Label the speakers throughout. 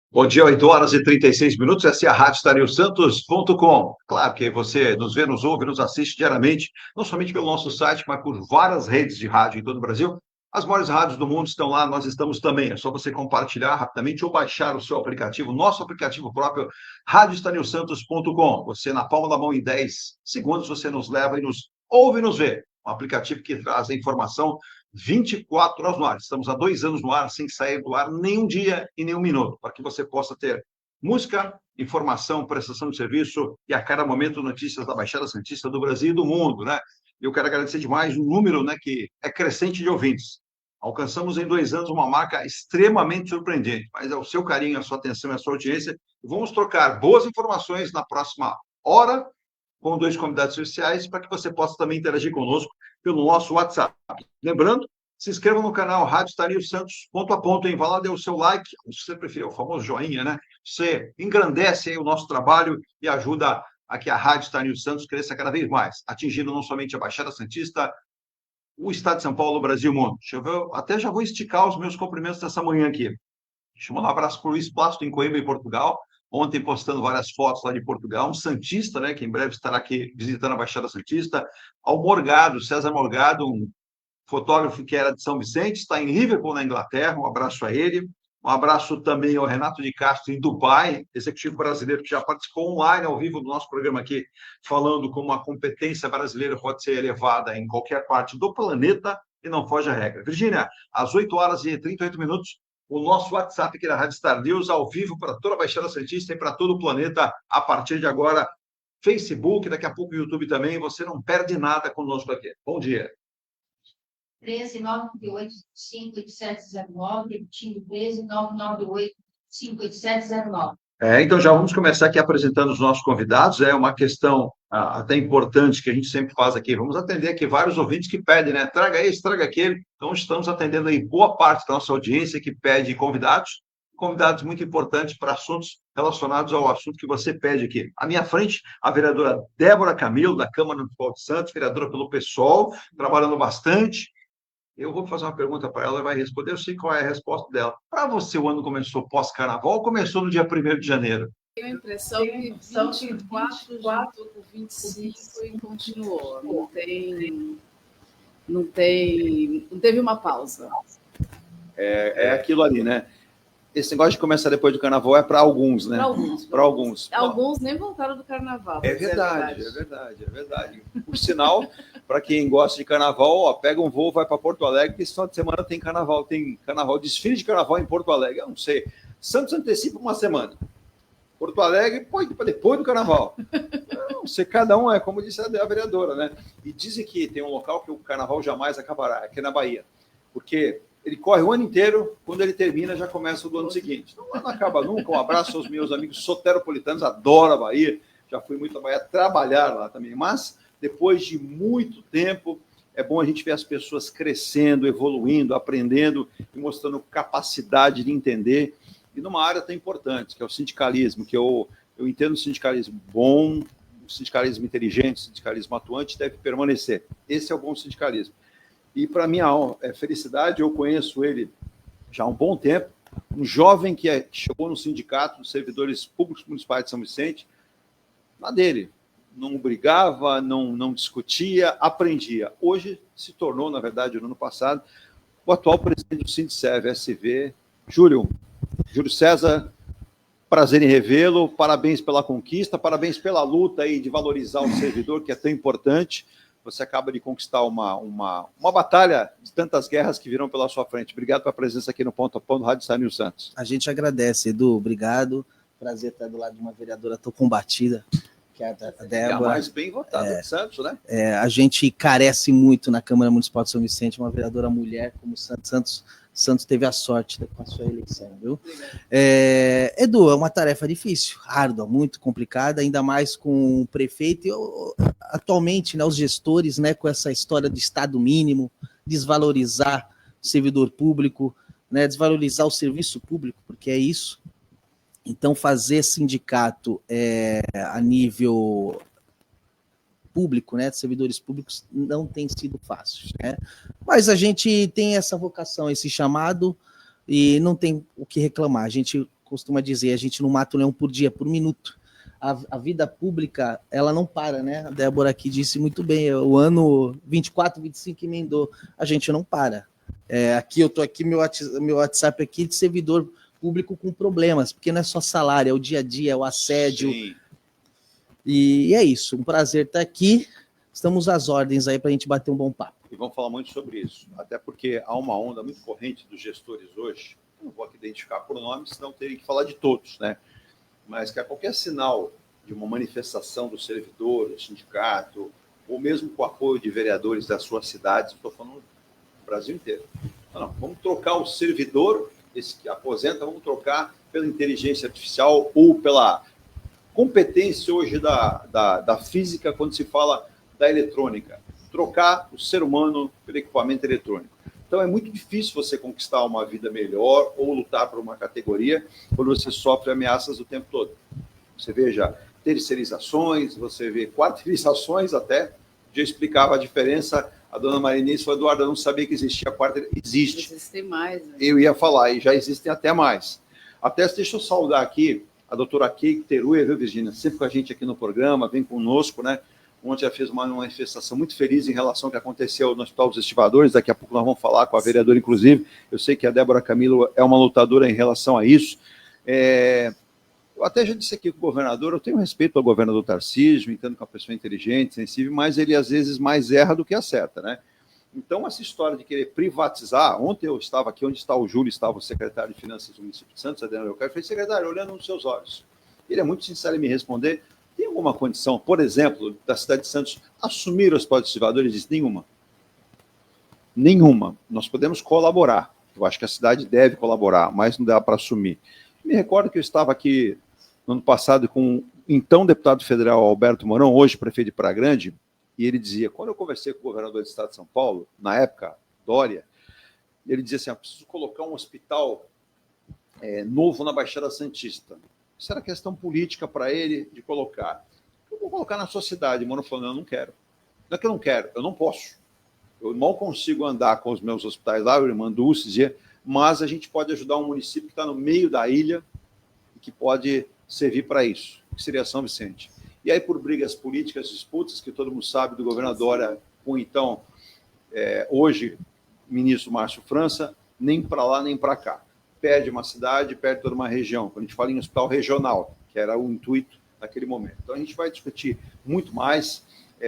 Speaker 1: Bom dia, 8h36. Essa é a Rádio StarNewsSantos.com. Claro que você nos vê, nos ouve, nos assiste diariamente, não somente pelo nosso site, mas por várias redes de rádio em todo o Brasil. As maiores rádios do mundo estão lá, nós estamos também. É só você compartilhar rapidamente ou baixar o seu aplicativo, nosso aplicativo próprio, RádioStarNewsSantos.com. Você, na palma da mão, em 10 segundos, você nos leva e nos ouve e nos vê. Um aplicativo que traz a informação 24 horas no ar. Estamos há 2 anos no ar, sem sair do ar nenhum dia e nenhum minuto, para que você possa ter música, informação, prestação de serviço e a cada momento notícias da Baixada Santista, do Brasil e do mundo, né? Eu quero agradecer demais o número, né, que é crescente de ouvintes. Alcançamos em 2 anos uma marca extremamente surpreendente, mas é o seu carinho, a sua atenção e a sua audiência. Vamos trocar boas informações na próxima hora com 2 convidados especiais para que você possa também interagir conosco pelo nosso WhatsApp. Lembrando, se inscreva no canal Rádio Estarinho Santos, ponto a ponto, hein? Vá lá, dê o seu like, se você preferir, o famoso joinha, né? Você engrandece aí o nosso trabalho e ajuda a que a Rádio Estarinho Santos cresça cada vez mais, atingindo não somente a Baixada Santista, o Estado de São Paulo, o Brasil e o mundo. Até já vou esticar os meus cumprimentos dessa manhã aqui. Deixa eu mandar um abraço para o Luiz Plácido, em Coimbra, em Portugal. Ontem postando várias fotos lá de Portugal, um santista, né, que em breve estará aqui visitando a Baixada Santista, ao Morgado, César Morgado, um fotógrafo que era de São Vicente, está em Liverpool, na Inglaterra, um abraço a ele. Um abraço também ao Renato de Castro, em Dubai, executivo brasileiro que já participou online, ao vivo, do nosso programa aqui, falando como a competência brasileira pode ser elevada em qualquer parte do planeta e não foge à regra. Virgínia, às 8h38, o nosso WhatsApp aqui da Rádio Star News, ao vivo para toda a Baixada Santista e para todo o planeta, a partir de agora, Facebook, daqui a pouco o YouTube também, você não perde nada conosco aqui. Bom dia.
Speaker 2: 13.998.58709, repetindo, 13.998.58709.
Speaker 1: Então já vamos começar aqui apresentando os nossos convidados. É uma questão até importante que a gente sempre faz aqui. Vamos atender aqui vários ouvintes que pedem, né? Traga esse, traga aquele. Então estamos atendendo aí boa parte da nossa audiência que pede convidados muito importantes para assuntos relacionados ao assunto que você pede aqui. À minha frente, a vereadora Débora Camilo, da Câmara Municipal de Santos, vereadora pelo PSOL, trabalhando bastante. Eu vou fazer uma pergunta para ela, ela vai responder, eu sei qual é a resposta dela. Para você, o ano começou pós-carnaval ou começou no dia 1º de janeiro?
Speaker 3: Tenho a impressão que 24 juntou com 25 e continuou. Não teve uma pausa.
Speaker 4: É aquilo ali, né? Esse negócio de começar depois do carnaval é para alguns, né? Para alguns.
Speaker 3: Alguns nem voltaram do carnaval.
Speaker 4: É verdade. Por sinal, para quem gosta de carnaval, ó, pega um voo, vai para Porto Alegre, porque esse final de semana tem carnaval, desfile de carnaval em Porto Alegre. Eu não sei. Santos antecipa uma semana. Porto Alegre pode ir para depois do carnaval. Eu não sei, cada um é, como disse a vereadora, né? E dizem que tem um local que o carnaval jamais acabará, que é na Bahia. Porque ele corre o ano inteiro, quando ele termina, já começa o do ano seguinte. Então, não acaba nunca. Um abraço aos meus amigos soteropolitanos, adoro a Bahia, já fui muito à Bahia trabalhar lá também. Mas, depois de muito tempo, é bom a gente ver as pessoas crescendo, evoluindo, aprendendo e mostrando capacidade de entender. E numa área tão importante, que é o sindicalismo, que eu entendo o sindicalismo bom, o sindicalismo inteligente, o sindicalismo atuante deve permanecer. Esse é o bom sindicalismo. E, para minha felicidade, eu conheço ele já há um bom tempo, um jovem que chegou no sindicato dos servidores públicos municipais de São Vicente, na dele. Não brigava, não discutia, aprendia. Hoje se tornou, na verdade, no ano passado, o atual presidente do Sindserv SV, Júlio César. Prazer em revê-lo, parabéns pela conquista, parabéns pela luta aí de valorizar o servidor, que é tão importante. Você acaba de conquistar uma batalha de tantas guerras que virão pela sua frente. Obrigado pela presença aqui no Ponto a Ponto do Rádio Estarinho Santos.
Speaker 5: A gente agradece, Edu. Obrigado. Prazer estar do lado de uma vereadora tão combatida, que é a Débora.
Speaker 4: É a mais bem votada de Santos, né?
Speaker 5: A gente carece muito na Câmara Municipal de São Vicente, uma vereadora mulher como Santos teve a sorte com a sua eleição, viu? Edu, é uma tarefa difícil, árdua, muito complicada, ainda mais com o prefeito e atualmente, né, os gestores, né, com essa história de Estado mínimo, desvalorizar o servidor público, né, desvalorizar o serviço público, porque é isso. Então, fazer sindicato a nível público, né, de servidores públicos, não tem sido fácil, né? Mas a gente tem essa vocação, esse chamado, e não tem o que reclamar. A gente costuma dizer, a gente não mata um leão por dia, por minuto. A vida pública, ela não para, né? A Débora aqui disse muito bem, o ano 24, 25 emendou, a gente não para. Aqui eu tô aqui, meu WhatsApp aqui de servidor público com problemas, porque não é só salário, é o dia a dia, é o assédio.
Speaker 4: Sim.
Speaker 5: E é isso, um prazer estar aqui. Estamos às ordens aí para a gente bater um bom papo.
Speaker 4: E vamos falar muito sobre isso, até porque há uma onda muito corrente dos gestores hoje, não vou aqui identificar por nome, senão teria que falar de todos, né? Mas que a qualquer sinal de uma manifestação do servidor, do sindicato, ou mesmo com o apoio de vereadores das suas cidades, estou falando do Brasil inteiro. Não, vamos trocar o servidor, esse que aposenta, vamos trocar pela inteligência artificial ou pela competência hoje da física quando se fala da eletrônica. Trocar o ser humano pelo equipamento eletrônico. Então é muito difícil você conquistar uma vida melhor ou lutar por uma categoria quando você sofre ameaças o tempo todo. Você vê já terceirizações, você vê quarteirizações até. Já explicava a diferença. A dona Marinice falou, Eduardo, eu não sabia que existia quarta. Existe.
Speaker 3: Existem mais. Né?
Speaker 4: Eu ia falar, e já existem até mais. Até deixa eu saudar aqui a doutora Keiko Teruya, viu, Virgínia? Sempre com a gente aqui no programa, vem conosco, né? Ontem já fez uma manifestação muito feliz em relação ao que aconteceu no Hospital dos Estivadores. Daqui a pouco nós vamos falar com a vereadora, inclusive. Eu sei que a Débora Camilo é uma lutadora em relação a isso. Eu até já disse aqui com o governador, eu tenho respeito ao governador Tarcísio, entendo que é uma pessoa inteligente, sensível, mas ele às vezes mais erra do que acerta, né? Então, essa história de querer privatizar, ontem eu estava aqui, onde está o Júlio, estava o secretário de Finanças do município de Santos, Adriano Leocádio, eu falei, secretário, olhando nos seus olhos. Ele é muito sincero em me responder, tem alguma condição, por exemplo, da cidade de Santos assumir o Hospital dos Estivadores? Ele disse, nenhuma. Nenhuma. Nós podemos colaborar. Eu acho que a cidade deve colaborar, mas não dá para assumir. Me recordo que eu estava aqui no ano passado com o então deputado federal Alberto Mourão, hoje prefeito de Praia Grande, e ele dizia, quando eu conversei com o governador do estado de São Paulo, na época, Dória, ele dizia assim, preciso colocar um hospital novo na Baixada Santista. Isso era questão política para ele de colocar. Eu vou colocar na sua cidade. O Mourão falou, não quero. Não é que eu não quero, eu não posso. Eu mal consigo andar com os meus hospitais lá, o irmão Dulce, mas a gente pode ajudar um município que está no meio da ilha e que pode servir para isso, que seria São Vicente. E aí, por brigas políticas, disputas, que todo mundo sabe, do governador com, então, hoje, ministro Márcio França, nem para lá, nem para cá. Perde uma cidade, perde toda uma região. Quando a gente fala em hospital regional, que era o intuito naquele momento. Então, a gente vai discutir muito mais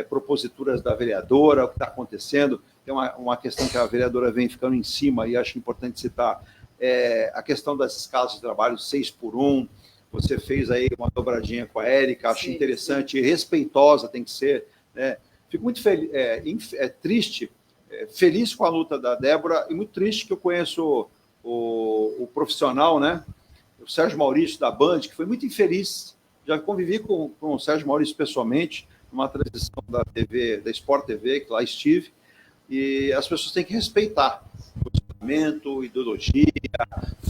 Speaker 4: proposituras da vereadora, o que está acontecendo. Tem uma questão que a vereadora vem ficando em cima, e acho importante citar, a questão das escalas de trabalho 6x1. Você fez aí uma dobradinha com a Érica, acho interessante, respeitosa tem que ser, né? Fico muito triste, feliz com a luta da Débora, e muito triste que eu conheço o profissional, né? O Sérgio Maurício da Band, que foi muito infeliz. Já convivi com o Sérgio Maurício pessoalmente, numa transmissão da TV, da Sport TV, que lá estive, e as pessoas têm que respeitar posicionamento, ideologia,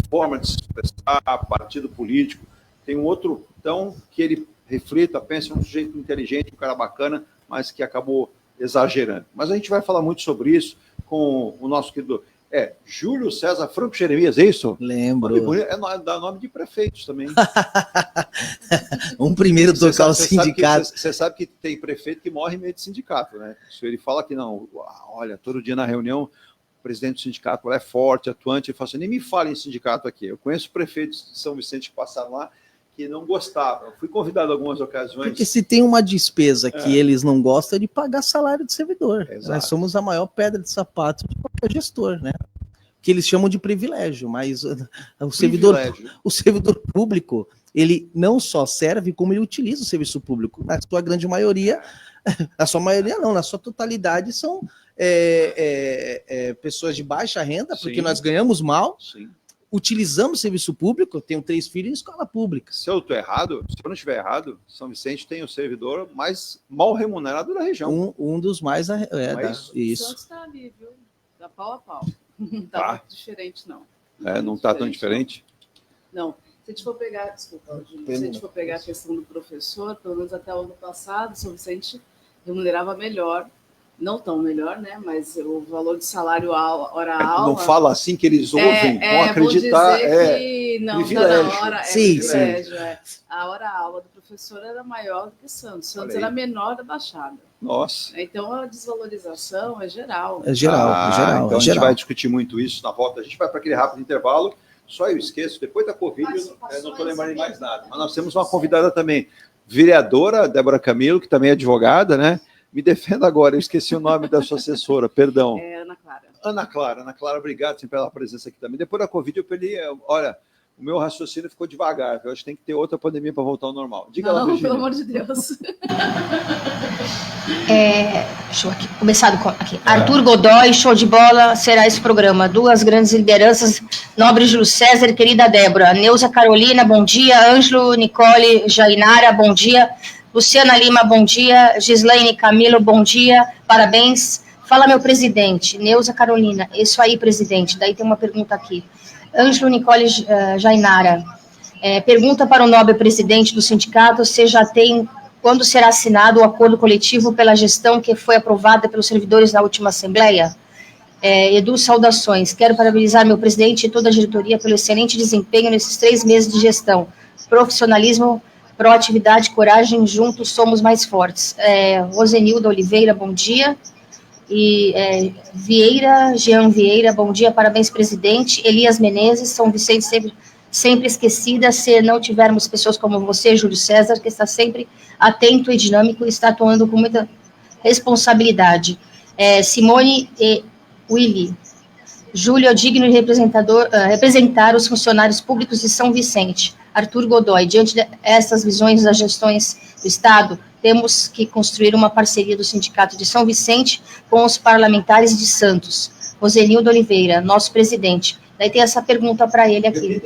Speaker 4: forma de se expressar, partido político. Tem um outro, então, que ele reflita, pense, um sujeito inteligente, um cara bacana, mas que acabou exagerando. Mas a gente vai falar muito sobre isso com o nosso querido Júlio César Franco Jeremias, é isso?
Speaker 5: Lembro.
Speaker 4: Dá nome de prefeitos também.
Speaker 5: Um primeiro tocar o sindicato.
Speaker 4: Você sabe que tem prefeito que morre em meio de sindicato, né? Se ele fala que não, olha, todo dia na reunião, o presidente do sindicato é forte, atuante, ele fala assim, nem me fale em sindicato aqui. Eu conheço prefeitos de São Vicente que passaram lá, que não gostavam. Fui convidado em algumas ocasiões.
Speaker 5: Porque se tem uma despesa que eles não gostam, é de pagar salário de servidor.
Speaker 4: Exato.
Speaker 5: Nós somos a maior pedra de sapato de qualquer gestor, né? Que eles chamam de privilégio, mas o servidor público, ele não só serve, como ele utiliza o serviço público. Na sua grande maioria, na sua maioria não, na sua totalidade são pessoas de baixa renda, porque nós ganhamos mal.
Speaker 4: Sim.
Speaker 5: Utilizamos serviço público, eu tenho 3 filhos em escola pública.
Speaker 4: Se eu estou errado, se eu não estiver errado, São Vicente tem o servidor mais mal remunerado da região.
Speaker 5: Um dos mais...
Speaker 3: Isso. Santos está ali, viu? Dá pau a pau. Não está muito diferente, não.
Speaker 4: Não está tão diferente?
Speaker 3: Não. Se a gente for pegar, desculpa, se a gente for pegar a questão do professor, pelo menos até o ano passado, São Vicente remunerava melhor, não tão melhor, né? Mas o valor de salário hora-aula...
Speaker 4: Não fala assim que eles ouvem, vão acreditar.
Speaker 3: Que não,
Speaker 4: privilégio.
Speaker 3: Tá na hora, privilégio. A hora-aula do professor era maior do que Santos. Santos era menor da Baixada.
Speaker 4: Nossa.
Speaker 3: Então a desvalorização é geral.
Speaker 5: É geral.
Speaker 4: Então a gente vai discutir muito isso na volta. A gente vai para aquele rápido intervalo. Só eu esqueço, depois da Covid, eu não estou lembrando de mais nada. Mas nós temos uma convidada também, vereadora Débora Camilo, que também é advogada, né? Me defenda agora, eu esqueci o nome da sua assessora, perdão.
Speaker 3: É Ana Clara.
Speaker 4: Ana Clara, obrigado sempre pela presença aqui também. Depois da Covid eu perdi, olha, o meu raciocínio ficou devagar, eu acho que tem que ter outra pandemia para voltar ao normal. Diga lá, Virginia.
Speaker 3: Pelo amor de Deus.
Speaker 2: Deixa eu começar aqui. Arthur Godoy, show de bola, será esse programa. Duas grandes lideranças, nobre Júlio César e querida Débora. Neuza Carolina, bom dia. Ângelo, Nicole, Jainara, bom dia. Luciana Lima, bom dia. Gislaine Camilo, bom dia. Parabéns. Fala, meu presidente. Neuza Carolina, isso aí, presidente. Daí tem uma pergunta aqui. Ângelo, Nicole, Jainara. Pergunta para o nobre presidente do sindicato se já tem... Quando será assinado o acordo coletivo pela gestão que foi aprovada pelos servidores na última Assembleia? Edu, saudações. Quero parabenizar meu presidente e toda a diretoria pelo excelente desempenho nesses 3 meses de gestão. Profissionalismo, proatividade, coragem, juntos somos mais fortes. Rosenilda Oliveira, bom dia. E Jean Vieira, bom dia, parabéns, presidente. Elias Menezes, São Vicente, sempre esquecida, se não tivermos pessoas como você, Júlio César, que está sempre atento e dinâmico e está atuando com muita responsabilidade. Simone e Willy. Júlio é digno de representar os funcionários públicos de São Vicente. Arthur Godoy, diante dessas visões das gestões do Estado, temos que construir uma parceria do Sindicato de São Vicente com os parlamentares de Santos. Rosenildo Oliveira, nosso presidente. Daí tem essa pergunta para ele aqui.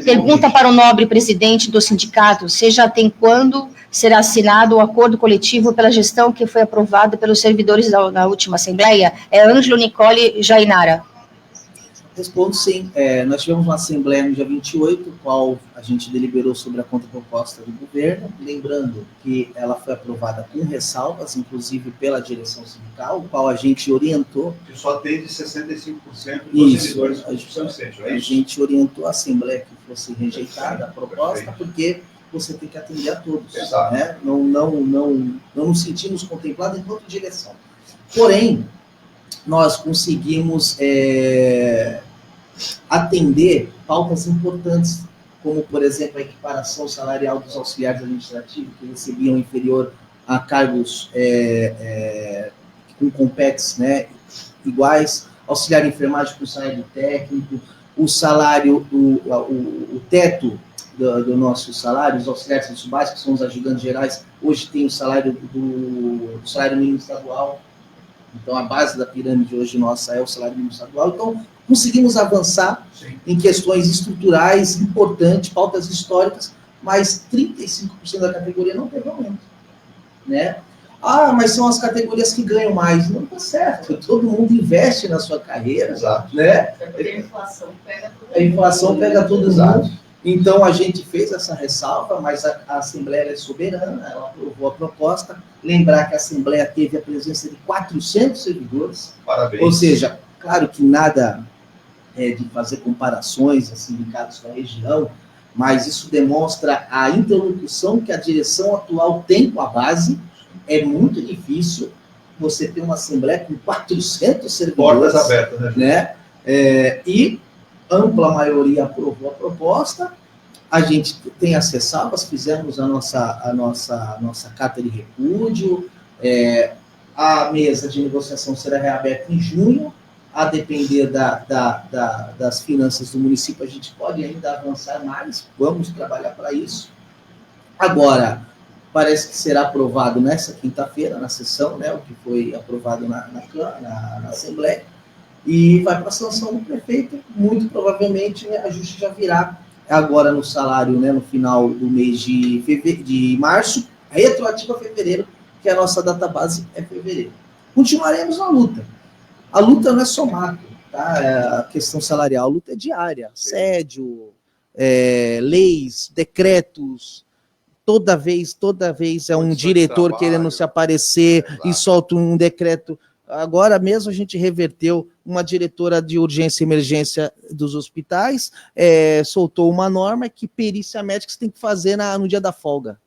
Speaker 2: Pergunta para o nobre presidente do sindicato, se já tem quando será assinado o acordo coletivo pela gestão que foi aprovado pelos servidores da última Assembleia? Ângelo, Nicole, Jainara.
Speaker 5: Respondo sim. Nós tivemos uma Assembleia no dia 28, qual a gente deliberou sobre a contraproposta do governo, lembrando que ela foi aprovada com ressalvas, inclusive pela direção sindical, o qual a gente orientou.
Speaker 1: Que só atende 65% dos servidores do São Vicente,
Speaker 5: a gente orientou a Assembleia que fosse rejeitada a proposta, porque você tem que atender a todos. Né? Não nos sentimos contemplados enquanto direção. Porém, nós conseguimos atender pautas importantes, como, por exemplo, a equiparação salarial dos auxiliares administrativos, que recebiam inferior a cargos com competes, né, iguais, auxiliar de enfermagem com salário técnico, o salário, o teto do nosso salário, os auxiliares de serviço básico, que são os ajudantes gerais, hoje tem o salário do salário mínimo estadual. Então, a base da pirâmide hoje nossa é o salário mínimo estadual. Então, conseguimos avançar em questões estruturais importantes, pautas históricas, mas 35% da categoria não teve aumento. Né? Mas são as categorias que ganham mais. Não está certo. Todo mundo investe na sua carreira.
Speaker 1: Exato.
Speaker 5: Né?
Speaker 3: A inflação pega todo mundo.
Speaker 5: A inflação pega todo mundo. Então, a gente fez essa ressalva, mas a Assembleia é soberana, ela aprovou a proposta. Lembrar que a Assembleia teve a presença de 400 servidores.
Speaker 1: Parabéns.
Speaker 5: Ou seja, claro que nada de fazer comparações a sindicatos da região, mas isso demonstra a interlocução que a direção atual tem com a base. É muito difícil você ter uma Assembleia com 400 servidores.
Speaker 1: Portas abertas,
Speaker 5: né? E ampla maioria aprovou a proposta. A gente tem as ressalvas, fizemos a nossa carta de repúdio. A mesa de negociação será reaberta em junho. A depender das finanças do município, a gente pode ainda avançar mais. Vamos trabalhar para isso. Agora, parece que será aprovado nessa quinta-feira, na sessão, né, o que foi aprovado na Assembleia, e vai para a sanção do prefeito. Muito provavelmente, né, ajuste já virá agora no salário, né, no final do mês de março, retroativo a fevereiro, que a nossa data base é fevereiro. Continuaremos na luta. A luta não é só macro, tá? A questão salarial, a luta é diária. Assédio, leis, decretos, toda vez é um diretor querendo se aparecer e solta um decreto. Agora mesmo a gente reverteu uma diretora de urgência e emergência dos hospitais, soltou uma norma que perícia médica você tem que fazer no dia da folga,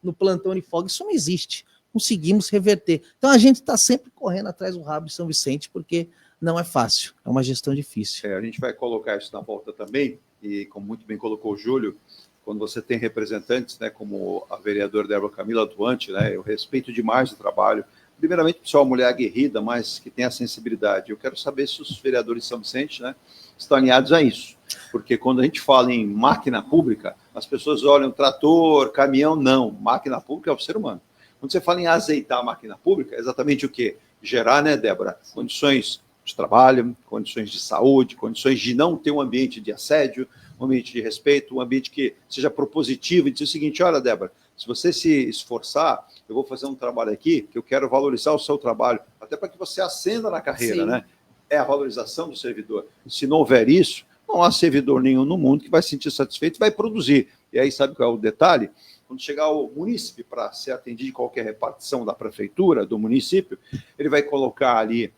Speaker 5: no plantão de folga. Isso não existe. Conseguimos reverter. Então a gente está sempre correndo atrás do rabo de São Vicente, porque não é fácil, é uma gestão difícil.
Speaker 4: A gente vai colocar isso na volta também, e como muito bem colocou o Júlio, quando você tem representantes, né, como a vereadora Débora Camila atuante, né, eu respeito demais o trabalho. Primeiramente, porque sou uma mulher aguerrida, mas que tem a sensibilidade. Eu quero saber se os vereadores de São Vicente, né, estão alinhados a isso. Porque quando a gente fala em máquina pública, as pessoas olham trator, caminhão, não. Máquina pública é o ser humano. Quando você fala em azeitar a máquina pública, é exatamente o quê? Gerar, né, Débora, condições de trabalho, condições de saúde, condições de não ter um ambiente de assédio, um ambiente de respeito, um ambiente que seja propositivo e dizer o seguinte: olha, Débora, se você se esforçar, eu vou fazer um trabalho aqui que eu quero valorizar o seu trabalho, até para que você ascenda na carreira, né? É a valorização do servidor. Se não houver isso, não há servidor nenhum no mundo que vai se sentir satisfeito e vai produzir. E aí, sabe qual é o detalhe? Quando chegar o munícipe para ser atendido em qualquer repartição da prefeitura, do município, ele vai colocar ali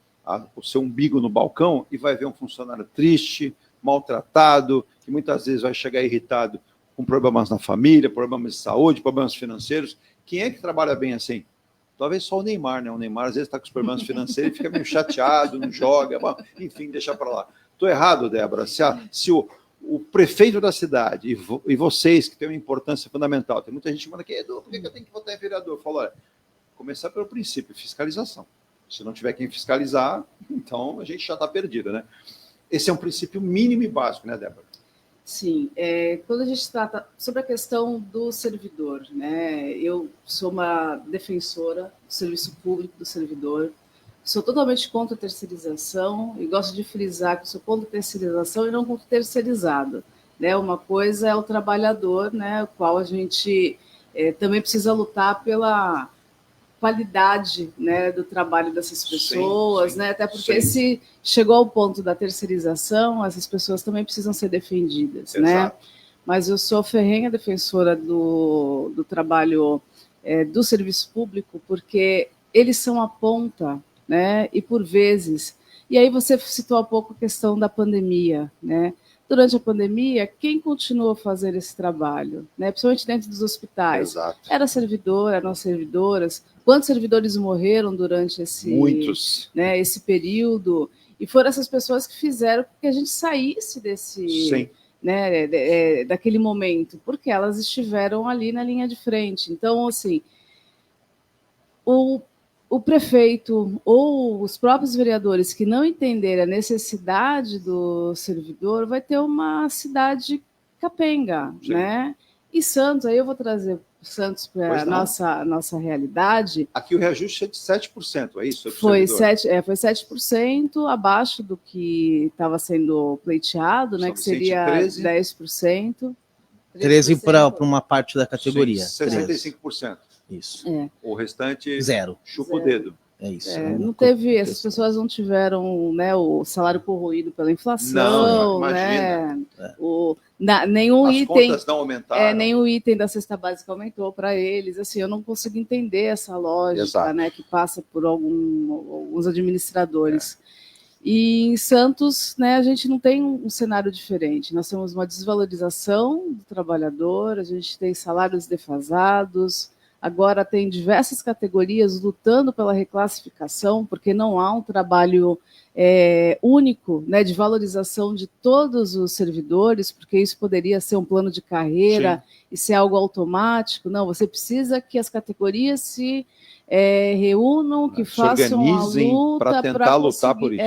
Speaker 4: o seu umbigo no balcão e vai ver um funcionário triste, maltratado, que muitas vezes vai chegar irritado com problemas na família, problemas de saúde, problemas financeiros. Quem é que trabalha bem assim? Talvez só o Neymar, né? O Neymar às vezes está com os problemas financeiros e fica meio chateado, não joga, bom, enfim, deixa para lá. Estou errado, Débora, se o prefeito da cidade e vocês, que têm uma importância fundamental, tem muita gente que manda aqui, Edu, por que eu tenho que votar em vereador? Eu falo, olha, começar pelo princípio, fiscalização. Se não tiver quem fiscalizar, então a gente já está perdido, né? Esse é um princípio mínimo e básico, né, Débora?
Speaker 3: Sim, quando a gente trata sobre a questão do servidor, né, eu sou uma defensora do serviço público do servidor, sou totalmente contra a terceirização e gosto de frisar que sou contra a terceirização e não contra o terceirizado, né? Uma coisa é o trabalhador, né, o qual a gente também precisa lutar pela qualidade, né, do trabalho dessas pessoas, sim, né? Até porque se chegou ao ponto da terceirização, essas pessoas também precisam ser defendidas, né? Mas eu sou ferrenha defensora do trabalho do serviço público, porque eles são a ponta, né? E por vezes, e aí você citou há pouco a questão da pandemia, né? Durante a pandemia, quem continuou a fazer esse trabalho, né? Principalmente dentro dos hospitais?
Speaker 4: Exato.
Speaker 3: Era servidor, eram servidoras. Quantos servidores morreram durante
Speaker 4: Muitos,
Speaker 3: né, esse período? E foram essas pessoas que fizeram com que a gente saísse desse, né, daquele momento, porque elas estiveram ali na linha de frente. Então, assim, o prefeito ou os próprios vereadores que não entenderem a necessidade do servidor vai ter uma cidade capenga, né? E Santos, aí eu vou trazer Santos para a nossa realidade.
Speaker 4: Aqui o reajuste é de 7%, é isso?
Speaker 3: Foi 7% abaixo do que estava sendo pleiteado, né? Que seria 10%.
Speaker 5: 13% para uma parte da categoria.
Speaker 4: 65%.
Speaker 5: Isso.
Speaker 4: O restante,
Speaker 5: zero.
Speaker 4: Chupa o dedo.
Speaker 5: É isso.
Speaker 3: Não teve, essas pessoas não tiveram, né, o salário corroído pela inflação,
Speaker 4: não,
Speaker 3: né? Nenhum
Speaker 4: As
Speaker 3: item,
Speaker 4: contas não aumentaram.
Speaker 3: nenhum item da cesta básica aumentou para eles. Assim, eu não consigo entender essa lógica, né, que passa por alguns administradores. E em Santos, né, a gente não tem um cenário diferente. Nós temos uma desvalorização do trabalhador, a gente tem salários defasados. Agora tem diversas categorias lutando pela reclassificação, porque não há um trabalho único, né, de valorização de todos os servidores, porque isso poderia ser um plano de carreira e ser algo automático. Não, você precisa que as categorias se reúnam, que façam a luta
Speaker 4: para tentar lutar por isso.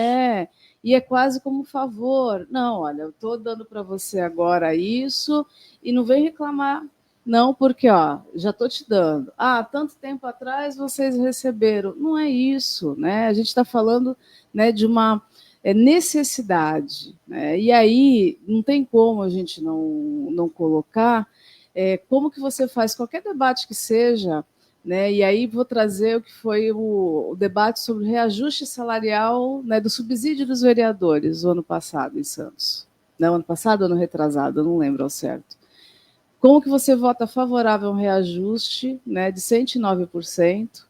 Speaker 3: E é quase como um favor. Não, olha, eu estou dando para você agora isso e não vem reclamar. Não, porque já estou te dando. Tanto tempo atrás vocês receberam. Não é isso, né? A gente está falando, né, de uma necessidade, né? E aí não tem como a gente não colocar como que você faz qualquer debate que seja, né? E aí vou trazer o que foi o debate sobre o reajuste salarial, né, do subsídio dos vereadores o ano passado em Santos. Não, ano passado ou ano retrasado, eu não lembro ao certo. Como que você vota favorável a um reajuste, né, de 109%,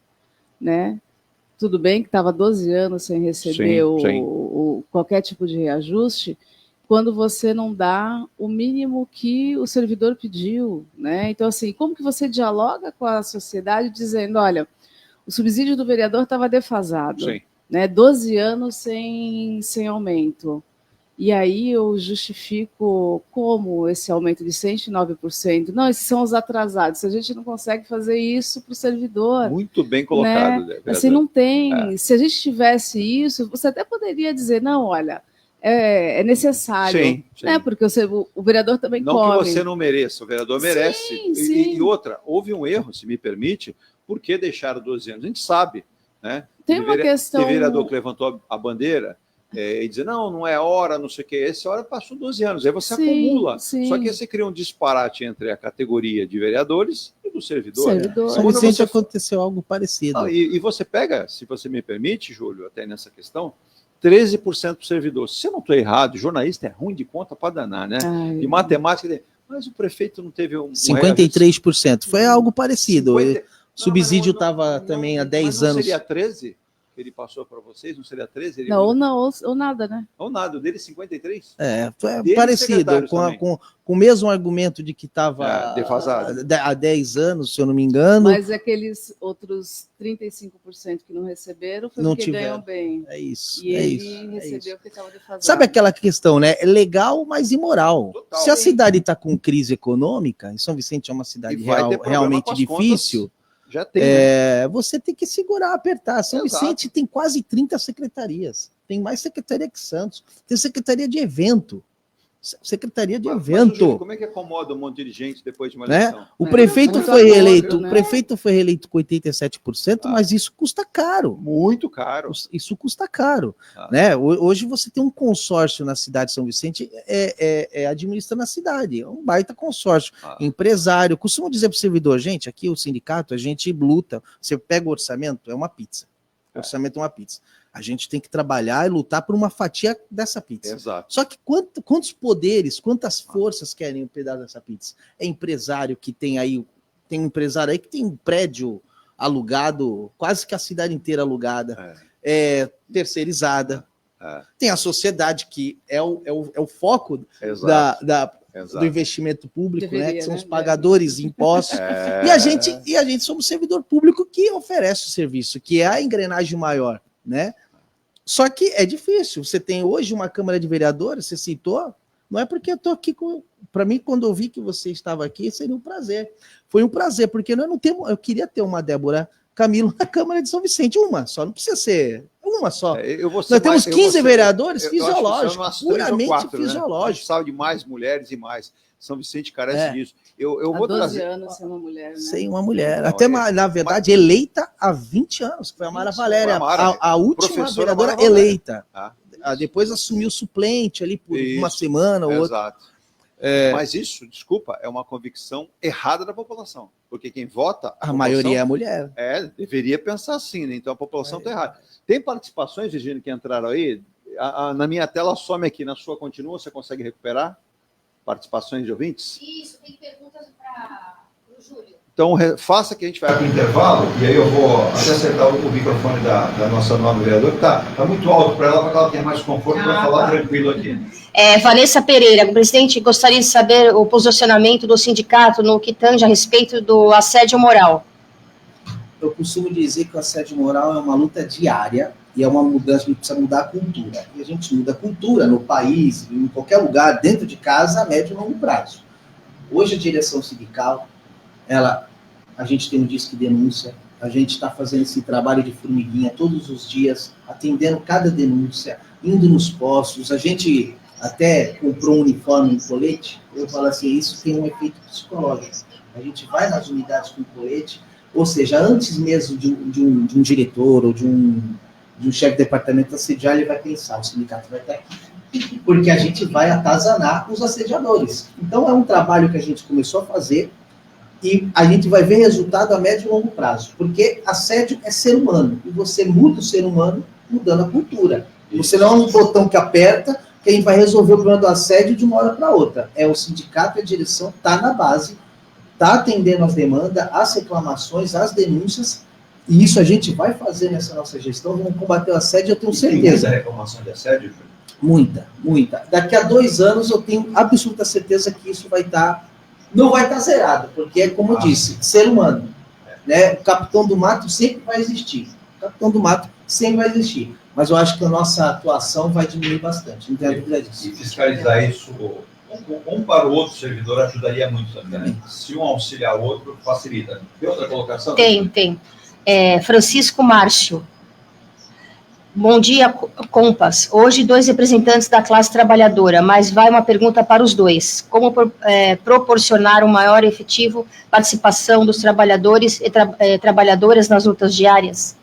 Speaker 3: né? Tudo bem que estava 12 anos sem receber qualquer tipo de reajuste, quando você não dá o mínimo que o servidor pediu, né? Então, assim, como que você dialoga com a sociedade dizendo, olha, o subsídio do vereador estava defasado, né? 12 anos sem aumento. E aí eu justifico como esse aumento de 109%. Não, esses são os atrasados. Se a gente não consegue fazer isso para o servidor.
Speaker 4: Muito bem colocado,
Speaker 3: né? Assim, não tem. Se a gente tivesse isso, você até poderia dizer, não, olha, é necessário.
Speaker 4: Sim.
Speaker 3: Né? Porque o vereador também
Speaker 4: não
Speaker 3: come.
Speaker 4: Não que você não mereça, o vereador merece.
Speaker 3: Sim.
Speaker 4: E outra, houve um erro, se me permite, por que deixaram 12 anos? A gente sabe. Né?
Speaker 3: Tem uma questão...
Speaker 4: Tem vereador que levantou a bandeira e dizer, não é hora, não sei o quê. Essa hora passou 12 anos, aí você acumula. Só que aí você cria um disparate entre a categoria de vereadores e do servidor.
Speaker 5: São Vicente aconteceu algo parecido.
Speaker 4: E você pega, se você me permite, Júlio, até nessa questão, 13% do servidor. Se eu não estou errado, jornalista é ruim de conta para danar, né? E matemática, mas o prefeito não teve um
Speaker 5: 53%. Foi algo parecido. O subsídio estava também há 10 anos.
Speaker 4: Não seria 13%? Que ele passou para vocês, não seria 13? Ele
Speaker 3: ou nada, né?
Speaker 4: Ou nada, o dele 53?
Speaker 5: Foi parecido, com o mesmo argumento de que estava
Speaker 4: defasado
Speaker 5: há 10 anos, se eu não me engano.
Speaker 3: Mas aqueles outros 35% que não receberam foi porque ganham bem.
Speaker 5: É isso.
Speaker 3: E ele recebeu porque estava defasado.
Speaker 5: Sabe aquela questão, né? É legal, mas imoral. Total, se a cidade está com crise econômica, e São Vicente é uma cidade realmente difícil...
Speaker 4: Já tem,
Speaker 5: você tem que segurar, apertar. São Vicente tem quase 30 secretarias. Tem mais secretaria que Santos. Tem secretaria de evento. Secretaria de evento.
Speaker 4: Júlio, como é que acomoda um monte de gente depois de uma eleição?
Speaker 5: O prefeito foi reeleito. O prefeito foi reeleito com 87%, mas isso custa caro.
Speaker 4: Muito caro.
Speaker 5: Isso custa caro. Né? Hoje você tem um consórcio na cidade de São Vicente, administra na cidade. É um baita consórcio. Empresário. Costumo dizer para o servidor, gente, aqui o sindicato, a gente luta. Você pega o orçamento, é uma pizza. O orçamento é uma pizza. A gente tem que trabalhar e lutar por uma fatia dessa pizza.
Speaker 4: Exato.
Speaker 5: Só que quantos poderes, quantas forças querem um pedaço dessa pizza? É empresário que tem aí, tem um empresário aí que tem um prédio alugado, quase que a cidade inteira alugada, terceirizada. Tem a sociedade que é o foco do investimento público,
Speaker 3: deveria,
Speaker 5: né? Que são os pagadores de impostos. E a gente somos servidor público que oferece o serviço, que é a engrenagem maior, né? Só que é difícil. Você tem hoje uma Câmara de Vereadores, você citou, não é porque eu estou aqui com... Para mim, quando eu vi que você estava aqui, seria um prazer. Foi um prazer, porque nós não temos... Eu queria ter uma Débora Camilo na Câmara de São Vicente, uma só, não precisa ser uma só. Nós temos 15 vereadores fisiológicos, puramente fisiológicos.
Speaker 4: A gente precisava de mais mulheres e mais. São Vicente carece disso. Eu vou
Speaker 3: 12
Speaker 4: trazer...
Speaker 3: anos sem uma mulher, né?
Speaker 5: Sem uma mulher. Não, até, na verdade, eleita há 20 anos, que foi a Mara Valéria, a última vereadora eleita. Depois assumiu suplente ali por uma semana ou outra.
Speaker 4: Exato. Mas isso, desculpa, é uma convicção errada da população. Porque quem vota...
Speaker 5: A maioria é mulher.
Speaker 4: Deveria pensar assim, né? Então a população está errada. Tem participações, Virgínia, que entraram aí? Na minha tela some aqui, na sua continua, você consegue recuperar? Participações de ouvintes?
Speaker 2: Isso, tem perguntas para o Júlio.
Speaker 4: Então, faça que a gente vai para o intervalo, e aí eu vou até acertar o microfone da nossa nova vereadora, que está muito alto para ela, para que ela tenha mais conforto para falar tranquilo aqui.
Speaker 2: Vanessa Pereira, presidente, gostaria de saber o posicionamento do sindicato no que tange a respeito do assédio moral.
Speaker 5: Eu costumo dizer que o assédio moral é uma luta diária, e é uma mudança, a gente precisa mudar a cultura. E a gente muda a cultura no país, em qualquer lugar, dentro de casa, a médio e longo prazo. Hoje a direção sindical, a gente tem um disque denúncia, a gente está fazendo esse trabalho de formiguinha todos os dias, atendendo cada denúncia, indo nos postos, a gente até comprou um uniforme, um colete, eu falo assim, isso tem um efeito psicológico. A gente vai nas unidades com colete, ou seja, antes mesmo de um diretor ou de um chefe de departamento assediar, ele vai pensar, o sindicato vai estar aqui. Porque a gente vai atazanar os assediadores. Então, é um trabalho que a gente começou a fazer e a gente vai ver resultado a médio e longo prazo. Porque assédio é ser humano. E você muda o ser humano mudando a cultura. Você não é um botão que aperta, que a gente vai resolver o problema do assédio de uma hora para outra. É o sindicato e a direção tá na base, tá atendendo as demandas, as reclamações, as denúncias, e isso a gente vai fazer nessa nossa gestão, vamos combater o assédio, eu tenho certeza.
Speaker 1: Tem reclamação de assédio, Júlio?
Speaker 5: Muita, muita. Daqui a 2 anos eu tenho absoluta certeza que isso vai estar, não vai estar zerado, porque é como eu disse, ser humano. Né? O capitão do mato sempre vai existir. O capitão do mato sempre vai existir. Mas eu acho que a nossa atuação vai diminuir bastante. Não tenho dúvida disso.
Speaker 1: E fiscalizar isso, um para o outro servidor ajudaria muito também. Se um auxiliar o outro, facilita. Tem outra colocação?
Speaker 2: Tem. Francisco Márcio. Bom dia, Compas. Hoje, 2 representantes da classe trabalhadora, mas vai uma pergunta para os dois. Como proporcionar uma maior e efetivo participação dos trabalhadores e trabalhadoras nas lutas diárias?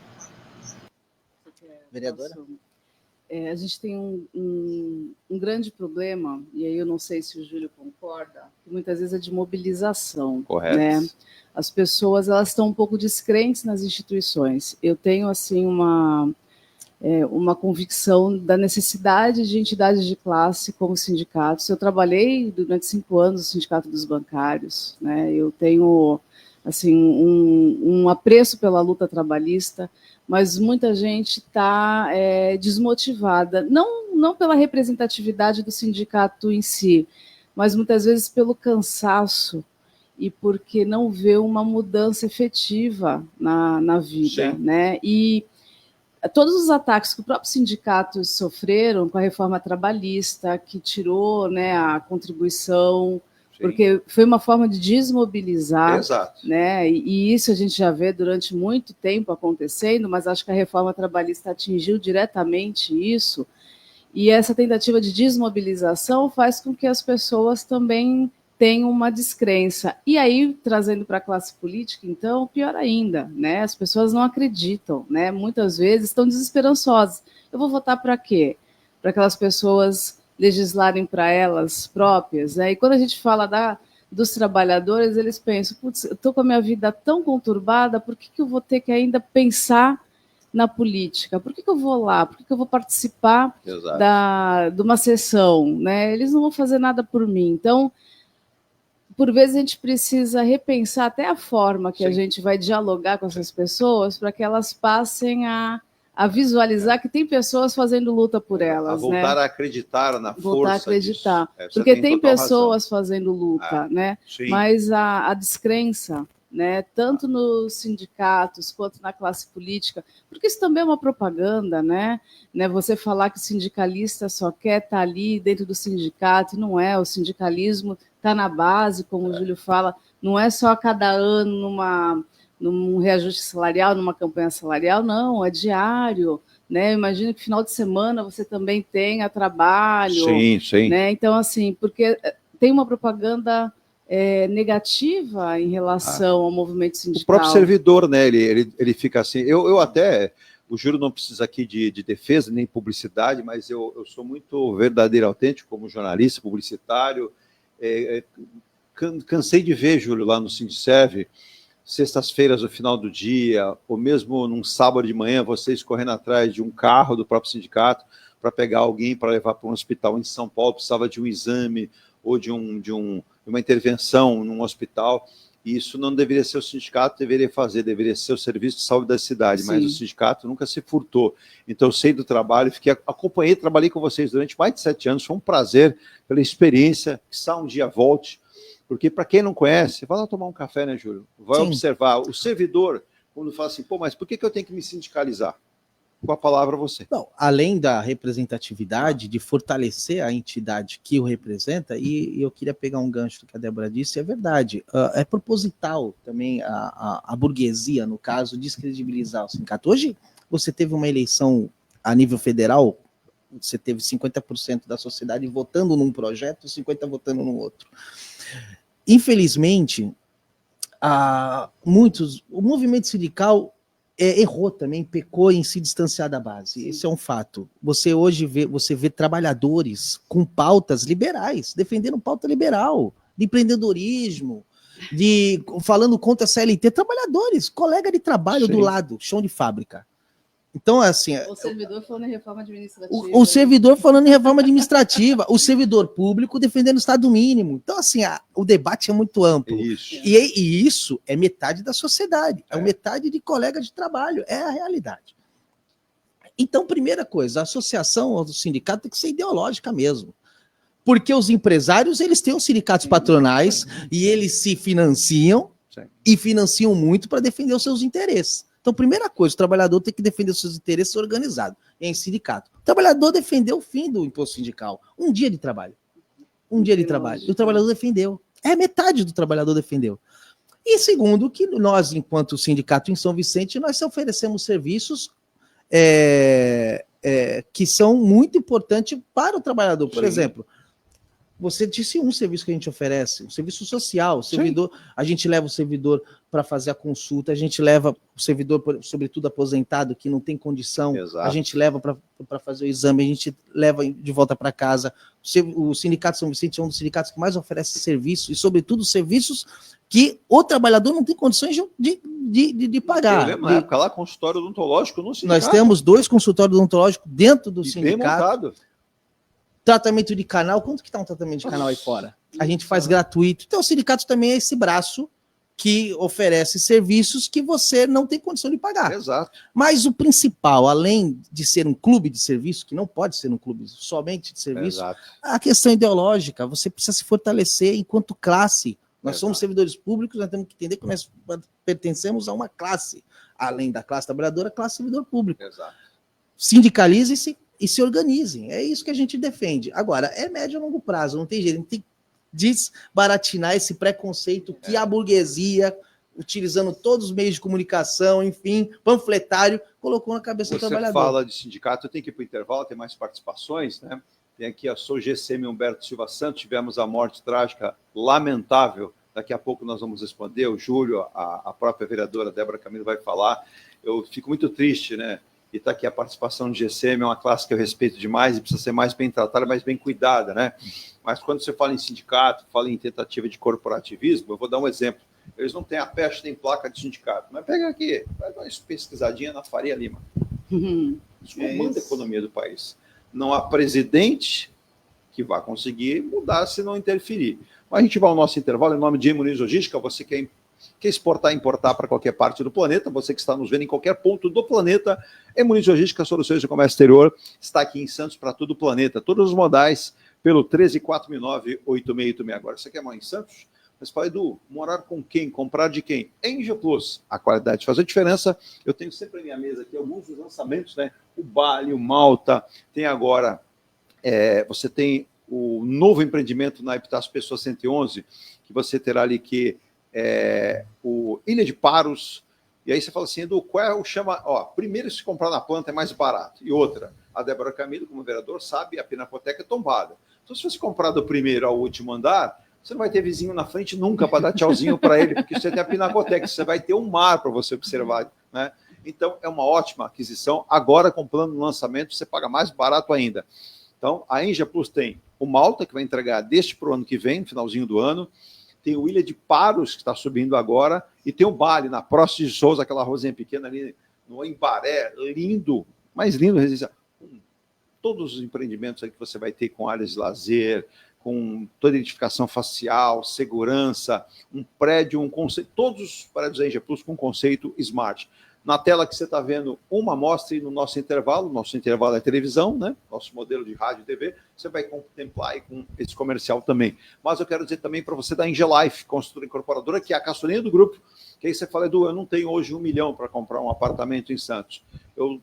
Speaker 5: Vereadora?
Speaker 3: A gente tem um grande problema, e aí eu não sei se o Júlio concorda, que muitas vezes é de mobilização.
Speaker 4: Correto.
Speaker 3: Né? As pessoas elas estão um pouco descrentes nas instituições. Eu tenho assim uma convicção da necessidade de entidades de classe como sindicatos. Eu trabalhei durante 5 anos no Sindicato dos Bancários, né? Eu tenho assim um apreço pela luta trabalhista, mas muita gente está desmotivada, não pela representatividade do sindicato em si, mas muitas vezes pelo cansaço e porque não vê uma mudança efetiva na vida, né? E todos os ataques que o próprio sindicato sofreram com a reforma trabalhista, que tirou, né, a contribuição, porque foi uma forma de desmobilizar.
Speaker 4: Exato.
Speaker 3: Né, e isso a gente já vê durante muito tempo acontecendo, mas acho que a reforma trabalhista atingiu diretamente isso, e essa tentativa de desmobilização faz com que as pessoas também tem uma descrença. E aí, trazendo para a classe política, então, pior ainda, né? As pessoas não acreditam, né? Muitas vezes estão desesperançosas. Eu vou votar para quê? Para aquelas pessoas legislarem para elas próprias, né? E quando a gente fala dos trabalhadores, eles pensam, putz, eu estou com a minha vida tão conturbada, por que eu vou ter que ainda pensar na política? Por que eu vou lá? Por que eu vou participar de uma sessão? Né? Eles não vão fazer nada por mim. Então, por vezes a gente precisa repensar até a forma que a gente vai dialogar com essas pessoas para que elas passem a visualizar que tem pessoas fazendo luta por elas.
Speaker 4: A voltar, né? A acreditar na força. Voltar a
Speaker 3: acreditar. Porque tem pessoas fazendo luta, né?
Speaker 4: Sim.
Speaker 3: Mas a descrença, né? Tanto nos sindicatos quanto na classe política, porque isso também é uma propaganda, né? Você falar que o sindicalista só quer estar ali dentro do sindicato, não é. O sindicalismo está na base, como o Júlio fala, não é só a cada ano num reajuste salarial, numa campanha salarial, não, é diário, né? Imagina que final de semana você também tenha trabalho.
Speaker 4: Sim.
Speaker 3: Né? Então, assim, porque tem uma propaganda negativa em relação ao movimento sindical.
Speaker 4: O próprio servidor, né? Ele fica assim. Eu até, o Júlio não precisa aqui de defesa nem publicidade, mas eu sou muito verdadeiro, autêntico como jornalista, publicitário. Cansei de ver, Júlio, lá no Sindiserve, sextas-feiras no final do dia, ou mesmo num sábado de manhã, vocês correndo atrás de um carro do próprio sindicato para pegar alguém para levar para um hospital em São Paulo, precisava de um exame ou de uma intervenção num hospital. E isso não deveria ser o sindicato, deveria ser o serviço de saúde da cidade. Sim. Mas o sindicato nunca se furtou. Então, eu saí do trabalho, acompanhei, trabalhei com vocês durante mais de 7 anos, foi um prazer pela experiência, que um dia volte, porque para quem não conhece, vai lá tomar um café, né, Júlio? Vai Sim. observar, o servidor, quando fala assim, mas por que eu tenho que me sindicalizar? Com a palavra você.
Speaker 5: Não, além da representatividade, de fortalecer a entidade que o representa, e eu queria pegar um gancho do que a Débora disse, é verdade, é proposital também a burguesia, no caso, descredibilizar o sindicato. Hoje, você teve uma eleição a nível federal, você teve 50% da sociedade votando num projeto e 50% votando no outro. Infelizmente, o movimento sindical errou também, pecou em se distanciar da base. Esse é um fato. Você hoje vê trabalhadores com pautas liberais, defendendo pauta liberal, de empreendedorismo, falando contra a CLT, trabalhadores, colega de trabalho Sim. do lado, chão de fábrica. Então, assim...
Speaker 3: O servidor falando em reforma administrativa.
Speaker 5: O servidor falando em reforma administrativa, o servidor público defendendo o Estado mínimo. Então, assim, o debate é muito amplo.
Speaker 4: Isso.
Speaker 5: E isso é metade da sociedade, é metade de colega de trabalho, é a realidade. Então, primeira coisa, a associação do sindicato tem que ser ideológica mesmo. Porque os empresários, eles têm os sindicatos patronais e eles se financiam e financiam muito para defender os seus interesses. Então, primeira coisa, o trabalhador tem que defender os seus interesses organizado em sindicato. O trabalhador defendeu o fim do imposto sindical. Um dia de trabalho. Um dia de trabalho. E o trabalhador defendeu. Metade do trabalhador defendeu. E segundo, que nós, enquanto sindicato em São Vicente, nós oferecemos serviços que são muito importantes para o trabalhador. Por exemplo, você disse um serviço que a gente oferece, um serviço social. O servidor, a gente leva o servidor para fazer a consulta, a gente leva o servidor, sobretudo aposentado, que não tem condição, a gente leva para fazer o exame, a gente leva de volta para casa. O Sindicato São Vicente é um dos sindicatos que mais oferece serviço, e sobretudo serviços que o trabalhador não tem condições de pagar.
Speaker 4: Eu lembro na época lá, consultório odontológico no sindicato.
Speaker 5: Nós temos 2 consultórios odontológicos dentro do sindicato.
Speaker 4: Bem montado.
Speaker 5: Tratamento de canal, quanto que está um tratamento de canal aí fora? A gente faz gratuito. Então, o sindicato também é esse braço que oferece serviços que você não tem condição de pagar.
Speaker 4: Exato.
Speaker 5: Mas o principal, além de ser um clube de serviço, que não pode ser um clube somente de serviço, a questão ideológica, você precisa se fortalecer enquanto classe. Nós somos servidores públicos, nós temos que entender que nós pertencemos a uma classe, além da classe trabalhadora, a classe servidor público.
Speaker 4: Exato.
Speaker 5: Sindicalize-se e se organizem. É isso que a gente defende. Agora, é médio e longo prazo, não tem jeito. A gente tem que desbaratinar esse preconceito que a burguesia, utilizando todos os meios de comunicação, enfim, panfletário, colocou na cabeça do trabalhador.
Speaker 4: Você fala de sindicato, eu tenho que ir para o intervalo, tem mais participações, né? Tem aqui a Sou GCM Humberto Silva Santos, tivemos a morte trágica, lamentável, daqui a pouco nós vamos responder, o Júlio, a própria vereadora Débora Camilo vai falar. Eu fico muito triste, né? E está aqui a participação de GCM, é uma classe que eu respeito demais e precisa ser mais bem tratada, mais bem cuidada, né? Mas quando você fala em sindicato, fala em tentativa de corporativismo, eu vou dar um exemplo. Eles não têm a peste nem placa de sindicato, mas pega aqui, vai dar uma pesquisadinha na Faria Lima. Isso comanda a economia do país. Não há presidente que vá conseguir mudar se não interferir. Mas a gente vai ao nosso intervalo, em nome de Muniz Logística, você quer exportar e importar para qualquer parte do planeta, você que está nos vendo em qualquer ponto do planeta, Muniz Logística, soluções de comércio exterior, está aqui em Santos para todo o planeta, todos os modais, pelo 13469-8686. Agora, você quer morar em Santos? Mas fala, Edu, morar com quem? Comprar de quem? Engia Plus, a qualidade faz a diferença. Eu tenho sempre na minha mesa aqui alguns dos lançamentos, né? O Bali, o Malta, tem agora, você tem o novo empreendimento na Epitácio Pessoa 111, que você terá ali que o Ilha de Paros, e aí você fala assim, Edu, qual é o chama... primeiro, se comprar na planta é mais barato, e outra, a Débora Camilo, como vereador, sabe, a pinacoteca é tombada. Então, se você comprar do primeiro ao último andar, você não vai ter vizinho na frente nunca para dar tchauzinho para ele, porque você tem a pinacoteca, você vai ter um mar para você observar, né? Então, é uma ótima aquisição. Agora, com plano de lançamento, você paga mais barato ainda. Então, a Engia Plus tem o Malta, que vai entregar deste para o ano que vem, no finalzinho do ano. Tem o Ilha de Paros, que está subindo agora. E tem o Bali, na Próxima de Souza, aquela rosinha pequena ali, no Embaré, lindo, mais lindo, residencial. Todos os empreendimentos aí que você vai ter com áreas de lazer, com toda a identificação facial, segurança, um prédio, um conceito, todos os prédios da Engia Plus com conceito Smart. Na tela que você está vendo uma amostra e no nosso intervalo é televisão, né? Nosso modelo de rádio e TV, você vai contemplar aí com esse comercial também. Mas eu quero dizer também para você da Engia Life, construtora incorporadora, que é a caçulinha do grupo, que aí você fala, Edu, eu não tenho hoje 1 milhão para comprar um apartamento em Santos. Eu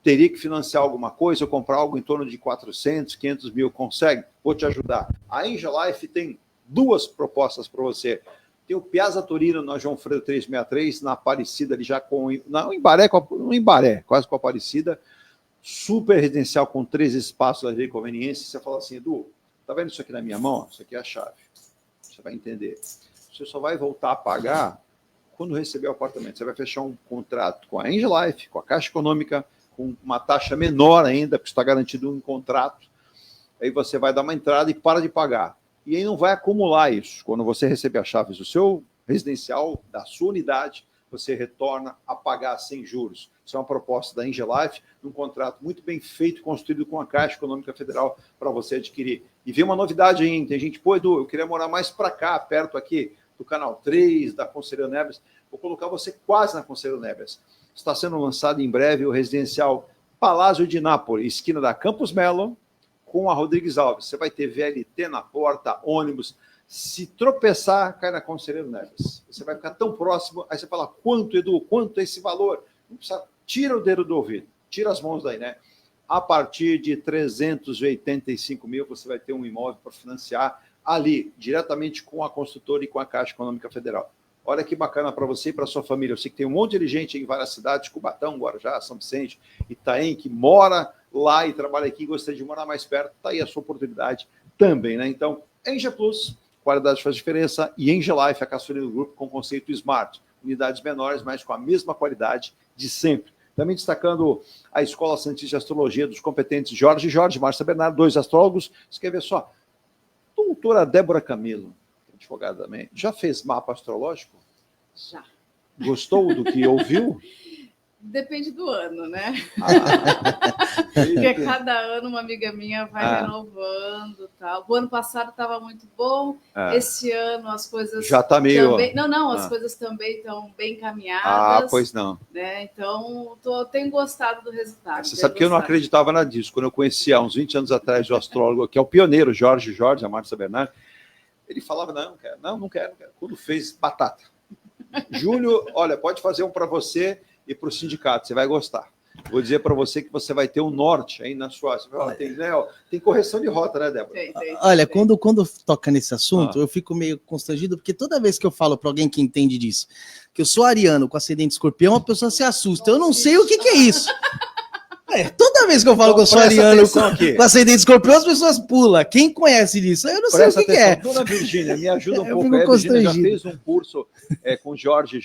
Speaker 4: teria que financiar alguma coisa, ou comprar algo em torno de 400, 500 mil, consegue? Vou te ajudar. A Engia Life tem 2 propostas para você. Tem o Piazza Torino na João Freire 363, na Aparecida, ali já com... no Embaré, quase com a Aparecida. Super residencial, com 3 espaços de conveniência. Você fala assim, Edu, tá vendo isso aqui na minha mão? Isso aqui é a chave. Você vai entender. Você só vai voltar a pagar quando receber o apartamento. Você vai fechar um contrato com a Engia Life, com a Caixa Econômica, com uma taxa menor ainda, porque está garantido um contrato. Aí você vai dar uma entrada e para de pagar. E aí não vai acumular isso. Quando você receber as chaves do seu residencial, da sua unidade, você retorna a pagar sem juros. Isso é uma proposta da Engelife, num contrato muito bem feito, construído com a Caixa Econômica Federal para você adquirir. E vem uma novidade aí, tem gente, pô, Edu, eu queria morar mais para cá, perto aqui do Canal 3, da Conselheiro Neves. Vou colocar você quase na Conselheiro Neves. Está sendo lançado em breve o residencial Palácio de Nápoles, esquina da Campos Melo, com a Rodrigues Alves. Você vai ter VLT na porta, ônibus. Se tropeçar, cai na Conselheiro Neves. Você vai ficar tão próximo, aí você fala, quanto, Edu, quanto é esse valor? Não precisa, tira o dedo do ouvido, tira as mãos daí, né? A partir de 385 mil, você vai ter um imóvel para financiar ali, diretamente com a construtora e com a Caixa Econômica Federal. Olha que bacana para você e para sua família. Eu sei que tem um monte de gente em várias cidades, Cubatão, Guarujá, São Vicente, Itaém, que mora lá e trabalha aqui e gostaria de morar mais perto. Está aí a sua oportunidade também, né? Então, Engia Plus, qualidade faz diferença, e Engelife, a caçulinha do grupo, com conceito Smart. Unidades menores, mas com a mesma qualidade de sempre. Também destacando a Escola Santista de Astrologia dos competentes Jorge, Márcia Bernardo, 2 astrólogos. Você quer ver só? Doutora Débora Camilo, advogada também, já fez mapa astrológico?
Speaker 3: Já.
Speaker 4: Gostou do que ouviu?
Speaker 3: Depende do ano, né? Porque cada ano uma amiga minha vai renovando, tal. O ano passado estava muito bom. Esse ano as coisas
Speaker 4: já está meio.
Speaker 3: Também... Não, as coisas também estão bem encaminhadas.
Speaker 4: Pois não.
Speaker 3: Né? Então, tenho gostado do resultado.
Speaker 4: Você sabe que eu não acreditava nada disso. Quando eu conheci há uns 20 anos atrás o astrólogo, que é o pioneiro, Jorge, a Márcia Bernardo, ele falava: não quero. Quando fez, batata. Júlio, olha, pode fazer um para você e para o sindicato, você vai gostar. Vou dizer para você que você vai ter um norte aí na sua... Tem correção de rota, né, Débora?
Speaker 5: Olha, quando toca nesse assunto, eu fico meio constrangido, porque toda vez que eu falo para alguém que entende disso, que eu sou ariano com ascendente escorpião, a pessoa se assusta. Eu não sei o que é isso. Toda vez que eu falo que eu sou ariano com ascendente escorpião, as pessoas pulam. Quem conhece disso? Eu não sei o que é.
Speaker 4: Dona Virgínia, me ajuda um pouco. A Virgínia já fez um curso com Jorge.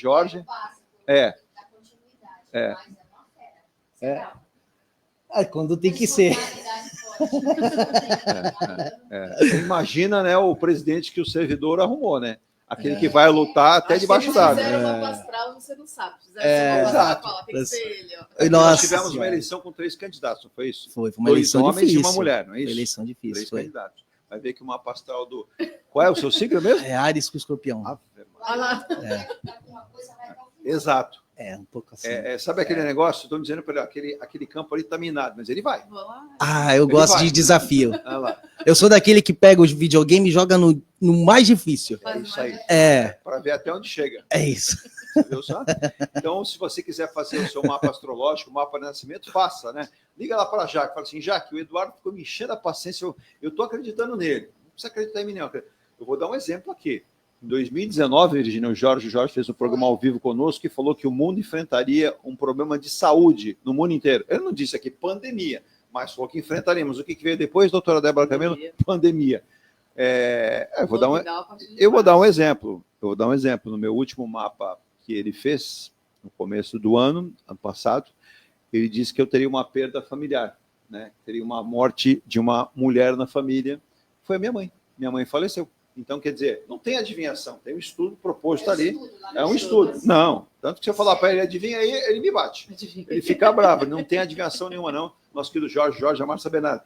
Speaker 5: Quando tem que ser.
Speaker 4: Imagina, né, o presidente que o servidor arrumou, né? Aquele que vai lutar até debaixo d'água.
Speaker 3: Se fizeram uma astral, você não sabe. Exato. Tem que ser ele.
Speaker 4: Nós tivemos uma eleição com 3 candidatos, não foi isso?
Speaker 5: Foi uma eleição
Speaker 4: 2 homens
Speaker 5: difícil.
Speaker 4: e uma mulher, não é isso?
Speaker 5: Eleição difícil.
Speaker 4: 3 candidatos. Vai ver que o mapa astral do... Qual é o seu signo mesmo?
Speaker 5: É Áries com escorpião.
Speaker 4: Exato.
Speaker 5: Um pouco assim.
Speaker 4: Sabe aquele negócio? Estou dizendo para ele, aquele campo ali está minado, mas ele vai.
Speaker 5: Eu gosto de desafio. Eu sou daquele que pega os videogames e joga no mais difícil.
Speaker 4: É isso aí. Para ver até onde chega.
Speaker 5: É isso.
Speaker 4: Viu só? Então, se você quiser fazer o seu mapa astrológico, o mapa de nascimento, faça, né? Liga lá para a Jaque, fala assim: Jaque, o Eduardo ficou me enchendo a paciência, eu estou acreditando nele. Não precisa acreditar em mim, não. Eu vou dar um exemplo aqui. Em 2019, Virginia, o Jorge fez um programa ao vivo conosco e falou que o mundo enfrentaria um problema de saúde no mundo inteiro. Ele não disse aqui pandemia, mas falou que enfrentaríamos. O que veio depois, doutora Débora Camilo? Pandemia. Eu vou dar um exemplo. No meu último mapa que ele fez, no começo do ano passado, ele disse que eu teria uma perda familiar, né? Teria uma morte de uma mulher na família. Foi a minha mãe. Minha mãe faleceu. Então, quer dizer, não tem adivinhação, tem um estudo proposto ali. É um estudo. Não. Tanto que se eu falar para ele, adivinha aí, ele me bate. Ele fica bravo. Não tem adivinhação nenhuma, não. Nosso querido Jorge, a Márcia Bernardo.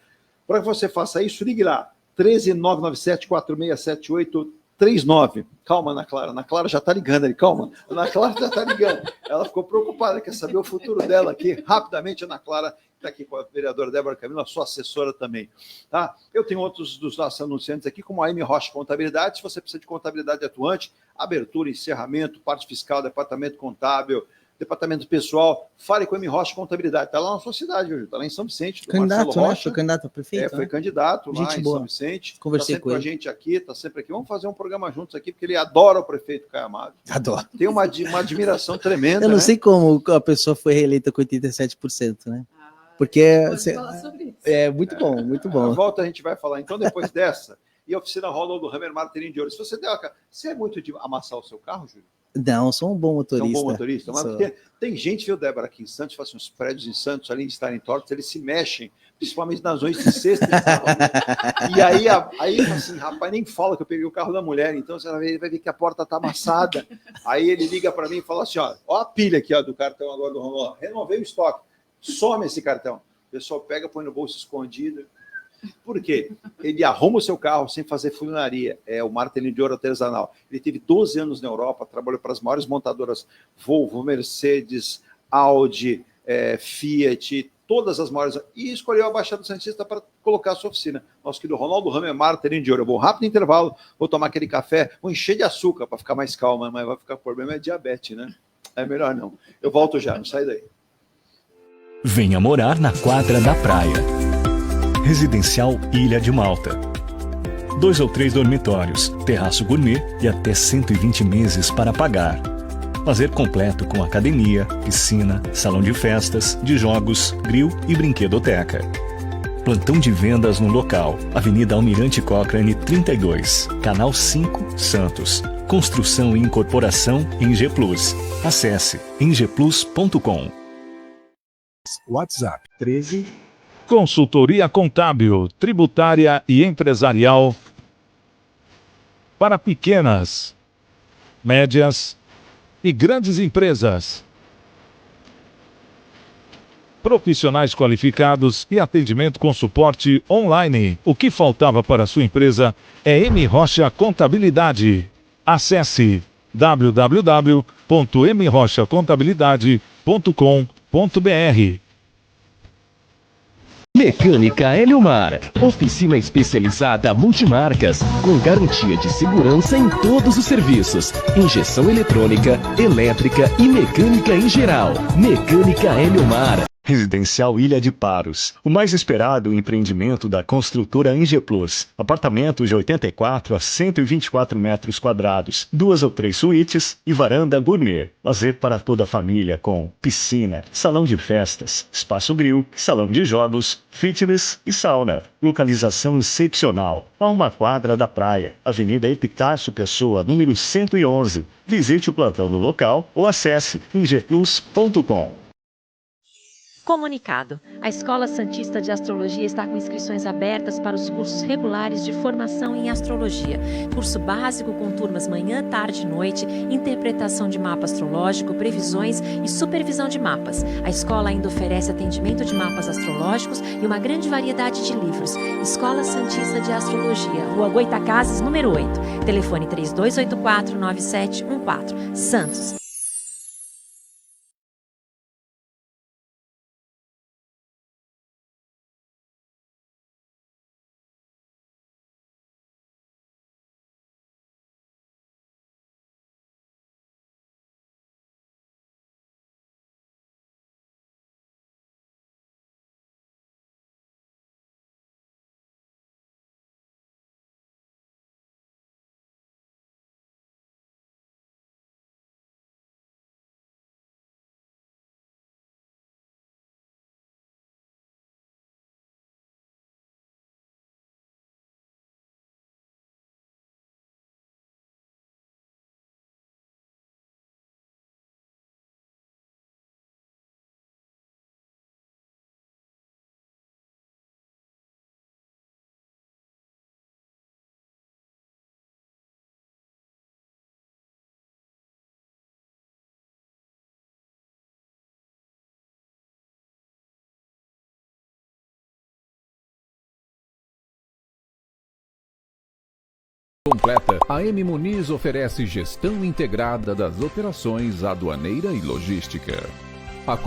Speaker 4: Para que você faça isso, ligue lá. 13997-467839. Calma, Ana Clara. Ana Clara já está ligando ali. Calma. Ana Clara já está ligando. Ela ficou preocupada, quer saber o futuro dela aqui. Rapidamente, Ana Clara está aqui com a vereadora Débora Camilo, a sua assessora também. Tá? Eu tenho outros dos nossos anunciantes aqui, como a Amy Rocha Contabilidade. Se você precisa de contabilidade atuante, abertura, encerramento, parte fiscal, departamento contábil, departamento pessoal, fale com a Amy Rocha Contabilidade. Está lá na sua cidade, está lá em São Vicente.
Speaker 5: Candidato, né? Foi candidato a prefeito.
Speaker 4: Foi candidato lá em São Vicente.
Speaker 5: Conversei com ele.
Speaker 4: A gente aqui, está sempre aqui. Vamos fazer um programa juntos aqui, porque ele adora o prefeito Caio Amado.
Speaker 5: Adoro.
Speaker 4: Tem uma admiração tremenda.
Speaker 5: Eu não sei como a pessoa foi reeleita com 87%, né? Porque é muito bom, muito bom.
Speaker 4: Na volta a gente vai falar. Então, depois dessa, e a oficina rola do Hammer Martelinho de Ouro. Se você der, você é muito de amassar o seu carro, Júlio?
Speaker 5: Não, sou um bom motorista.
Speaker 4: Sou um bom motorista. Mas tem gente, viu, Débora, aqui em Santos, faz uns prédios em Santos, além de estarem tortos, eles se mexem, principalmente nas noites de sexta e sábado. E aí assim, rapaz, nem fala que eu peguei o carro da mulher, então você vai ver que a porta tá amassada. Aí ele liga para mim e fala assim, ó a pilha aqui, ó, do cartão agora do Ronaldo. Renovei o estoque. Some esse cartão. O pessoal pega, põe no bolso escondido. Por quê? Ele arruma o seu carro sem fazer funilaria. É o martelinho de ouro artesanal. Ele teve 12 anos na Europa, trabalhou para as maiores montadoras Volvo, Mercedes, Audi, Fiat, todas as maiores, e escolheu a Baixada Santista para colocar a sua oficina. Nosso querido Ronaldo Ramos é martelinho de ouro. Eu vou rápido intervalo, vou tomar aquele café, vou encher de açúcar para ficar mais calma, mas vai ficar problema é diabetes, né? É melhor não. Eu volto já, não sai daí.
Speaker 6: Venha morar na quadra da praia. Residencial Ilha de Malta. 2 ou 3 dormitórios, terraço gourmet e até 120 meses para pagar. Lazer completo com academia, piscina, salão de festas, de jogos, grill e brinquedoteca. Plantão de vendas no local. Avenida Almirante Cochrane 32, Canal 5, Santos. Construção e incorporação em G+. Acesse engeplus.com.
Speaker 7: WhatsApp 13. Consultoria contábil, tributária e empresarial para pequenas, médias e grandes empresas. Profissionais qualificados e atendimento com suporte online. O que faltava para a sua empresa é M. Rocha Contabilidade. Acesse www.mrochacontabilidade.com.br.
Speaker 8: Mecânica Eliomar, oficina especializada multimarcas, com garantia de segurança em todos os serviços, injeção eletrônica, elétrica e mecânica em geral. Mecânica Eliomar.
Speaker 6: Residencial Ilha de Paros, o mais esperado empreendimento da construtora Eng Plus. Apartamentos de 84 a 124 metros quadrados, 2 ou 3 suítes e varanda gourmet. Lazer para toda a família com piscina, salão de festas, espaço grill, salão de jogos, fitness e sauna. Localização excepcional, a uma quadra da praia. Avenida Epitácio Pessoa, número 111. Visite o plantão do local ou acesse engeplus.com.
Speaker 9: Comunicado. A Escola Santista de Astrologia está com inscrições abertas para os cursos regulares de formação em astrologia. Curso básico com turmas manhã, tarde e noite, interpretação de mapa astrológico, previsões e supervisão de mapas. A escola ainda oferece atendimento de mapas astrológicos e uma grande variedade de livros. Escola Santista de Astrologia, Rua Goitacazes, número 8. Telefone 3284-9714. Santos.
Speaker 10: Completa, a M. Muniz oferece gestão integrada das operações aduaneira e logística. A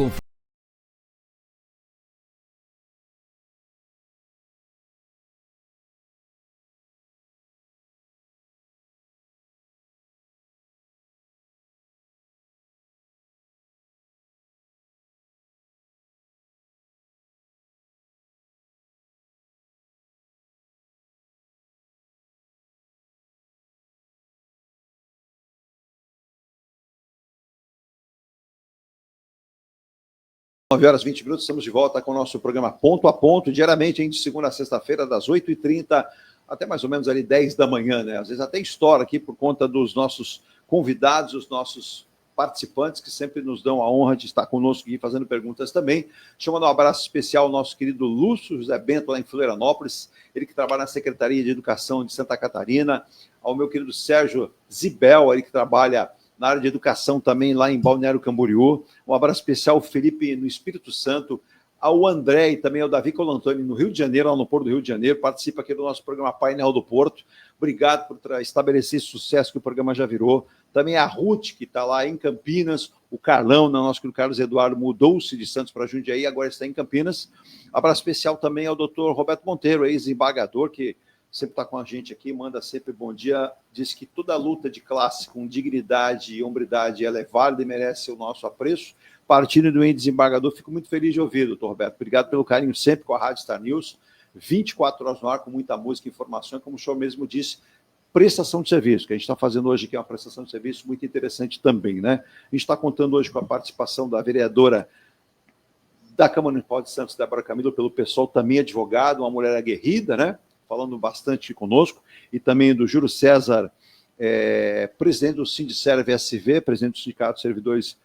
Speaker 4: Nove horas 20 minutos, estamos de volta com o nosso programa Ponto a Ponto, diariamente, de segunda a sexta-feira, das 8h30 até mais ou menos ali 10 da manhã, né? Às vezes até estoura aqui por conta dos nossos convidados, os nossos participantes, que sempre nos dão a honra de estar conosco aqui fazendo perguntas também. Chamando um abraço especial ao nosso querido Lúcio José Bento, lá em Florianópolis, ele que trabalha na Secretaria de Educação de Santa Catarina, ao meu querido Sérgio Zibel, ele que trabalha na área de educação também lá em Balneário Camboriú. Um abraço especial ao Felipe no Espírito Santo, ao André e também ao Davi Colantoni no Rio de Janeiro, lá no Porto do Rio de Janeiro, participa aqui do nosso programa Painel do Porto. Obrigado por estabelecer esse sucesso que o programa já virou. Também a Ruth, que está lá em Campinas, o Carlão, nosso querido Carlos Eduardo, mudou-se de Santos para Jundiaí, agora está em Campinas. Abraço especial também ao doutor Roberto Monteiro, ex-embargador, que sempre está com a gente aqui, manda sempre bom dia, diz que toda luta de classe com dignidade e hombridade ela é válida e merece o nosso apreço. Partindo do ex-desembargador, fico muito feliz de ouvir, doutor Roberto. Obrigado pelo carinho sempre com a Rádio Star News, 24 horas no ar, com muita música e informação, como o senhor mesmo disse, prestação de serviço, que a gente está fazendo hoje aqui é uma prestação de serviço muito interessante também, né? A gente está contando hoje com a participação da vereadora da Câmara Municipal de Santos, Débora Camilo, pelo pessoal, também advogado, uma mulher aguerrida, né? Falando bastante conosco, e também do Júlio César, presidente do Sindicerv SV, presidente do Sindicato de Servidores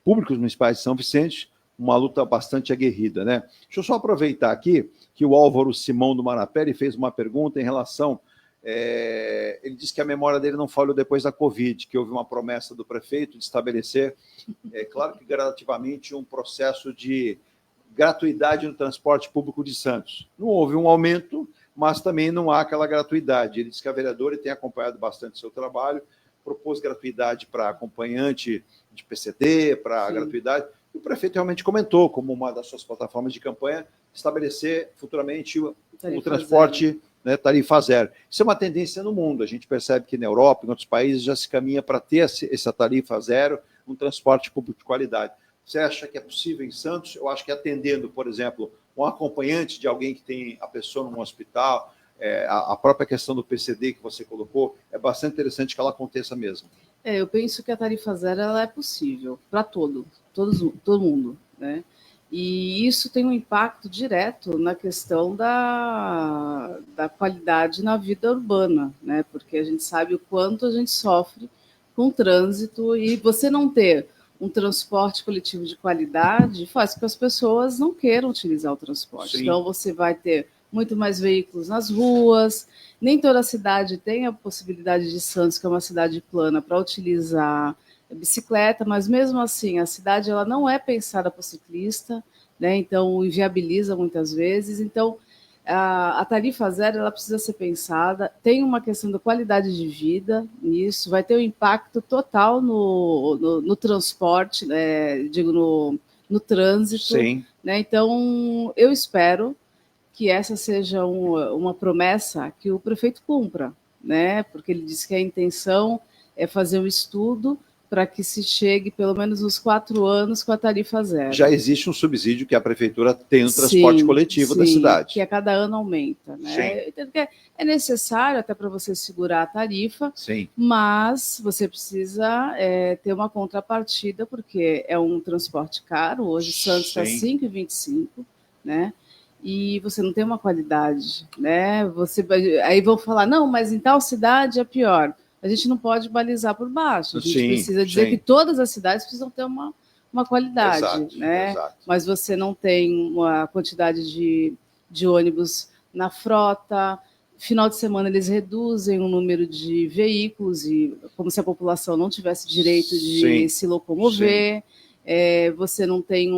Speaker 4: Públicos Municipais de São Vicente, uma luta bastante aguerrida, né? Deixa eu só aproveitar aqui que o Álvaro Simão do Marapé fez uma pergunta em relação... ele disse que a memória dele não falhou depois da Covid, que houve uma promessa do prefeito de estabelecer, claro que gradativamente, um processo de gratuidade no transporte público de Santos. Não houve um aumento, mas também não há aquela gratuidade. Ele disse que a vereadora tem acompanhado bastante o seu trabalho, propôs gratuidade para acompanhante de PCD, para gratuidade, e o prefeito realmente comentou, como uma das suas plataformas de campanha, estabelecer futuramente o transporte, né, tarifa zero. Isso é uma tendência no mundo, a gente percebe que na Europa, em outros países, já se caminha para ter essa tarifa zero, um transporte público de qualidade. Você acha que é possível em Santos? Eu acho que atendendo, por exemplo, um acompanhante de alguém que tem a pessoa num hospital, a própria questão do PCD que você colocou, é bastante interessante que ela aconteça mesmo.
Speaker 3: Eu penso que a tarifa zero ela é possível para todo mundo, né? E isso tem um impacto direto na questão da qualidade na vida urbana, né? Porque a gente sabe o quanto a gente sofre com o trânsito, e você não ter um transporte coletivo de qualidade faz com que as pessoas não queiram utilizar o transporte. Sim. Então, você vai ter muito mais veículos nas ruas, nem toda cidade tem a possibilidade de Santos, que é uma cidade plana, para utilizar bicicleta, mas mesmo assim, a cidade ela não é pensada para o ciclista, né? Então, inviabiliza muitas vezes. Então, a tarifa zero ela precisa ser pensada, tem uma questão da qualidade de vida nisso, vai ter um impacto total no transporte, digo, no trânsito. Sim. Né? Então, eu espero que essa seja uma promessa que o prefeito cumpra, né? Porque ele disse que a intenção é fazer um estudo para que se chegue pelo menos uns 4 anos com a tarifa zero.
Speaker 4: Já existe um subsídio que a prefeitura tem no transporte coletivo da cidade.
Speaker 3: Que a cada ano aumenta. Né? Então, é necessário até para você segurar a tarifa, mas você precisa ter uma contrapartida, porque é um transporte caro. Hoje o Santos está R$ 5,25, né? E você não tem uma qualidade. Né? Aí vão falar, não, mas em tal cidade é pior. A gente não pode balizar por baixo. A gente precisa dizer que todas as cidades precisam ter uma qualidade. Exato, né? Exato. Mas você não tem uma quantidade de ônibus na frota. Final de semana eles reduzem o número de veículos, e como se a população não tivesse direito de se locomover. Você não tem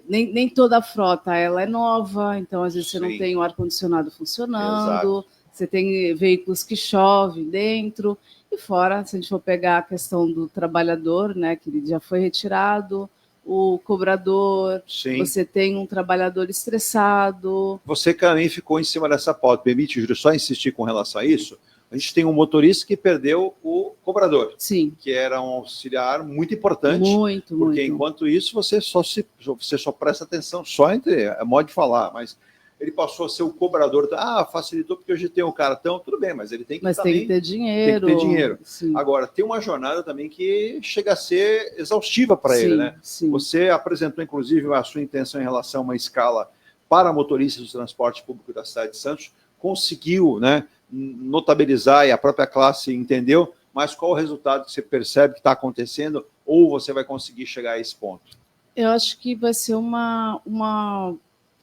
Speaker 3: nem toda a frota ela é nova, então às vezes você não tem o ar-condicionado funcionando. Exato. Você tem veículos que chovem dentro, e fora, se a gente for pegar a questão do trabalhador, né, que ele já foi retirado, o cobrador, você tem um trabalhador estressado.
Speaker 4: Você também ficou em cima dessa pauta. Permite, Júlio, só insistir com relação a isso? A gente tem um motorista que perdeu o cobrador, que era um auxiliar muito importante, porque enquanto isso você só presta atenção, é modo de falar, mas... Ele passou a ser o cobrador. Facilitou porque hoje tem o cartão, tudo bem, mas ele tem que
Speaker 3: tem que ter dinheiro. Tem que ter dinheiro.
Speaker 4: Agora, tem uma jornada também que chega a ser exaustiva para ele, né? Você apresentou, inclusive, a sua intenção em relação a uma escala para motoristas do transporte público da cidade de Santos, conseguiu, né, notabilizar e a própria classe entendeu, mas qual o resultado que você percebe que está acontecendo ou você vai conseguir chegar a esse ponto?
Speaker 3: Eu acho que vai ser uma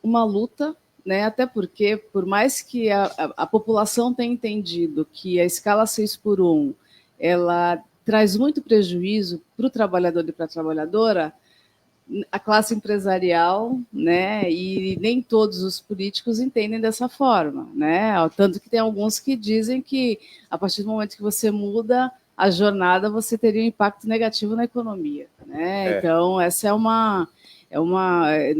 Speaker 3: luta, né? Até porque, por mais que a população tenha entendido que a escala 6x1 ela traz muito prejuízo para o trabalhador e para a trabalhadora, a classe empresarial, né, e nem todos os políticos entendem dessa forma, né? Tanto que tem alguns que dizem que a partir do momento que você muda a jornada, você teria um impacto negativo na economia, né? Então essa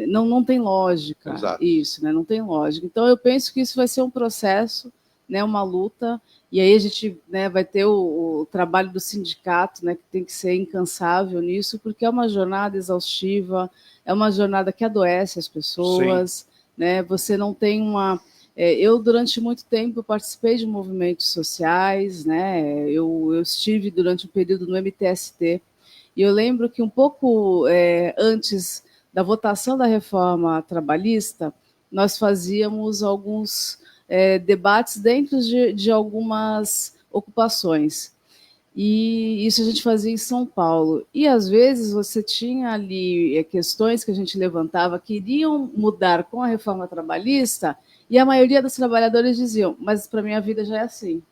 Speaker 3: não tem lógica. Exato. Isso, né? Não tem lógica. Então eu penso que isso vai ser um processo, né, uma luta. E aí a gente, né, vai ter o trabalho do sindicato, né, que tem que ser incansável nisso, porque é uma jornada exaustiva, é uma jornada que adoece as pessoas, né? Você não tem uma... eu, durante muito tempo, participei de movimentos sociais, né? Eu estive durante um período no MTST, e eu lembro que um pouco antes da votação da reforma trabalhista, nós fazíamos alguns... debates dentro de algumas ocupações. E isso a gente fazia em São Paulo. E, às vezes, você tinha ali questões que a gente levantava que iriam mudar com a reforma trabalhista, e a maioria dos trabalhadores diziam, mas para mim a vida já é assim.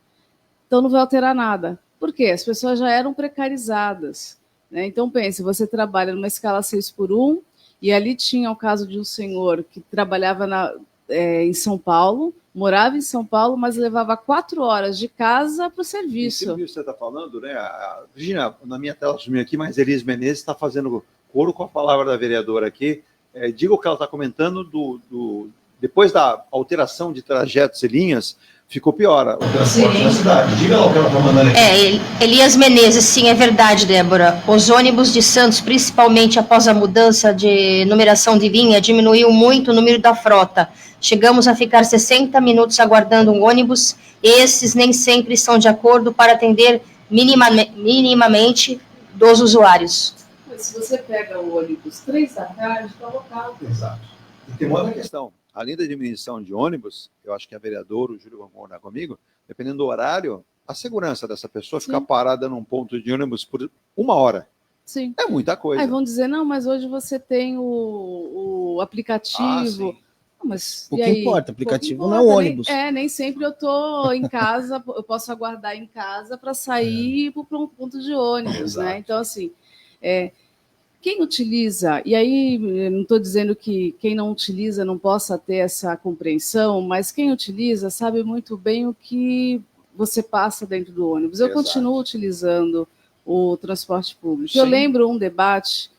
Speaker 3: Então não vai alterar nada. Por quê? As pessoas já eram precarizadas, né? Então, pense, você trabalha numa escala 6x1, e ali tinha o caso de um senhor que trabalhava em São Paulo, morava em São Paulo, mas levava 4 horas de casa para o serviço.
Speaker 4: Isso que você está falando, né? Virginia, na minha tela sumiu aqui, mas Elis Menezes está fazendo coro com a palavra da vereadora aqui. Diga o que ela está comentando depois da alteração de trajetos e linhas, ficou pior o transporte na cidade. Diga lá o que ela está mandando aqui.
Speaker 2: Elias Menezes, sim, é verdade, Débora. Os ônibus de Santos, principalmente após a mudança de numeração de linha, diminuiu muito o número da frota. Chegamos a ficar 60 minutos aguardando um ônibus. Esses nem sempre estão de acordo para atender minimamente dos usuários.
Speaker 3: Mas se você pega o ônibus 3 da tarde, está lotado.
Speaker 4: Exato. E tem uma outra questão. Além da diminuição de ônibus, eu acho que a vereadora, o Júlio vai concordar comigo, dependendo do horário, a segurança dessa pessoa ficar parada num ponto de ônibus por 1 hora.
Speaker 3: Sim.
Speaker 4: É muita coisa.
Speaker 3: Aí vão dizer, não, mas hoje você tem o aplicativo. Mas,
Speaker 5: o que importa, aplicativo não é um ônibus.
Speaker 3: Nem sempre eu estou em casa, eu posso aguardar em casa para sair para um ponto de ônibus, né? Então, assim, quem utiliza, e aí não estou dizendo que quem não utiliza não possa ter essa compreensão, mas quem utiliza sabe muito bem o que você passa dentro do ônibus. Eu continuo utilizando o transporte público. Sim. Eu lembro um debate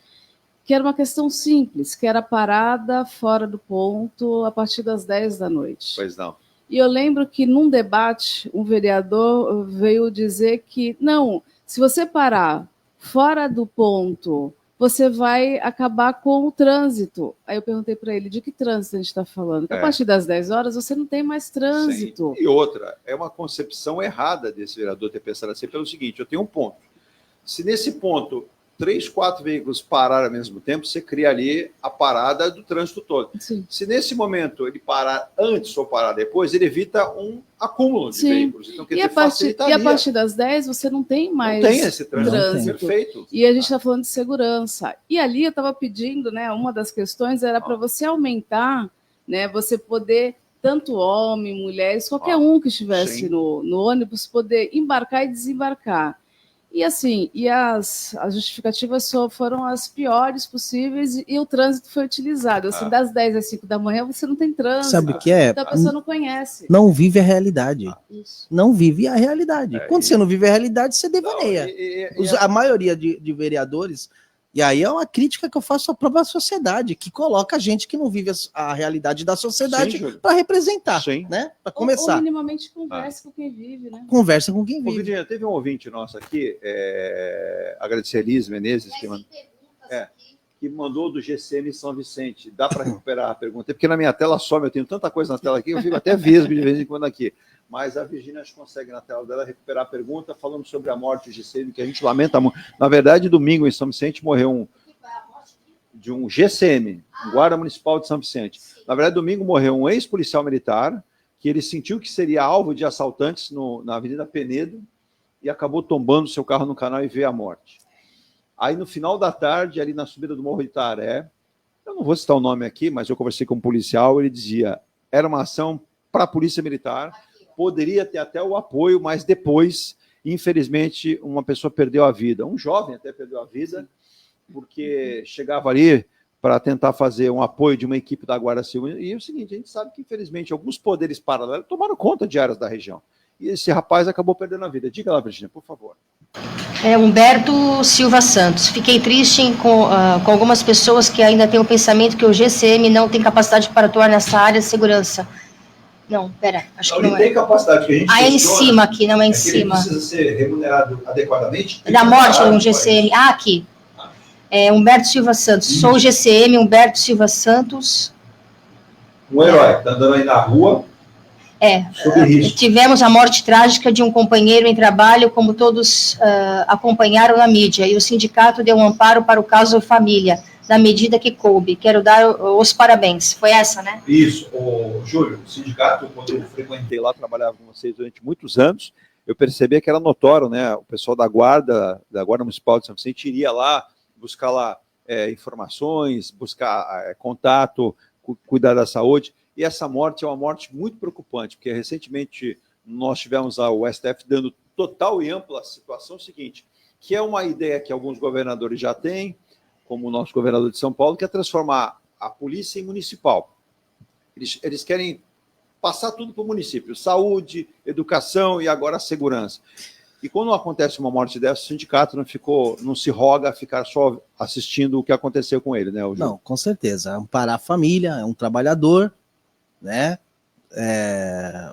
Speaker 3: que era uma questão simples, que era parada fora do ponto a partir das 10 da noite.
Speaker 4: Pois não.
Speaker 3: E eu lembro que num debate, um vereador veio dizer que, não, se você parar fora do ponto, você vai acabar com o trânsito. Aí eu perguntei para ele, de que trânsito a gente está falando? Porque a partir das 10 horas você não tem mais trânsito.
Speaker 4: Sim. E outra, é uma concepção errada desse vereador ter pensado assim, pelo seguinte, eu tenho um ponto. Se nesse ponto 3, 4 veículos pararem ao mesmo tempo, você cria ali a parada do trânsito todo.
Speaker 3: Sim.
Speaker 4: Se nesse momento ele parar antes ou parar depois, ele evita um acúmulo de veículos. Então, quer dizer,
Speaker 3: facilitaria. E a partir das 10 você não tem mais
Speaker 4: esse trânsito. Perfeito.
Speaker 3: E a gente está falando de segurança. E ali eu estava pedindo, né, uma das questões era para você aumentar, né, você poder, tanto homem, mulheres, qualquer um que estivesse no ônibus, poder embarcar e desembarcar. E assim, as justificativas foram as piores possíveis e o trânsito foi utilizado. Assim, das 10 às 5 da manhã você não tem trânsito.
Speaker 5: Sabe o que é?
Speaker 3: Então a pessoa não conhece.
Speaker 5: Não vive a realidade.
Speaker 3: Isso.
Speaker 5: Não vive a realidade. Quando você não vive a realidade, você devaneia. A maioria de vereadores, e aí é uma crítica que eu faço à própria sociedade, que coloca a gente que não vive a realidade da sociedade para representar, né? Para começar.
Speaker 3: Ou minimamente conversa com quem vive, né?
Speaker 5: Conversa com quem vive.
Speaker 4: Virginia, teve um ouvinte nosso aqui, agradecer a Elis Menezes, que mandou do GCM São Vicente. Dá para recuperar a pergunta? Porque na minha tela some, eu tenho tanta coisa na tela aqui, eu fico até vesgo de vez em quando aqui. Mas a Virginia acho que consegue na tela dela recuperar a pergunta, falando sobre a morte do GCM, que a gente lamenta muito. Na verdade, domingo em São Vicente morreu de um GCM, um guarda municipal de São Vicente. Na verdade, domingo morreu um ex-policial militar, que ele sentiu que seria alvo de assaltantes na Avenida Penedo e acabou tombando seu carro no canal e veio a morte. Aí, no final da tarde, ali na subida do Morro de Itaré, eu não vou citar o nome aqui, mas eu conversei com um policial, ele dizia, era uma ação para a Polícia Militar, poderia ter até o apoio, mas depois, infelizmente, uma pessoa perdeu a vida. Um jovem até perdeu a vida, porque chegava ali para tentar fazer um apoio de uma equipe da Guarda Civil. E é o seguinte, a gente sabe que, infelizmente, alguns poderes paralelos tomaram conta de áreas da região. E esse rapaz acabou perdendo a vida. Diga lá, Virginia, por favor.
Speaker 2: Humberto Silva Santos. Fiquei triste com algumas pessoas que ainda têm o pensamento que o GCM não tem capacidade para atuar nessa área de segurança. Não, pera, acho que não é.
Speaker 1: Ele tem capacidade, que a gente
Speaker 2: é em cima aqui, não é em cima.
Speaker 1: Ele precisa ser remunerado adequadamente.
Speaker 2: Da morte do GCM. Aqui. Humberto Silva Santos. Sou o GCM, Humberto Silva Santos.
Speaker 1: Um herói, está andando aí na rua.
Speaker 2: Tivemos a morte trágica de um companheiro em trabalho, como todos acompanharam na mídia, e o sindicato deu um amparo para o caso família, na medida que coube. Quero dar os parabéns. Foi essa, né?
Speaker 4: Isso. Júlio, o sindicato, quando eu frequentei lá, trabalhava com vocês durante muitos anos, eu percebia que era notório, né? O pessoal da Guarda Municipal de São Vicente iria lá, buscar lá informações, buscar contato, cuidar da saúde. E essa morte é uma morte muito preocupante, porque recentemente nós tivemos o STF dando total e ampla situação seguinte, que é uma ideia que alguns governadores já têm, como o nosso governador de São Paulo, que é transformar a polícia em municipal. Eles querem passar tudo para o município, saúde, educação e agora a segurança. E quando acontece uma morte dessa, o sindicato não se roga a ficar só assistindo o que aconteceu com ele, né?
Speaker 5: Não, com certeza. Amparar a família, é um trabalhador, né?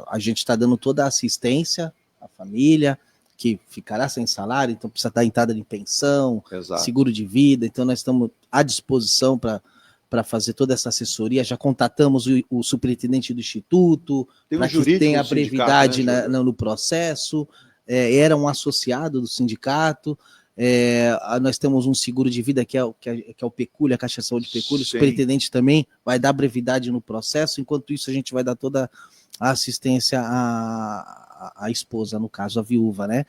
Speaker 5: A gente está dando toda a assistência à família, que ficará sem salário, então precisa dar entrada em pensão,
Speaker 4: Exato.
Speaker 5: Seguro de vida, então nós estamos à disposição para fazer toda essa assessoria. Já contatamos o superintendente do Instituto, para que tenha a brevidade, né, no processo. Era um associado do sindicato. Nós temos um seguro de vida que é o Pecúlio, a Caixa de Saúde Pecúlio. O superintendente também vai dar brevidade no processo. Enquanto isso, a gente vai dar toda a assistência à esposa, no caso, a viúva, né?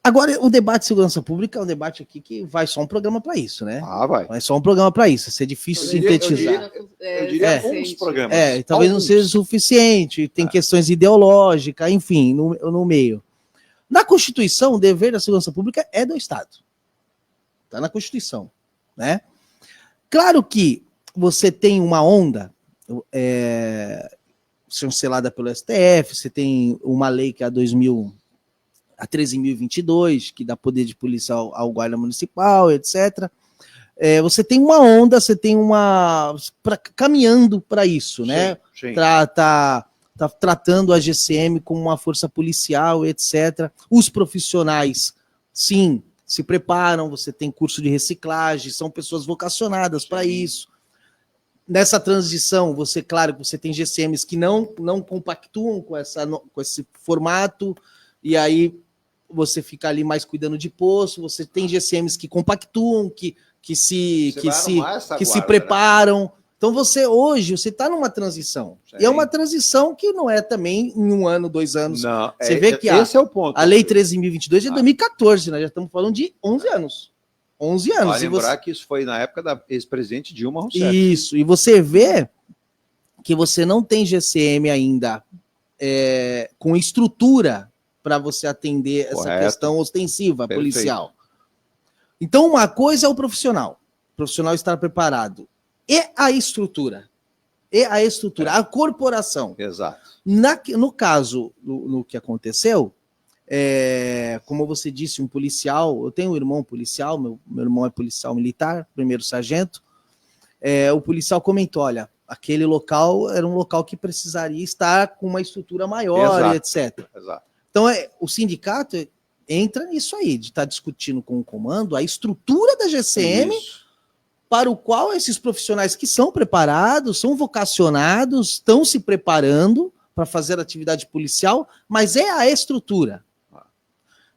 Speaker 5: Agora, o debate de segurança pública é um debate aqui que vai só um programa para isso, né?
Speaker 4: Vai
Speaker 5: só um programa para isso. Vai ser difícil sintetizar.
Speaker 4: Eu diria uns programas.
Speaker 5: Talvez não seja suficiente. Tem questões ideológicas, enfim, no meio. Na Constituição, o dever da segurança pública é do Estado. Está na Constituição, né? Claro que você tem uma onda chancelada pelo STF, você tem uma lei que é a 13.022, que dá poder de polícia ao guarda municipal, etc. Você tem uma onda, você tem caminhando para isso, né?
Speaker 4: Sim.
Speaker 5: Tá tratando a GCM como uma força policial, etc. Os profissionais, sim, se preparam, você tem curso de reciclagem, são pessoas vocacionadas para isso. Nessa transição, claro, você tem GCMs que não compactuam com esse formato, e aí você fica ali mais cuidando de posto, você tem GCMs que compactuam, que se preparam. Né? Então hoje você está numa transição. Sim. E é uma transição que não é também em 1 ano, 2 anos.
Speaker 4: Não,
Speaker 5: você vê que
Speaker 4: esse é o ponto.
Speaker 5: A Lei 13.022 é de 2014, nós já estamos falando de 11 anos. 11 anos.
Speaker 4: Vale lembrar que isso foi na época da ex-presidente Dilma Rousseff.
Speaker 5: Isso, e você vê que você não tem GCM ainda com estrutura para você atender essa questão ostensiva, policial. Então, uma coisa é o profissional estar preparado. E a estrutura, a corporação.
Speaker 4: Exato.
Speaker 5: No caso, no que aconteceu, como você disse, um policial, eu tenho um irmão policial, meu irmão é policial militar, primeiro sargento, o policial comentou, olha, aquele local era um local que precisaria estar com uma estrutura maior, etc.
Speaker 4: Exato.
Speaker 5: Então, o sindicato entra nisso aí, de estar discutindo com o comando a estrutura da GCM, para o qual esses profissionais que são preparados, são vocacionados, estão se preparando para fazer atividade policial, mas é a estrutura.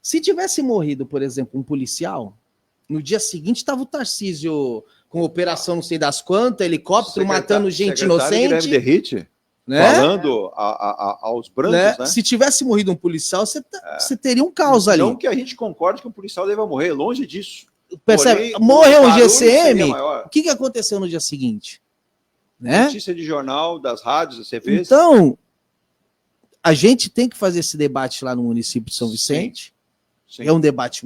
Speaker 5: Se tivesse morrido, por exemplo, um policial, no dia seguinte estava o Tarcísio com operação não sei das quantas, helicóptero matando gente inocente. né?
Speaker 4: Falando aos brancos, né?
Speaker 5: Se tivesse morrido um policial, você teria um caos ali.
Speaker 4: Não que a gente concorde que um policial deva morrer, longe disso.
Speaker 5: Percebe?
Speaker 4: Porém,
Speaker 5: Morreu um
Speaker 4: barulho
Speaker 5: GCM,
Speaker 4: seria maior.
Speaker 5: o que aconteceu no dia seguinte? Né?
Speaker 4: Notícia de jornal, das rádios, das TVs.
Speaker 5: Então, a gente tem que fazer esse debate lá no município de São Vicente.
Speaker 4: Sim.
Speaker 5: É um debate,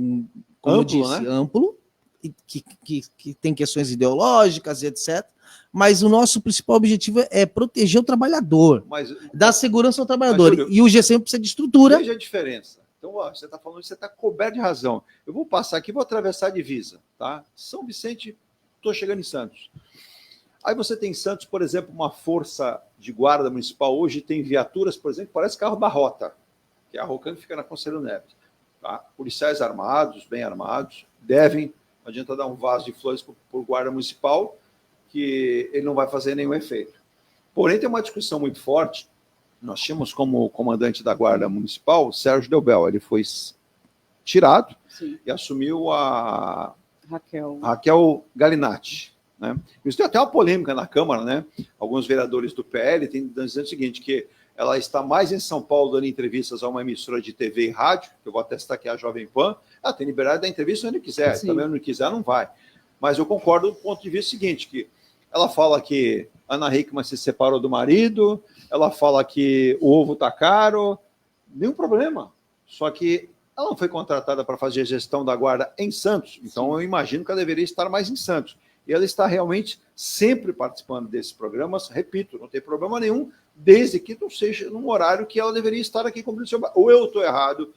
Speaker 5: como eu
Speaker 4: Amplo,
Speaker 5: disse,
Speaker 4: né?
Speaker 5: amplo, e que tem questões ideológicas, etc. Mas o nosso principal objetivo é proteger o trabalhador,
Speaker 4: Mas,
Speaker 5: dar segurança ao trabalhador.
Speaker 4: Júlio,
Speaker 5: E o GCM precisa de estrutura.
Speaker 4: veja a diferença. Então, ó, você está falando, você está coberto de razão. Eu vou passar aqui, vou atravessar a divisa, tá? São Vicente, estou chegando em Santos. Aí você tem em Santos, por exemplo, uma força de guarda municipal. Hoje tem viaturas, por exemplo, que parece carro da Rota, que é a Rocan que fica na Conselho Neves. Tá? Policiais armados, bem armados, devem, não adianta dar um vaso de flores para o guarda municipal, que ele não vai fazer nenhum efeito. Porém, tem uma discussão muito forte. Nós tínhamos como comandante da Guarda Municipal o Sérgio Delbel. Ele foi tirado. Sim. E assumiu a Raquel Galinatti. Né? Isso tem até uma polêmica na Câmara, né? Alguns vereadores do PL têm dizendo o seguinte, que ela está mais em São Paulo dando entrevistas a uma emissora de TV e rádio, que eu vou atestar que é a Jovem Pan. Ela tem liberdade de dar entrevista onde quiser. Sim. Também onde quiser não vai. Mas eu concordo do ponto de vista seguinte, que ela fala que Ana Hickman se separou do marido, ela fala que o ovo está caro, nenhum problema. Só que ela não foi contratada para fazer a gestão da guarda em Santos, então sim, eu imagino que ela deveria estar mais em Santos. E ela está realmente sempre participando desses programas, repito, não tem problema nenhum, desde que não seja num horário que ela deveria estar aqui como seu... Ou eu estou errado,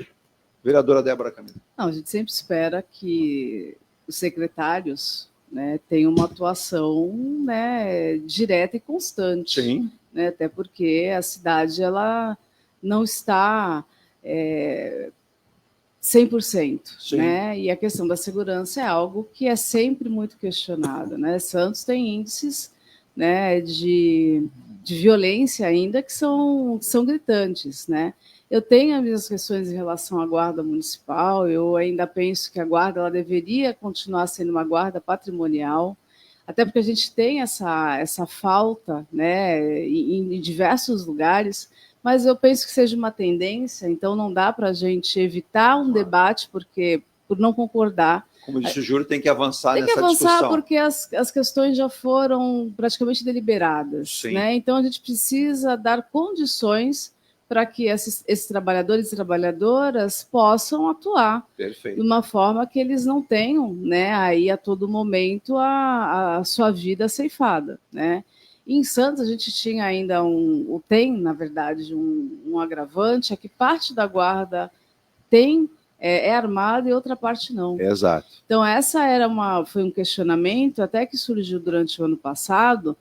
Speaker 4: vereadora Débora Camilo?
Speaker 3: Não, a gente sempre espera que os secretários, né, tenham uma atuação, né, direta e constante.
Speaker 4: Sim.
Speaker 3: Né, até porque a cidade ela não está 100%.
Speaker 4: Sim.
Speaker 3: Né, e a questão da segurança é algo que é sempre muito questionado. Né? Santos tem índices, né, de violência ainda que são gritantes. Né? Eu tenho as minhas questões em relação à guarda municipal, eu ainda penso que a guarda ela deveria continuar sendo uma guarda patrimonial, até porque a gente tem essa falta, né, em diversos lugares, mas eu penso que seja uma tendência, então não dá para a gente evitar um debate por não concordar.
Speaker 4: Como disse o Júlio, tem que avançar nessa discussão. Tem que avançar
Speaker 3: porque as questões já foram praticamente deliberadas. Né? Então a gente precisa dar condições para que esses trabalhadores e trabalhadoras possam atuar.
Speaker 4: Perfeito.
Speaker 3: De uma forma que eles não tenham, né, aí a todo momento a sua vida ceifada. Né? E em Santos a gente tinha ainda tem, na verdade, um agravante, é que parte da guarda é armada e outra parte não.
Speaker 4: Exato.
Speaker 3: Então essa foi um questionamento até que surgiu durante o ano passado,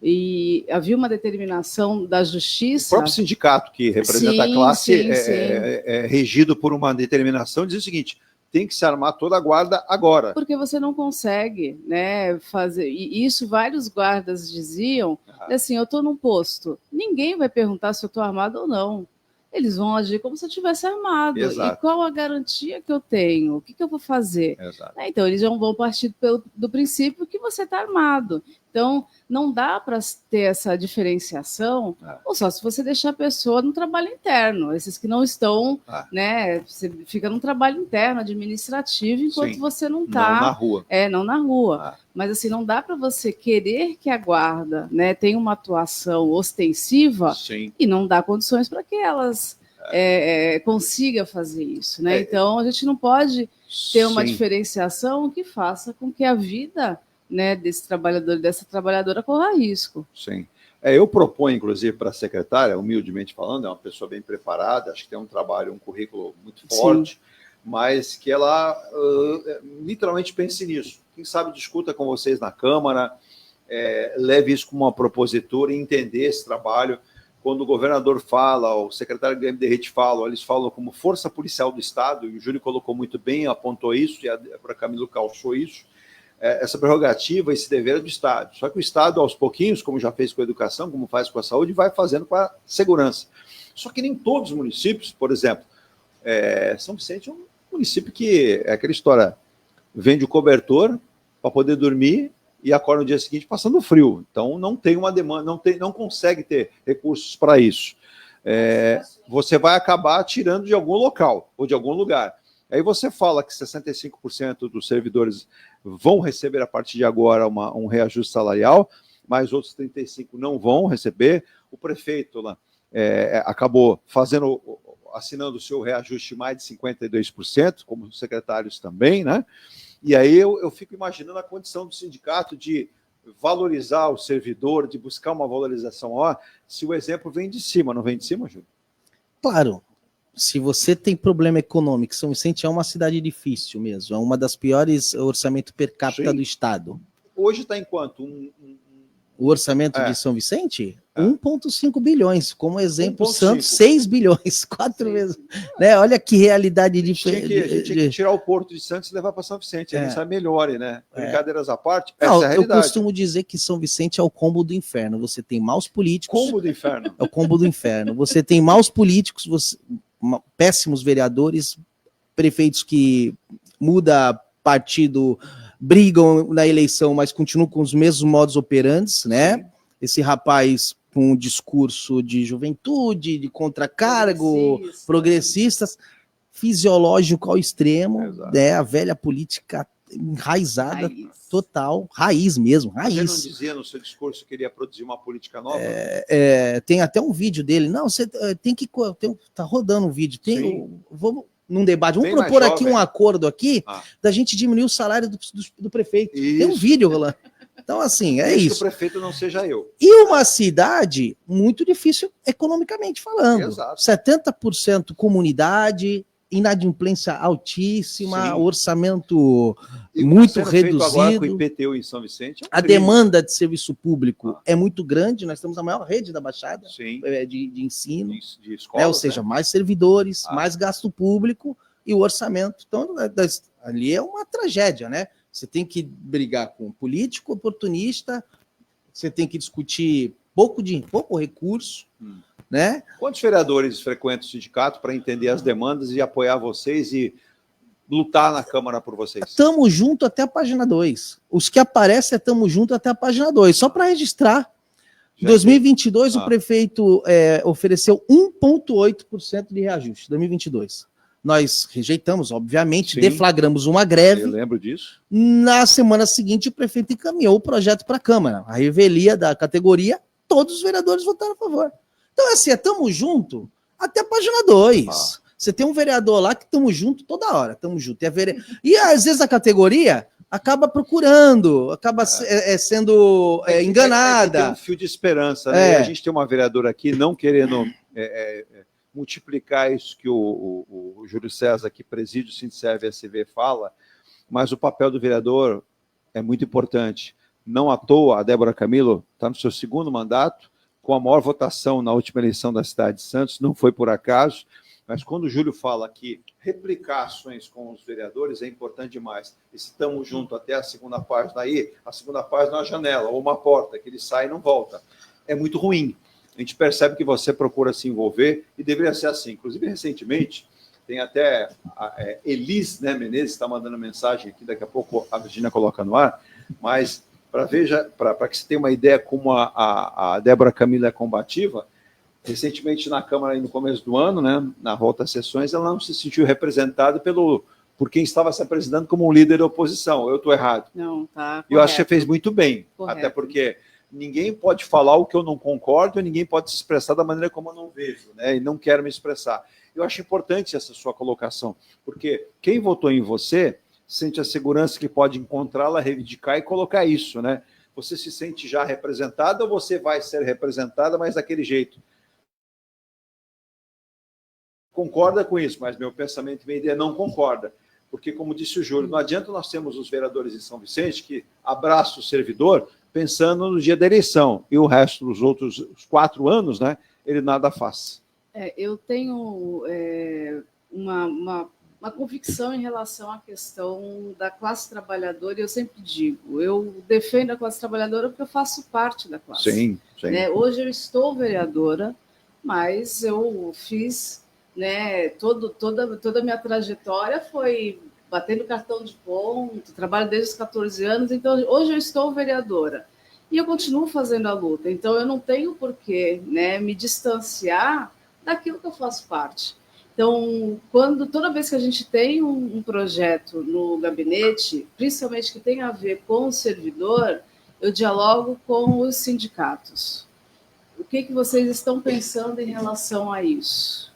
Speaker 3: e havia uma determinação da justiça...
Speaker 4: O próprio sindicato que representa a classe é regido por uma determinação, diz o seguinte, tem que se armar toda a guarda agora.
Speaker 3: Porque você não consegue, né, fazer... E isso vários guardas diziam, assim, eu estou num posto, ninguém vai perguntar se eu estou armado ou não. Eles vão agir como se eu estivesse armado.
Speaker 4: Exato.
Speaker 3: E qual a garantia que eu tenho? O que eu vou fazer?
Speaker 4: Exato.
Speaker 3: Então, eles já vão partir do princípio que você está armado. Então, não dá para ter essa diferenciação, ou só se você deixar a pessoa no trabalho interno. Esses que não estão, né? Você fica num trabalho interno, administrativo, enquanto
Speaker 4: Sim.
Speaker 3: você não está...
Speaker 4: Não na rua.
Speaker 3: Não na rua. Mas, assim, não dá para você querer que a guarda, né, tenha uma atuação ostensiva.
Speaker 4: Sim.
Speaker 3: E não dá condições para que elas consigam fazer isso. Né? Então, a gente não pode ter uma diferenciação que faça com que a vida... né, desse trabalhador e dessa trabalhadora corra risco.
Speaker 4: Sim. Eu proponho, inclusive, para a secretária, humildemente falando, é uma pessoa bem preparada, acho que tem um trabalho, um currículo muito forte, sim, mas que ela literalmente pense nisso. Quem sabe discuta com vocês na Câmara, leve isso como uma propositura e entender esse trabalho. Quando o governador fala, o secretário Guilherme Derrite fala, eles falam como força policial do Estado, e o Júlio colocou muito bem, apontou isso, e a Débora Camilo calçou isso. Essa prerrogativa, esse dever é do Estado. Só que o Estado, aos pouquinhos, como já fez com a educação, como faz com a saúde, vai fazendo com a segurança. Só que nem todos os municípios, por exemplo, São Vicente é um município que é aquela história, vende o cobertor para poder dormir e acorda no dia seguinte passando frio. Então, não tem uma demanda, não consegue ter recursos para isso. Você vai acabar tirando de algum local ou de algum lugar. Aí você fala que 65% dos servidores vão receber a partir de agora um reajuste salarial, mas outros 35% não vão receber. O prefeito lá acabou assinando o seu reajuste mais de 52%, como os secretários também, né? E aí eu fico imaginando a condição do sindicato de valorizar o servidor, de buscar uma valorização. Se o exemplo vem de cima, não vem de cima, Júlio?
Speaker 5: Claro. Se você tem problema econômico, São Vicente é uma cidade difícil mesmo, é uma das piores orçamento per capita do estado.
Speaker 4: Hoje está em quanto?
Speaker 5: O orçamento de São Vicente? 1,5 bilhões. Como exemplo, Santos, 6 bilhões. 4 vezes. Né? Olha que realidade diferente.
Speaker 4: A gente tinha que tirar o Porto de Santos e levar para São Vicente. Isso melhore, né? Brincadeiras à parte, essa é a realidade.
Speaker 5: Eu costumo dizer que São Vicente é o combo do inferno. Você tem maus políticos.
Speaker 4: Combo do inferno.
Speaker 5: É o combo do inferno. Você tem maus políticos, péssimos vereadores, prefeitos que muda partido, brigam na eleição, mas continuam com os mesmos modus operandes, né? Sim. Esse rapaz com um discurso de juventude, de contracargo, progressistas, fisiológico ao extremo, né? A velha política enraizada, total, raiz mesmo, raiz.
Speaker 4: Você não dizia no seu discurso que queria produzir uma política nova?
Speaker 5: Tem até um vídeo dele. Não, você tem que... Tá rodando um vídeo. Vamos num debate. Vamos propor aqui um acordo aqui da gente diminuir o salário do prefeito. Tem um vídeo rolando. Então, assim, isso.
Speaker 4: Que o prefeito não seja eu.
Speaker 5: E uma cidade muito difícil economicamente falando.
Speaker 4: Exato.
Speaker 5: 70% comunidade, inadimplência altíssima, orçamento muito reduzido.
Speaker 4: Agora com o IPTU em São Vicente.
Speaker 5: A demanda de serviço público é muito grande. Nós temos a maior rede da Baixada de ensino,
Speaker 4: de escolas,
Speaker 5: ou seja, mais servidores, mais gasto público e o orçamento. Então, ali é uma tragédia, né? Você tem que brigar com político oportunista, você tem que discutir pouco recurso, né?
Speaker 4: Quantos vereadores frequentam o sindicato para entender as demandas e apoiar vocês e lutar na Câmara por vocês?
Speaker 5: Estamos junto até a página 2. Os que aparecem estamos junto até a página 2. Só para registrar, em 2022 o prefeito ofereceu 1,8% de reajuste, 2022. Nós rejeitamos, obviamente, deflagramos uma greve.
Speaker 4: Eu lembro disso.
Speaker 5: Na semana seguinte, o prefeito encaminhou o projeto para a Câmara. A revelia da categoria, todos os vereadores votaram a favor. Então, assim, estamos junto até a página 2. Você tem um vereador lá que estamos junto toda hora, estamos junto. E às vezes a categoria acaba procurando, acaba sendo enganada.
Speaker 4: Tem um fio de esperança, né? A gente tem uma vereadora aqui não querendo multiplicar isso que o Júlio César, que preside o Sindserv SV, fala, mas o papel do vereador é muito importante. Não à toa, a Débora Camilo está no seu segundo mandato, com a maior votação na última eleição da cidade de Santos, não foi por acaso, mas quando o Júlio fala que replicar ações com os vereadores é importante demais. E estamos junto até a segunda página aí, a segunda página é uma janela ou uma porta, que ele sai e não volta. É muito ruim. A gente percebe que você procura se envolver e deveria ser assim. Inclusive, recentemente, tem até a Elis, né, Menezes, está mandando mensagem aqui, daqui a pouco a Virginia coloca no ar, mas para que você tenha uma ideia como a Débora Camilo é combativa, recentemente na Câmara, no começo do ano, né, na volta às sessões, ela não se sentiu representada por quem estava se apresentando como um líder da oposição. Eu estou errado?
Speaker 3: Não, tá.
Speaker 4: Eu acho que você fez muito bem,
Speaker 3: correto.
Speaker 4: Até porque ninguém pode falar o que eu não concordo, e ninguém pode se expressar da maneira como eu não vejo, né, e não quero me expressar. Eu acho importante essa sua colocação, porque quem votou em você sente a segurança que pode encontrá-la, reivindicar e colocar isso, né? Você se sente já representada ou você vai ser representada, mas daquele jeito? Concorda com isso, mas meu pensamento e minha ideia não concorda. Porque, como disse o Júlio, não adianta nós termos os vereadores em São Vicente que abraçam o servidor pensando no dia da eleição, e o resto dos outros 4 anos, né, ele nada faz.
Speaker 3: Eu tenho uma convicção em relação à questão da classe trabalhadora, e eu sempre digo, eu defendo a classe trabalhadora porque eu faço parte da classe.
Speaker 4: Sim.
Speaker 3: Né? Hoje eu estou vereadora, mas eu fiz, né, toda a minha trajetória foi batendo cartão de ponto, trabalho desde os 14 anos, então hoje eu estou vereadora. E eu continuo fazendo a luta, então eu não tenho porquê, né, me distanciar daquilo que eu faço parte. Então, toda vez que a gente tem um projeto no gabinete, principalmente que tem a ver com o servidor, eu dialogo com os sindicatos. O que vocês estão pensando em relação a isso?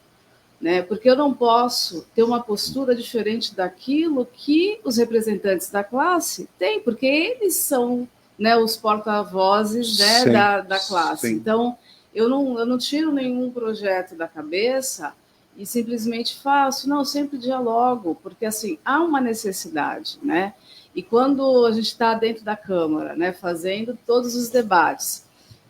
Speaker 3: Né? Porque eu não posso ter uma postura diferente daquilo que os representantes da classe têm, porque eles são, né, os porta-vozes, né, da classe. Sim. Então, eu não tiro nenhum projeto da cabeça e simplesmente faço, não, eu sempre dialogo, porque assim, há uma necessidade, né? E quando a gente está dentro da Câmara, né, fazendo todos os debates,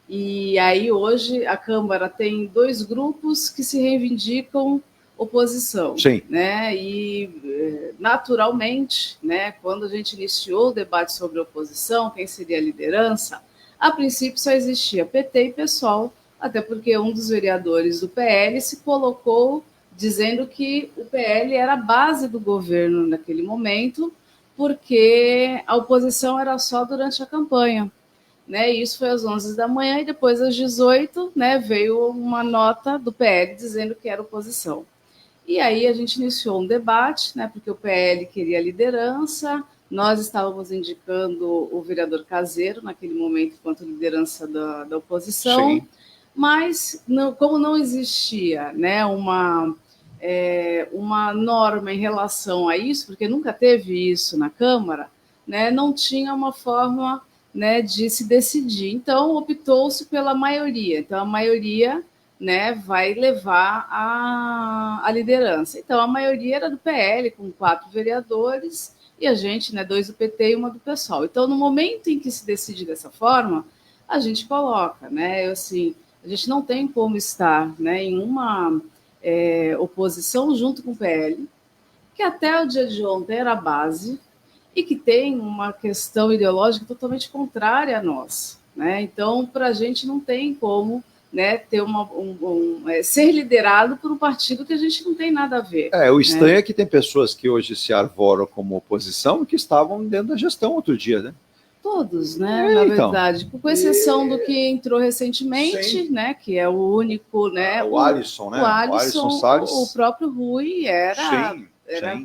Speaker 3: e aí hoje a Câmara tem 2 grupos que se reivindicam oposição. Sim. Né? E naturalmente, né, quando a gente iniciou o debate sobre oposição, quem seria a liderança, a princípio só existia PT e PSOL, até porque um dos vereadores do PL se colocou dizendo que o PL era a base do governo naquele momento, porque a oposição era só durante a campanha. Né? E isso foi às 11 da manhã e depois às 18, né, veio uma nota do PL dizendo que era oposição. E aí a gente iniciou um debate, né, porque o PL queria a liderança, nós estávamos indicando o vereador Caseiro naquele momento enquanto liderança da oposição, sim, mas como não existia, né, uma norma em relação a isso, porque nunca teve isso na Câmara, né, não tinha uma forma, né, de se decidir. Então, optou-se pela maioria. Então, a maioria, né, vai levar a liderança. Então, a maioria era do PL, com 4 vereadores, e a gente, né, 2 do PT e 1 do PSOL. Então, no momento em que se decide dessa forma, a gente coloca, né, assim, a gente não tem como estar, né, em uma oposição junto com o PL, que até o dia de ontem era a base, e que tem uma questão ideológica totalmente contrária a nós. Né? Então, para a gente não tem como, né, ter ser liderado por um partido que a gente não tem nada a ver.
Speaker 4: O estranho é que tem pessoas que hoje se arvoram como oposição que estavam dentro da gestão outro dia, né?
Speaker 3: Todos, né, na verdade, com exceção do que entrou recentemente, sim, né, que é o único, né,
Speaker 4: o Alisson, né?
Speaker 3: O Alisson
Speaker 4: Salles.
Speaker 3: O próprio Rui era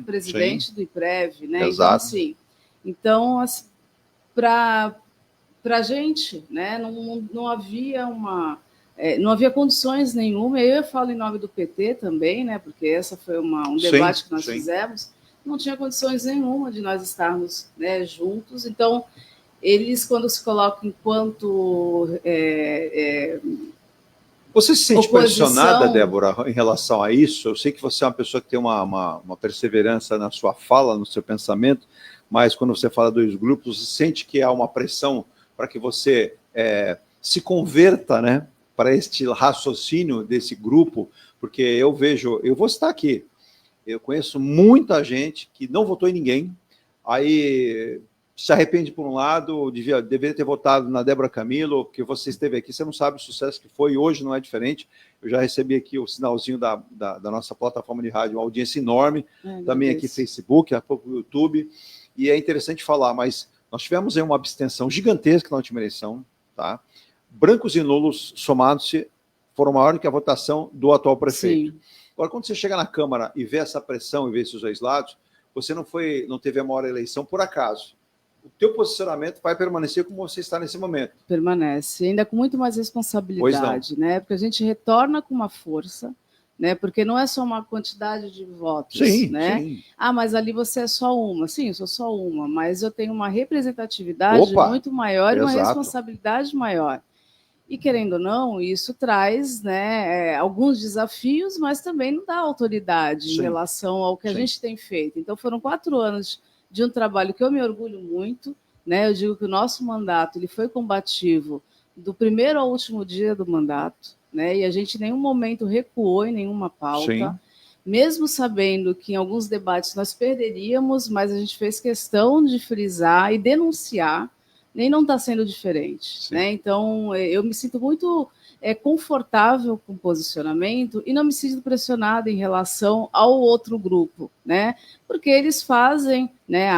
Speaker 3: presidente do IPREV, né? Exato. Então, assim, para a gente, né, não havia não havia condições nenhuma. Eu falo em nome do PT também, né, porque essa foi um debate que nós fizemos. Não tinha condições nenhuma de nós estarmos, né, juntos. Então, eles, quando se colocam enquanto
Speaker 4: você se sente pressionada, Débora, em relação a isso? Eu sei que você é uma pessoa que tem uma perseverança na sua fala, no seu pensamento, mas quando você fala 2 grupos, você sente que há uma pressão para que você se converta, né, para este raciocínio desse grupo? Porque eu vou citar aqui, eu conheço muita gente que não votou em ninguém, aí se arrepende por um lado, deveria ter votado na Débora Camilo, porque você esteve aqui, você não sabe o sucesso que foi, hoje não é diferente. Eu já recebi aqui o sinalzinho da nossa plataforma de rádio, uma audiência enorme, também aqui Facebook, há pouco YouTube, e é interessante falar, mas nós tivemos aí uma abstenção gigantesca na última eleição, tá? Brancos e nulos somados-se foram maior do que a votação do atual prefeito. Sim. Agora, quando você chega na Câmara e vê essa pressão e vê esses 2 lados, você não teve a maior eleição por acaso. O teu posicionamento vai permanecer como você está nesse momento.
Speaker 3: Permanece, ainda com muito mais responsabilidade, né? Porque a gente retorna com uma força, né? Porque não é só uma quantidade de votos,
Speaker 4: sim,
Speaker 3: né?
Speaker 4: Sim.
Speaker 3: Ah, mas ali você é só uma. Sim, eu sou só uma, mas eu tenho uma representatividade muito maior e uma responsabilidade maior. E, querendo ou não, isso traz, né, alguns desafios, mas também não dá autoridade em relação ao que a gente tem feito. Então, foram 4 anos de um trabalho que eu me orgulho muito, né? Eu digo que o nosso mandato ele foi combativo do primeiro ao último dia do mandato, né? E a gente em nenhum momento recuou em nenhuma pauta, mesmo sabendo que em alguns debates nós perderíamos, mas a gente fez questão de frisar e denunciar, nem não está sendo diferente, né? Então, eu me sinto muito confortável com o posicionamento e não me sinto pressionada em relação ao outro grupo, né? Porque eles fazem, né,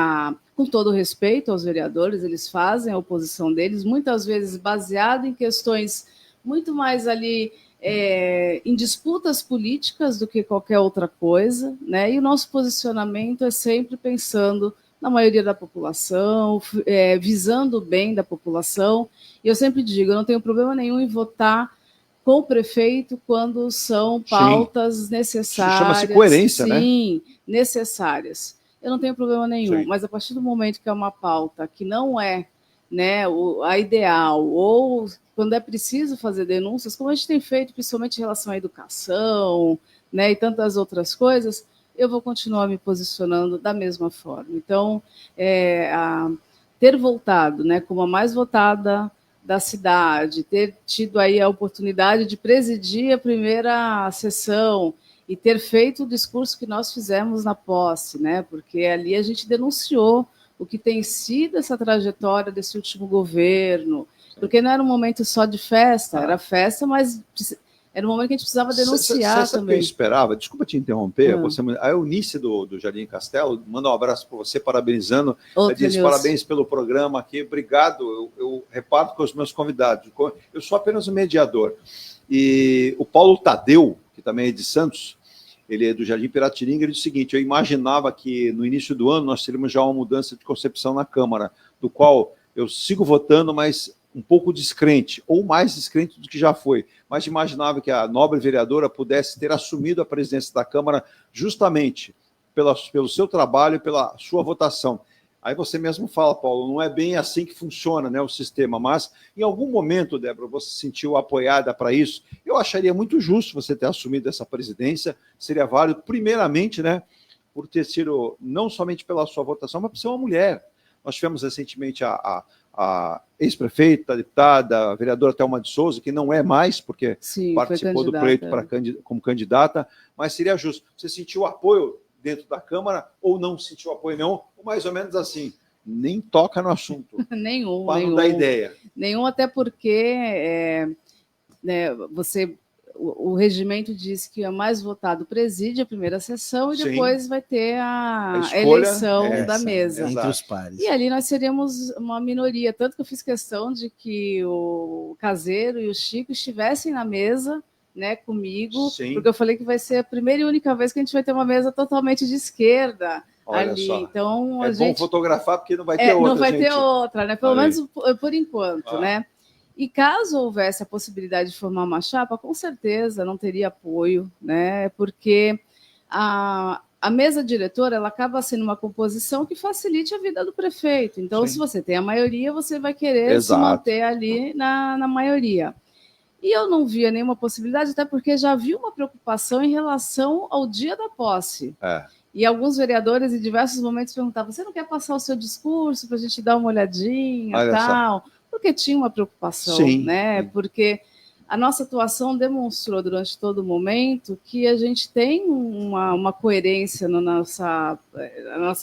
Speaker 3: com todo respeito aos vereadores, eles fazem a oposição deles, muitas vezes baseada em questões muito mais ali em disputas políticas do que qualquer outra coisa, né? E o nosso posicionamento é sempre pensando na maioria da população, visando o bem da população. E eu sempre digo, eu não tenho problema nenhum em votar com o prefeito quando são pautas necessárias.
Speaker 4: Chama-se coerência, né?
Speaker 3: Sim, necessárias. Eu não tenho problema nenhum,
Speaker 4: Sim.
Speaker 3: mas a partir do momento que é uma pauta que não é, né, a ideal, ou quando é preciso fazer denúncias, como a gente tem feito, principalmente em relação à educação, né, e tantas outras coisas, eu vou continuar me posicionando da mesma forma. Então, ter voltado, né, como a mais votada da cidade, ter tido aí a oportunidade de presidir a primeira sessão e ter feito o discurso que nós fizemos na posse, né, porque ali a gente denunciou o que tem sido essa trajetória desse último governo, porque não era um momento só de festa, era festa, mas era um momento que a gente precisava denunciar
Speaker 4: sabe
Speaker 3: também.
Speaker 4: Que eu esperava? Desculpa te interromper. A Eunice do Jardim Castelo, manda um abraço para você, parabenizando. Ela diz parabéns pelo programa aqui, obrigado. Eu reparto com os meus convidados. Eu sou apenas um mediador. E o Paulo Tadeu, que também é de Santos, ele é do Jardim Piratininga, ele diz o seguinte: eu imaginava que no início do ano nós teríamos já uma mudança de concepção na Câmara, do qual eu sigo votando, mas um pouco descrente, ou mais descrente do que já foi, mas imaginava que a nobre vereadora pudesse ter assumido a presidência da Câmara justamente pelo seu trabalho e pela sua votação. Aí você mesmo fala, Paulo, não é bem assim que funciona, né, o sistema, mas em algum momento, Débora, você se sentiu apoiada para isso? Eu acharia muito justo você ter assumido essa presidência, seria válido, primeiramente, né, por ter sido, não somente pela sua votação, mas por ser uma mulher. Nós tivemos recentemente a ex-prefeita, a deputada, a vereadora Thelma de Souza, que não é mais, porque participou do pleito como candidata, mas seria justo. Você sentiu apoio dentro da Câmara ou não sentiu apoio nenhum? Ou mais ou menos assim, nem toca no assunto.
Speaker 3: Nenhum.
Speaker 4: Para não dar ideia.
Speaker 3: Nenhum, até porque o regimento diz que o mais votado preside a primeira sessão e depois vai ter a eleição da mesa.
Speaker 5: Entre os pares.
Speaker 3: E ali nós seríamos uma minoria, tanto que eu fiz questão de que o Caseiro e o Chico estivessem na mesa, né, comigo, porque eu falei que vai ser a primeira e única vez que a gente vai ter uma mesa totalmente de esquerda.
Speaker 4: Olha
Speaker 3: ali.
Speaker 4: Só.
Speaker 3: Então,
Speaker 4: bom fotografar, porque não vai ter outra,
Speaker 3: não vai
Speaker 4: gente.
Speaker 3: ter outra, né? Pelo menos por enquanto, né? E caso houvesse a possibilidade de formar uma chapa, com certeza não teria apoio, né? Porque a mesa diretora ela acaba sendo uma composição que facilite a vida do prefeito. Então, se você tem a maioria, você vai querer se manter ali na maioria. E eu não via nenhuma possibilidade, até porque já havia uma preocupação em relação ao dia da posse. E alguns vereadores, em diversos momentos, perguntavam: você não quer passar o seu discurso para a gente dar uma olhadinha e tal? Porque tinha uma preocupação, né? Porque a nossa atuação demonstrou durante todo o momento que a gente tem uma coerência na nossa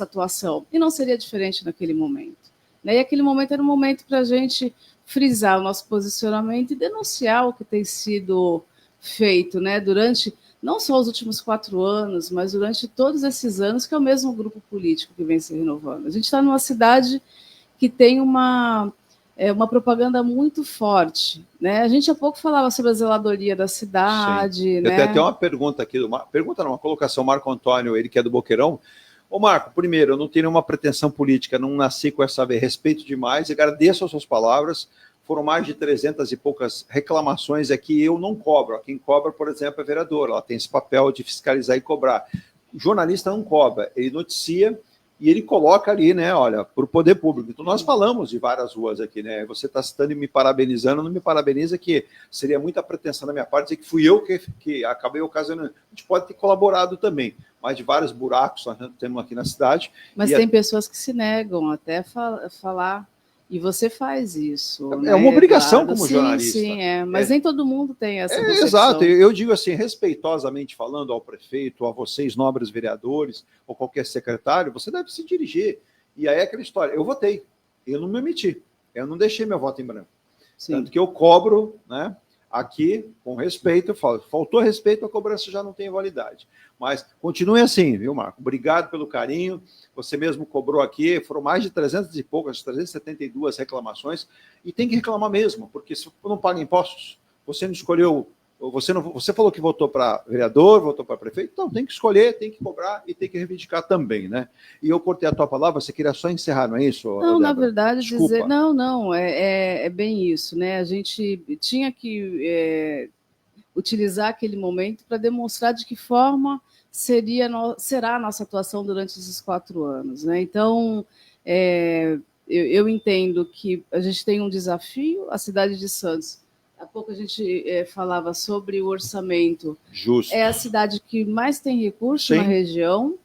Speaker 3: atuação. E não seria diferente naquele momento. Né? E aquele momento era um momento para a gente frisar o nosso posicionamento e denunciar o que tem sido feito, né? Durante não só os últimos 4 anos, mas durante todos esses anos, que é o mesmo grupo político que vem se renovando. A gente está numa cidade que tem uma propaganda muito forte, né? A gente há pouco falava sobre a zeladoria da cidade, né?
Speaker 4: Eu tenho até uma pergunta aqui, uma colocação, Marco Antônio, ele que é do Boqueirão. Ô Marco, primeiro, eu não tenho nenhuma pretensão política, não nasci com essa respeito demais, agradeço as suas palavras, foram mais de 300 e poucas reclamações aqui, eu não cobro, quem cobra, por exemplo, é a vereadora, ela tem esse papel de fiscalizar e cobrar. O jornalista não cobra, ele noticia e ele coloca ali, né, olha, para o poder público. Então nós falamos de várias ruas aqui, né, você está citando e me parabenizando, não me parabeniza, que seria muita pretensão da minha parte dizer que fui eu que acabei ocasionando. A gente pode ter colaborado também, mas de vários buracos nós temos aqui na cidade.
Speaker 3: Mas tem pessoas que se negam até falar, e você faz isso.
Speaker 4: É uma obrigação como
Speaker 3: sim,
Speaker 4: jornalista.
Speaker 3: Sim, mas nem todo mundo tem essa concepção.
Speaker 4: Exato, eu digo assim, respeitosamente falando ao prefeito, a vocês, nobres vereadores, ou qualquer secretário, você deve se dirigir. E aí é aquela história, eu votei, eu não me omiti. eu não deixei meu voto em branco.
Speaker 3: Sim.
Speaker 4: Tanto que eu cobro, né, aqui, com respeito, eu falo, faltou respeito, a cobrança já não tem validade. Mas continue assim, viu, Marco? Obrigado pelo carinho. Você mesmo cobrou aqui, foram mais de 300 e poucas, 372 reclamações, e tem que reclamar mesmo, porque se não paga impostos, você não escolheu, você falou que votou para vereador, votou para prefeito, então tem que escolher, tem que cobrar e tem que reivindicar também, né? E eu cortei a tua palavra, você queria só encerrar, não é isso?
Speaker 3: Não, na
Speaker 4: Débora?
Speaker 3: verdade,
Speaker 4: Desculpa.
Speaker 3: dizer. Não, é bem isso, né? A gente tinha que utilizar aquele momento para demonstrar de que forma será a nossa atuação durante esses 4 anos, né? Então, eu entendo que a gente tem um desafio, a cidade de Santos. Há pouco a gente falava sobre o orçamento.
Speaker 4: Justo.
Speaker 3: É a cidade que mais tem recurso
Speaker 4: Sim.
Speaker 3: na região.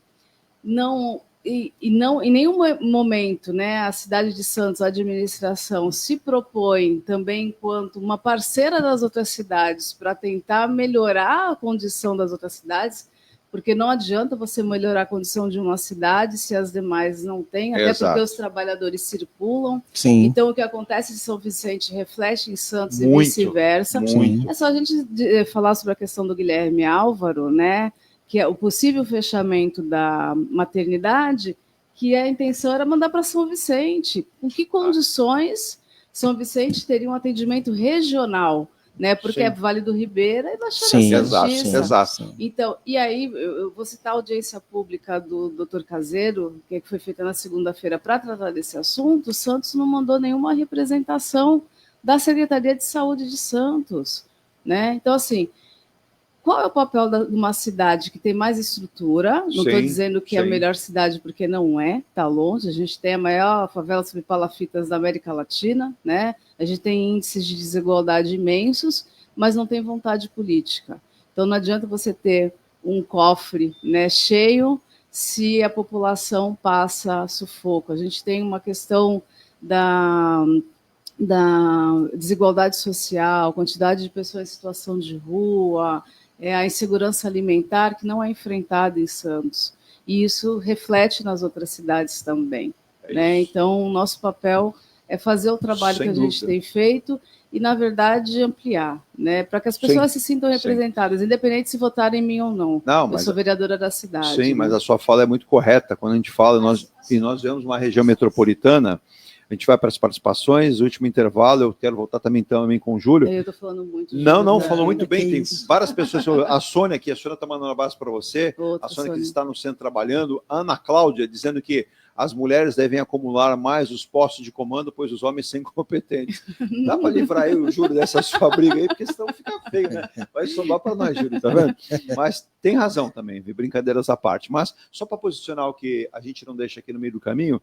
Speaker 3: Não, em nenhum momento, né, a cidade de Santos, a administração, se propõe também enquanto uma parceira das outras cidades para tentar melhorar a condição das outras cidades, porque não adianta você melhorar a condição de uma cidade se as demais não têm, até
Speaker 4: Exato.
Speaker 3: porque os trabalhadores circulam.
Speaker 5: Sim.
Speaker 3: Então, o que acontece em São Vicente reflete em Santos
Speaker 4: Muito,
Speaker 3: e vice-versa.
Speaker 4: muito.
Speaker 3: É só a gente falar sobre a questão do Guilherme Álvaro, né? Que é o possível fechamento da maternidade, que a intenção era mandar para São Vicente. Em que condições São Vicente teria um atendimento regional? Né? Porque
Speaker 4: Sim.
Speaker 3: é Vale do Ribeira e Baixada
Speaker 5: Sim,
Speaker 3: Santista.
Speaker 4: exato.
Speaker 3: Então, e aí, eu vou citar a audiência pública do Dr. Caseiro, que foi feita na segunda-feira para tratar desse assunto. O Santos não mandou nenhuma representação da Secretaria de Saúde de Santos. Né? Então, assim, qual é o papel de uma cidade que tem mais estrutura? Não estou
Speaker 4: Sim,
Speaker 3: dizendo que é a
Speaker 4: sim.
Speaker 3: melhor cidade, porque não é, está longe. A gente tem a maior favela sobre palafitas da América Latina, né? A gente tem índices de desigualdade imensos, mas não tem vontade política. Então não adianta você ter um cofre, né, cheio se a população passa sufoco. A gente tem uma questão da desigualdade social, quantidade de pessoas em situação de rua, a insegurança alimentar que não é enfrentada em Santos. E isso reflete nas outras cidades também. Né? Então, o nosso papel é fazer o trabalho
Speaker 4: Sem
Speaker 3: que a gente
Speaker 4: dúvida.
Speaker 3: tem feito e, na verdade, ampliar, né? Para que as pessoas se sintam representadas, independente se votarem em mim ou não.
Speaker 4: Não,
Speaker 3: Eu
Speaker 4: mas
Speaker 3: sou vereadora da cidade.
Speaker 4: sim,
Speaker 3: né?
Speaker 4: mas a sua fala é muito correta. Quando a gente fala, nós vemos uma região metropolitana, a gente vai para as participações, o último intervalo, eu quero voltar também com o Júlio.
Speaker 3: Eu estou falando muito.
Speaker 4: Não,
Speaker 3: né?
Speaker 4: falou muito bem.
Speaker 5: que
Speaker 4: Tem
Speaker 5: isso.
Speaker 4: várias pessoas. A Sônia aqui, a Sônia está mandando um abraço para você.
Speaker 3: Outra
Speaker 4: A Sônia que
Speaker 3: Sônia.
Speaker 4: está no centro trabalhando. A Ana Cláudia dizendo que as mulheres devem acumular mais os postos de comando, pois os homens são incompetentes. Dá para livrar eu e o Júlio dessa sua briga aí, porque senão fica feio, né? Vai sobrar para nós, Júlio, tá vendo? Mas tem razão também, viu? Brincadeiras à parte. Mas só para posicionar o que a gente não deixa aqui no meio do caminho,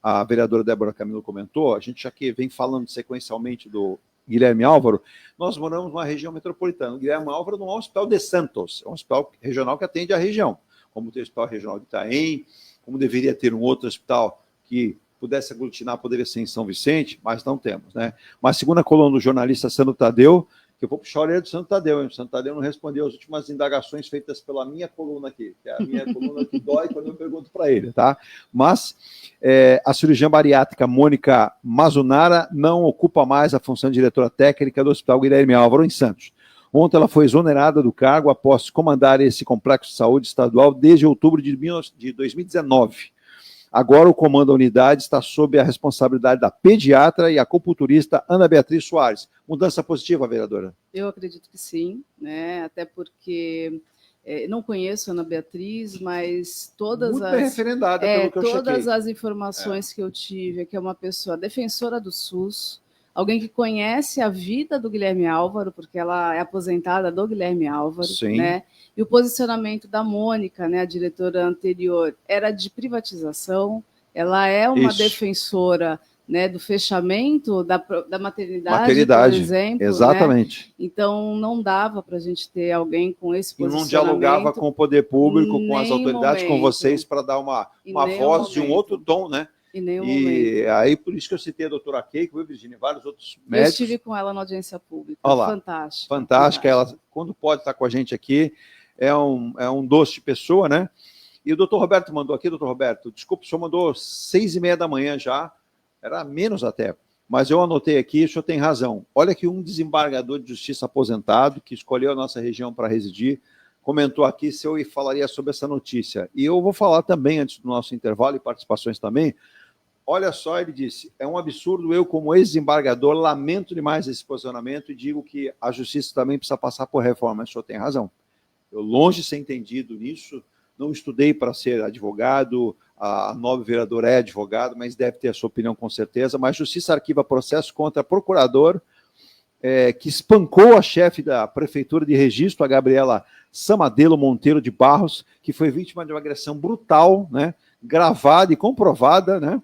Speaker 4: a vereadora Débora Camilo comentou, a gente já que vem falando sequencialmente do Guilherme Álvaro, nós moramos numa região metropolitana. O Guilherme Álvaro não é um hospital de Santos, é um hospital regional que atende a região, como tem o Hospital Regional de Itaém, como deveria ter um outro hospital que pudesse aglutinar, poderia ser em São Vicente, mas não temos, né? Mas segundo a coluna do jornalista Sandro Tadeu, que eu vou puxar a orelha do Sandro Tadeu, hein? O Sandro Tadeu não respondeu as últimas indagações feitas pela minha coluna aqui, que é a minha coluna que dói quando eu pergunto para ele, tá? Mas a cirurgiã bariátrica Mônica Mazunara não ocupa mais a função de diretora técnica do Hospital Guilherme Álvaro, em Santos. Ontem ela foi exonerada do cargo após comandar esse complexo de saúde estadual desde outubro de 2019. Agora o comando da unidade está sob a responsabilidade da pediatra e acupunturista Ana Beatriz Soares. Mudança positiva, vereadora?
Speaker 3: Eu acredito que sim, né? Até porque não conheço a Ana Beatriz, mas todas
Speaker 4: Muito bem referendada, pelo que eu
Speaker 3: todas
Speaker 4: chequei.
Speaker 3: as informações que eu tive é que é uma pessoa defensora do SUS, alguém que conhece a vida do Guilherme Álvaro, porque ela é aposentada do Guilherme Álvaro,
Speaker 4: Sim.
Speaker 3: né? E o posicionamento da Mônica, né, a diretora anterior, era de privatização. Ela é uma
Speaker 4: Isso.
Speaker 3: defensora, né, do fechamento da maternidade,
Speaker 4: Maternidade,
Speaker 3: por exemplo. Né?
Speaker 4: exatamente.
Speaker 3: Então, não dava para a gente ter alguém com esse
Speaker 4: E
Speaker 3: posicionamento.
Speaker 4: não dialogava com o poder público, com as
Speaker 3: Nenhum
Speaker 4: autoridades, com
Speaker 3: momento.
Speaker 4: vocês, para dar uma
Speaker 3: Nenhum
Speaker 4: voz de um
Speaker 3: momento.
Speaker 4: outro tom, né?
Speaker 3: Em nenhum
Speaker 4: E
Speaker 3: momento.
Speaker 4: aí, por isso que eu citei a doutora Keiko, viu, Virginia, e vários outros
Speaker 3: Eu
Speaker 4: médicos.
Speaker 3: estive com ela na audiência pública.
Speaker 4: Olha lá.
Speaker 3: Fantástica.
Speaker 4: Fantástica, ela, quando pode estar com a gente aqui, é um doce de pessoa, né? E o doutor Roberto mandou aqui, doutor Roberto, desculpa, o senhor mandou 6h30 da manhã já, era menos até. mas eu anotei aqui, o senhor tem razão. Olha que um desembargador de justiça aposentado, que escolheu a nossa região para residir, comentou aqui se eu falaria sobre essa notícia. E eu vou falar também, antes do nosso intervalo e participações também. Olha só, ele disse, é um absurdo, eu como ex-desembargador lamento demais esse posicionamento e digo que a justiça também precisa passar por reforma. O senhor tem razão. Eu, longe de ser entendido nisso, não estudei para ser advogado, a nobre vereadora é advogado, mas deve ter a sua opinião com certeza, mas a justiça arquiva processo contra procurador que espancou a chefe da prefeitura de Registro, a Gabriela Samadelo Monteiro de Barros, que foi vítima de uma agressão brutal, né, gravada e comprovada, né,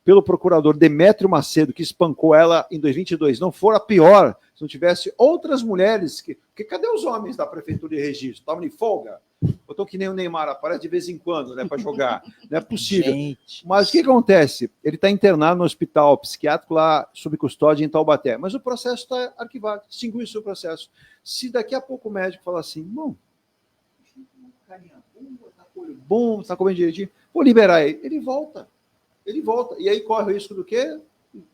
Speaker 4: pelo procurador Demétrio Macedo, que espancou ela em 2022. Não fora pior se não tivesse outras mulheres, porque cadê os homens da prefeitura de Registro? Estavam de folga? Eu estou que nem o Neymar, aparece de vez em quando, né, para jogar. Não é possível. Gente. Mas o que acontece? Ele está internado no hospital psiquiátrico lá, sob custódia em Taubaté. Mas o processo está arquivado, extinguiu-se o processo. Se daqui a pouco o médico falar assim, bom, carinha bom, está comendo direitinho, vou liberar ele. Ele volta. E aí corre o risco do quê?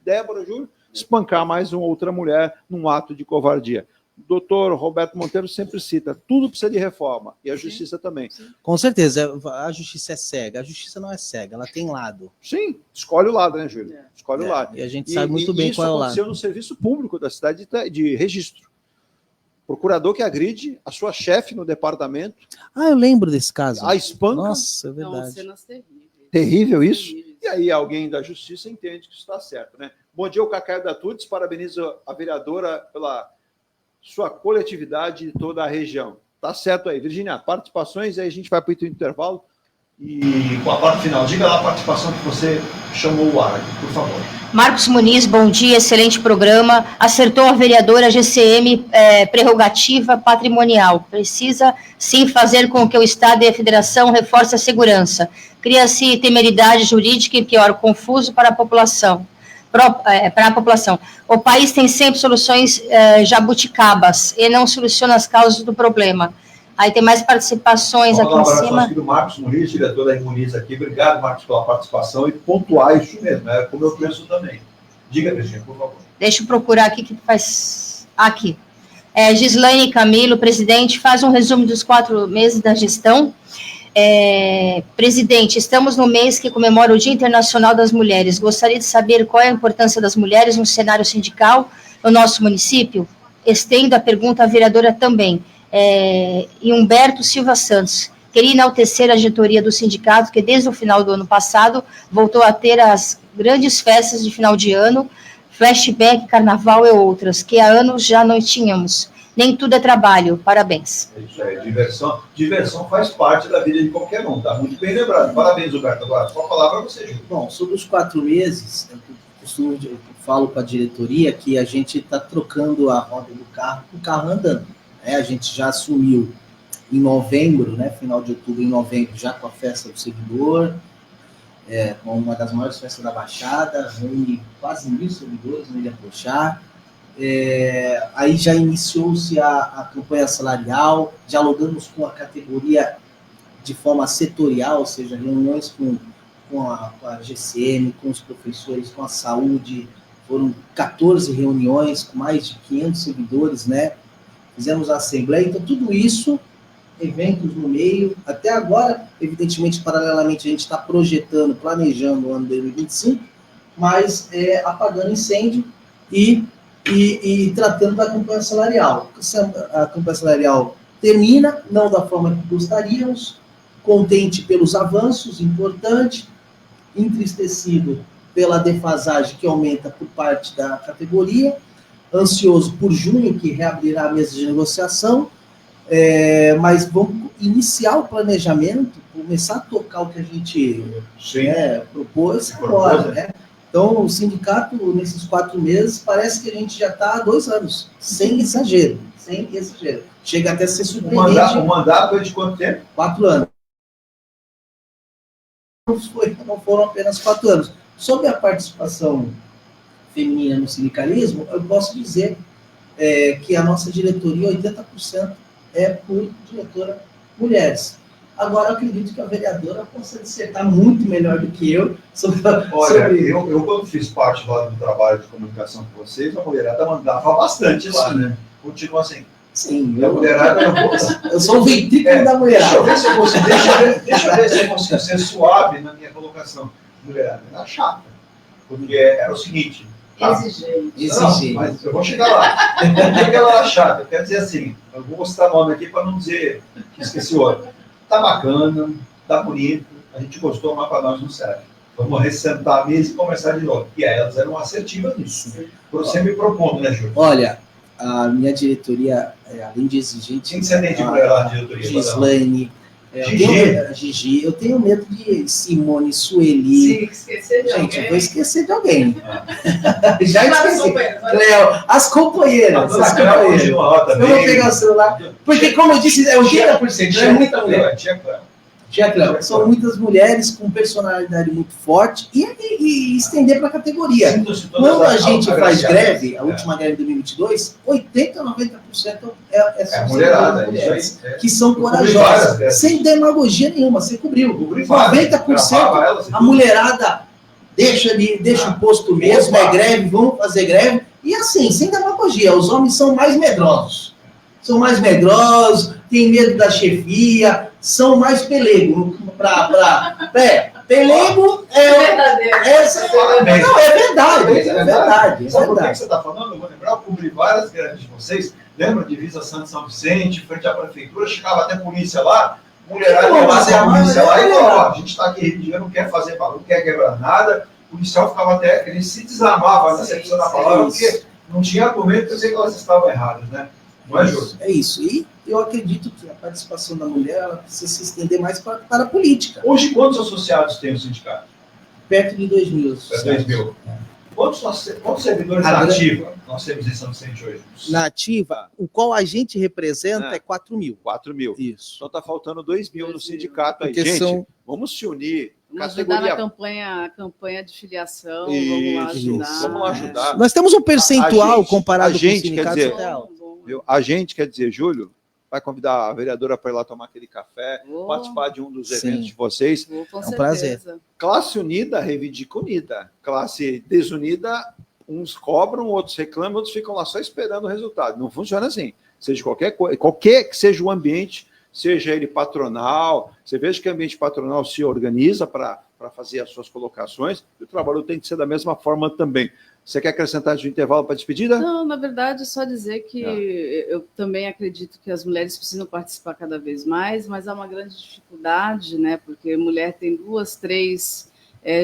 Speaker 4: Débora, Júlio, espancar mais uma outra mulher num ato de covardia. O doutor Roberto Monteiro sempre cita, tudo precisa de reforma, e a justiça também.
Speaker 5: Com certeza, a justiça é cega. A justiça não é cega, ela tem lado.
Speaker 4: Sim, escolhe o lado, né, Júlio? Escolhe o lado.
Speaker 5: E a gente sabe muito bem qual é o lado.
Speaker 4: Isso aconteceu no serviço público da cidade de Registro. Procurador que agride a sua chefe no departamento.
Speaker 5: Ah, eu lembro desse caso.
Speaker 4: A espanca.
Speaker 5: Nossa, é verdade.
Speaker 3: Não, cenas terríveis.
Speaker 4: Terrível isso? E aí alguém da justiça entende que isso está certo, né? Bom dia, o Cacaio da Tudes, parabenizo a vereadora pela sua coletividade de toda a região. Tá certo aí. Virgínia, participações, aí a gente vai para o intervalo. E com a parte final, diga lá a participação que você chamou o ar aqui, por favor.
Speaker 2: Marcos Muniz, bom dia, excelente programa. Acertou a vereadora GCM, prerrogativa patrimonial. Precisa, sim, fazer com que o Estado e a Federação reforcem a segurança. Cria-se temeridade jurídica e, pior, confuso para a população. O país tem sempre soluções jabuticabas e não soluciona as causas do problema. Aí tem mais participações aqui em cima.
Speaker 1: Aqui do Marcos Muniz, diretor da Imuniz aqui. Obrigado, Marcos, pela participação e pontuar isso mesmo, é como eu penso também. Diga, Virginia, por favor.
Speaker 2: Deixa eu procurar aqui que faz... Aqui. Gislaine Camilo, presidente, faz um resumo dos 4 meses da gestão. Presidente, estamos no mês que comemora o Dia Internacional das Mulheres. Gostaria de saber qual é a importância das mulheres no cenário sindical no nosso município. Estendo a pergunta à vereadora também. E Humberto Silva Santos. Queria enaltecer a diretoria do sindicato, que desde o final do ano passado voltou a ter as grandes festas de final de ano, flashback, carnaval e outras, que há anos já não tínhamos. Nem tudo é trabalho. Parabéns.
Speaker 1: É isso aí, diversão. Diversão faz parte da vida de qualquer um, tá muito bem lembrado. Parabéns, Humberto. Agora, só falar para você, Júlio.
Speaker 5: Bom, sobre os 4 meses, eu falo com a diretoria que a gente está trocando a roda do carro com o carro andando. A gente já assumiu em novembro, né, final de outubro, em novembro, já com a festa do servidor, com uma das maiores festas da Baixada, reúne quase 1.000 servidores no Ilha Pochá. Aí já iniciou-se a campanha salarial, dialogamos com a categoria de forma setorial, ou seja, reuniões com a GCM, com os professores, com a saúde, foram 14 reuniões com mais de 500 servidores, né? Fizemos a assembleia, então tudo isso, eventos no meio, até agora, evidentemente, paralelamente, a gente está projetando, planejando o ano 2025, mas apagando incêndio e tratando da campanha salarial. A campanha salarial termina, não da forma que gostaríamos, contente pelos avanços, importante, entristecido pela defasagem que aumenta por parte da categoria, ansioso por junho, que reabrirá a mesa de negociação, mas vamos iniciar o planejamento, começar a tocar o que a gente propôs agora, né? Então, o sindicato, nesses 4 meses, parece que a gente já está há 2 anos, sem exagero. Chega até a ser surpreendente.
Speaker 1: O mandato é de quanto tempo?
Speaker 5: 4 anos. Não foram apenas 4 anos. Sobre a participação feminina no sindicalismo, eu posso dizer que a nossa diretoria, 80% é por diretoras mulheres. Agora, eu acredito que a vereadora possa dissertar muito melhor do que eu sobre...
Speaker 4: Olha, eu quando fiz parte lá do trabalho de comunicação com vocês, a mulherada mandava bastante lá,
Speaker 5: Sim.
Speaker 4: né? Continua assim.
Speaker 5: Sim,
Speaker 4: A mulherada...
Speaker 5: eu sou o ventrículo da mulherada.
Speaker 4: Deixa eu ver se eu consigo ser suave na minha colocação. Mulherada era chata. Porque era o seguinte...
Speaker 3: Exigente.
Speaker 4: Não, mas eu vou chegar lá. Por que ela era chata? Quer dizer assim, eu vou mostrar nome aqui para não dizer que esqueci o outro. Tá bacana, tá bonito, a gente gostou, mas para nós não serve. Vamos ressentar a mesa e começar de novo. E aí elas eram assertivas nisso. Você me propondo, né, Júlio?
Speaker 5: Olha, a minha diretoria, além de exigente...
Speaker 4: Quem que você tem de mulher lá na diretoria?
Speaker 5: Gislaine, Gigi, eu tenho medo de Simone,
Speaker 3: Se
Speaker 5: Sueli.
Speaker 3: esquecer de
Speaker 5: Gente,
Speaker 3: alguém.
Speaker 5: eu vou esquecer de alguém. Já esqueci. Léo, as companheiras.
Speaker 4: A dona
Speaker 5: As
Speaker 4: Clara
Speaker 5: companheiras.
Speaker 4: continua lá
Speaker 5: Eu
Speaker 4: também.
Speaker 5: vou pegar o celular. Porque, como eu disse, é 80%, é muita mulher.
Speaker 4: Tia Clara.
Speaker 5: Tia Cléo, são muitas mulheres com personalidade muito forte e estender para a categoria.
Speaker 4: Sinto-se todas
Speaker 5: Quando a gente faz
Speaker 4: agraciadas.
Speaker 5: greve, a última greve de 2022, 80% a 90%
Speaker 4: É mulherada,
Speaker 5: mulheres,
Speaker 4: isso aí.
Speaker 5: que são
Speaker 4: Eu cobri várias
Speaker 5: corajosas,
Speaker 4: dessas.
Speaker 5: sem demagogia nenhuma, você cobriu.
Speaker 4: Cobri várias,
Speaker 5: 90%
Speaker 4: gravava elas e
Speaker 5: a
Speaker 4: tudo.
Speaker 5: mulherada deixa o posto mesmo,
Speaker 4: Opa.
Speaker 5: é greve, vamos fazer greve. E assim, sem demagogia, os homens são mais medrosos. São mais medrosos, têm medo da chefia, são mais pelego. Pelego
Speaker 3: Verdadeiro.
Speaker 5: Não, é verdade. É verdade.
Speaker 4: Sabe por que você está falando? Eu vou lembrar, eu cobri várias greves de vocês. Lembra de Divisa Santo São Vicente, frente à prefeitura, chegava até polícia lá, mulherada ia lá com a polícia lá e falava, ó, a gente está aqui repetindo, não quer fazer barulho, não quer quebrar nada. O policial ficava até, ele se desarmava na acepção da palavra, porque não tinha argumento para dizer que elas estavam erradas, né? Não é justo?
Speaker 5: É isso. E eu acredito que a participação da mulher ela precisa se estender mais para a política.
Speaker 4: Hoje, quantos associados tem o sindicato?
Speaker 5: Perto de 2.000.
Speaker 4: É 2.000. Quantos servidores na ativa nós temos em São Vicente hoje?
Speaker 5: Na ativa, o qual a gente representa é 4.000.
Speaker 4: 4.000.
Speaker 5: Isso.
Speaker 4: Então está faltando 2.000 no sindicato aí.
Speaker 5: Porque
Speaker 4: Gente,
Speaker 5: são...
Speaker 4: vamos se unir.
Speaker 3: Vamos ajudar na campanha de filiação,
Speaker 4: Isso,
Speaker 3: vamos lá ajudar.
Speaker 5: Nós temos um percentual
Speaker 4: A gente,
Speaker 5: comparado com o
Speaker 4: quer
Speaker 5: sindicato.
Speaker 4: dizer,
Speaker 5: real.
Speaker 4: a gente, quer dizer, Júlio, vai convidar a vereadora para ir lá tomar aquele café, participar de um dos eventos de vocês.
Speaker 3: Com
Speaker 5: um prazer.
Speaker 4: Classe unida reivindica unida. Classe desunida, uns cobram, outros reclamam, outros ficam lá só esperando o resultado. Não funciona assim. Seja qualquer que seja o ambiente, seja ele patronal, você veja que o ambiente patronal se organiza para fazer as suas colocações, e o trabalho tem que ser da mesma forma também. Você quer acrescentar de um intervalo para a despedida?
Speaker 3: Não, na verdade, só dizer que eu também acredito que as mulheres precisam participar cada vez mais, mas há uma grande dificuldade, né? Porque mulher tem 2, 3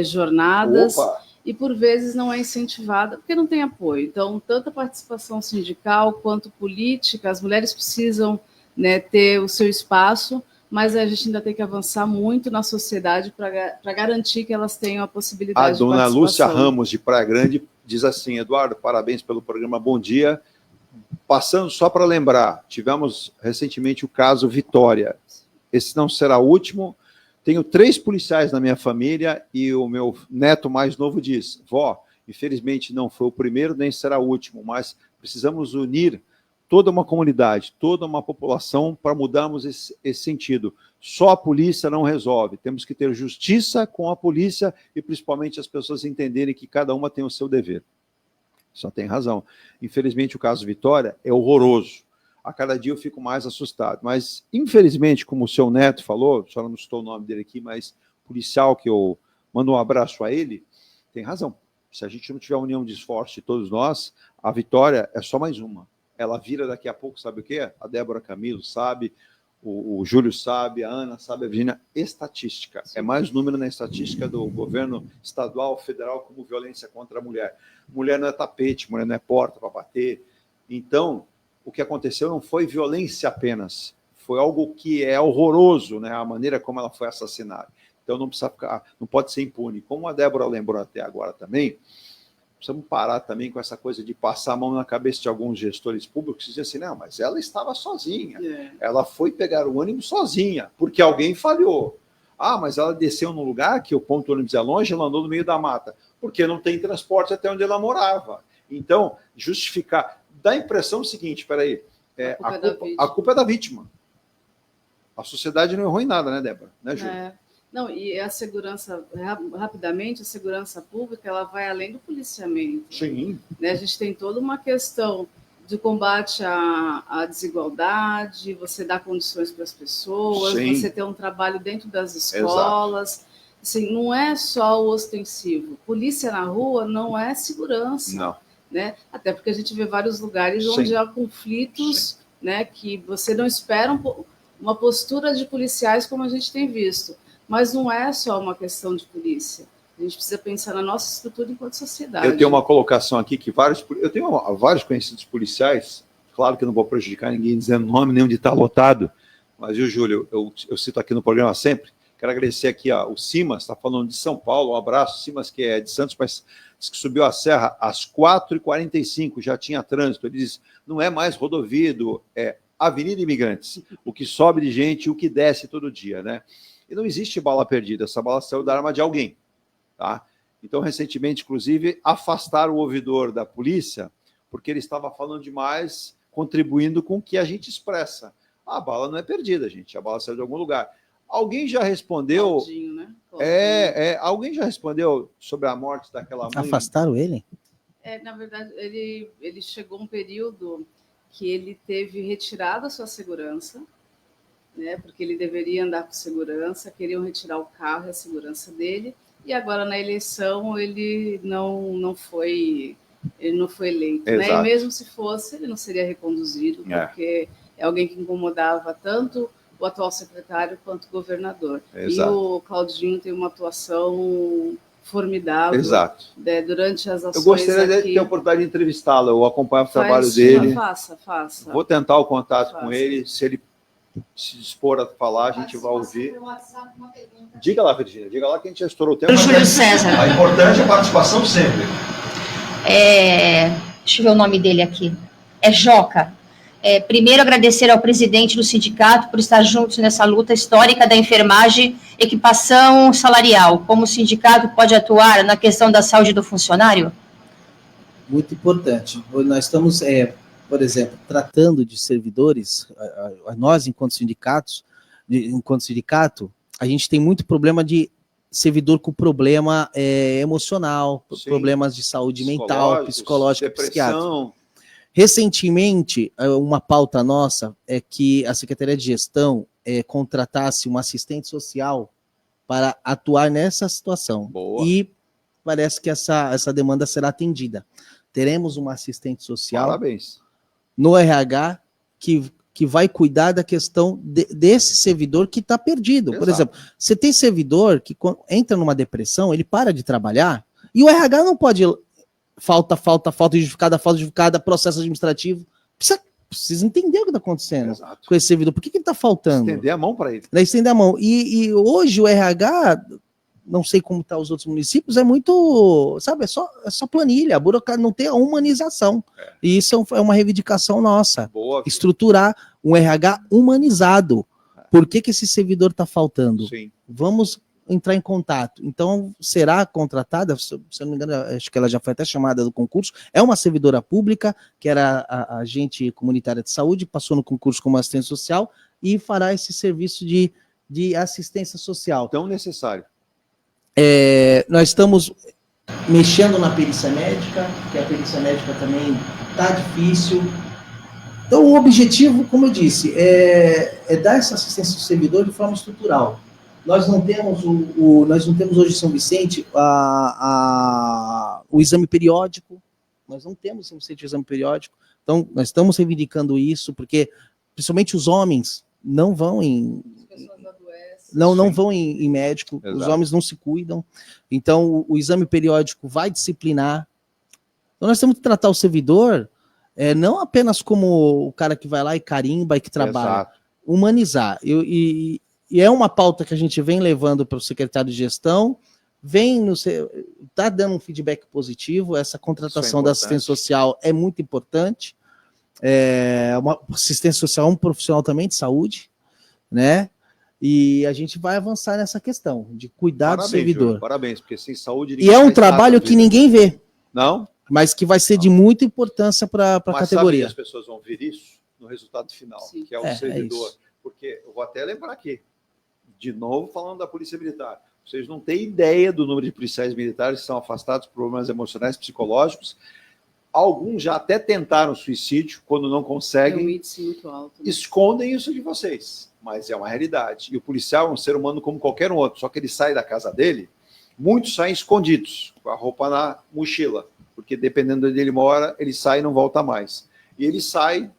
Speaker 3: jornadas.
Speaker 4: Opa.
Speaker 3: E por vezes não é incentivada, porque não tem apoio. Então, tanto a participação sindical quanto política, as mulheres precisam, né, ter o seu espaço, mas a gente ainda tem que avançar muito na sociedade para garantir que elas tenham a possibilidade de participação.
Speaker 4: A dona Lúcia Ramos, de Praia Grande, diz assim: Eduardo, parabéns pelo programa, bom dia. Passando só para lembrar, tivemos recentemente o caso Vitória. Esse não será o último. Tenho 3 policiais na minha família e o meu neto mais novo diz: vó, infelizmente não foi o primeiro nem será o último, mas precisamos unir toda uma comunidade, toda uma população para mudarmos esse sentido. Só a polícia não resolve. Temos que ter justiça com a polícia e principalmente as pessoas entenderem que cada uma tem o seu dever. Só tem razão. Infelizmente o caso Vitória é horroroso. A cada dia eu fico mais assustado. Mas, infelizmente, como o seu neto falou, só não citou o nome dele aqui, mas policial, que eu mando um abraço a ele, tem razão. Se a gente não tiver união de esforço de todos nós, a Vitória é só mais uma. Ela vira daqui a pouco, sabe o quê? A Débora Camilo sabe, o Júlio sabe, a Ana sabe, a Virginia, estatística. É mais número na estatística do governo estadual, federal, como violência contra a mulher. Mulher não é tapete, mulher não é porta para bater. Então, o que aconteceu não foi violência apenas, foi algo que é horroroso, né? A maneira como ela foi assassinada. Então não precisa ficar, não pode ser impune. Como a Débora lembrou até agora também, precisamos parar também com essa coisa de passar a mão na cabeça de alguns gestores públicos e dizer assim, não, mas ela estava sozinha, ela foi pegar o ônibus sozinha, porque alguém falhou. Ah, mas ela desceu num lugar que o ponto do ônibus é longe, ela andou no meio da mata, porque não tem transporte até onde ela morava. Então, justificar, dá a impressão seguinte, peraí, a culpa é da vítima. A sociedade não errou em nada, né, Débora? Né, Júlia?
Speaker 3: Não, e a segurança, rapidamente, a segurança pública, ela vai além do policiamento.
Speaker 4: Sim.
Speaker 3: Né? A gente tem toda uma questão de combate à desigualdade, você dar condições para as pessoas,
Speaker 4: Sim.
Speaker 3: você ter um trabalho dentro das escolas. Assim, não é só o ostensivo. Polícia na rua não é segurança.
Speaker 4: Não.
Speaker 3: Né? Até porque a gente vê vários lugares
Speaker 4: Sim.
Speaker 3: onde há conflitos, né, que você não espera uma postura de policiais como a gente tem visto. Mas não é só uma questão de polícia. A gente precisa pensar na nossa estrutura enquanto sociedade.
Speaker 4: Eu tenho uma colocação aqui que eu tenho vários conhecidos policiais, claro que eu não vou prejudicar ninguém dizendo nome, nem onde está lotado, mas, viu, Júlio, eu cito aqui no programa sempre, quero agradecer aqui, o Simas, está falando de São Paulo, um abraço, Simas, que é de Santos, mas diz que subiu a serra às 4h45, já tinha trânsito, ele diz, não é mais Rodovido, é Avenida Imigrantes, o que sobe de gente e o que desce todo dia, né? E não existe bala perdida, essa bala saiu da arma de alguém, tá? Então, recentemente, inclusive, afastaram o ouvidor da polícia porque ele estava falando demais, contribuindo com o que a gente expressa. A bala não é perdida, gente, a bala saiu de algum lugar. Alguém já respondeu...
Speaker 3: Claudinho, né?
Speaker 4: Alguém já respondeu sobre a morte daquela mãe?
Speaker 5: Afastaram ele?
Speaker 3: Na verdade, ele chegou um período que ele teve retirado a sua segurança, né, porque ele deveria andar com segurança, queriam retirar o carro e a segurança dele, e agora na eleição ele não foi eleito. Né? E mesmo se fosse, ele não seria reconduzido, porque é alguém que incomodava tanto o atual secretário quanto o governador.
Speaker 4: Exato.
Speaker 3: E o Claudinho tem uma atuação formidável.
Speaker 4: Exato.
Speaker 3: Durante as ações.
Speaker 4: Eu gostaria
Speaker 3: aqui.
Speaker 4: de ter a oportunidade de entrevistá-lo, eu acompanho o trabalho dele.
Speaker 3: Faça.
Speaker 4: Vou tentar o contato com ele, se ele se dispor a falar, a gente vai ouvir. Diga lá, Virgínia, diga lá que a gente já estourou o tempo.
Speaker 2: Júlio César.
Speaker 1: A importante é a participação sempre.
Speaker 2: Deixa eu ver o nome dele aqui. É Joca. Primeiro, agradecer ao presidente do sindicato por estar juntos nessa luta histórica da enfermagem, equipação salarial. Como o sindicato pode atuar na questão da saúde do funcionário? muito importante. Nós estamos, por exemplo, tratando de servidores, nós, enquanto sindicato, a gente tem muito problema de servidor com problema emocional, sim, problemas de saúde mental, psicológica, psiquiátrica. Recentemente, uma pauta nossa é que a Secretaria de Gestão contratasse uma assistente social para atuar nessa situação. Boa. E parece que essa demanda será atendida. Teremos uma assistente social, parabéns, no RH que vai cuidar da questão desse servidor que está perdido. Exato. Por exemplo, você tem servidor que entra numa depressão, ele para de trabalhar, e o RH não pode... Falta justificada, processo administrativo. Precisa entender o que está acontecendo. Exato. Com esse servidor. Por que ele está faltando?
Speaker 4: Estender a mão para ele.
Speaker 2: Estender a mão. E hoje o RH, não sei como está os outros municípios, é muito, sabe, é só planilha, a burocracia não tem a humanização. E isso é uma reivindicação nossa. Boa. Estruturar um RH humanizado. Por que esse servidor está faltando? Sim. Vamos entrar em contato. Então, será contratada, se eu não me engano, acho que ela já foi até chamada do concurso, é uma servidora pública, que era a agente comunitária de saúde, passou no concurso como assistente social e fará esse serviço de assistência social.
Speaker 4: Tão necessário.
Speaker 2: Nós estamos mexendo na perícia médica, que a perícia médica também está difícil. Então, o objetivo, como eu disse, é dar essa assistência ao servidor de forma estrutural. Nós não temos hoje em São Vicente o exame periódico, nós não temos São Vicente o exame periódico, então nós estamos reivindicando isso, porque principalmente os homens não vão não vão em médico. Exato. Os homens não se cuidam, então o exame periódico vai disciplinar. Então nós temos que tratar o servidor não apenas como o cara que vai lá e carimba e que trabalha. Exato. Humanizar. E é uma pauta que a gente vem levando para o secretário de gestão, está dando um feedback positivo, essa contratação da assistência social é muito importante, uma assistência social é um profissional também de saúde, né? E a gente vai avançar nessa questão, de cuidar do servidor. Júlio,
Speaker 4: parabéns, porque sem saúde...
Speaker 2: E é um trabalho que ninguém vê.
Speaker 4: Não?
Speaker 2: Mas que vai ser de muita importância para a categoria.
Speaker 4: Mas as pessoas vão ver isso no resultado final, sim, que é o servidor. porque eu vou até lembrar aqui, de novo falando da Polícia Militar, vocês não têm ideia do número de policiais militares que são afastados por problemas emocionais, psicológicos. Alguns já até tentaram suicídio, quando não conseguem,
Speaker 3: um índice muito alto, né?
Speaker 4: Escondem isso de vocês, mas é uma realidade. E o policial é um ser humano como qualquer outro, só que ele sai da casa dele, muitos saem escondidos, com a roupa na mochila, porque dependendo de onde ele mora, ele sai e não volta mais. E ele sai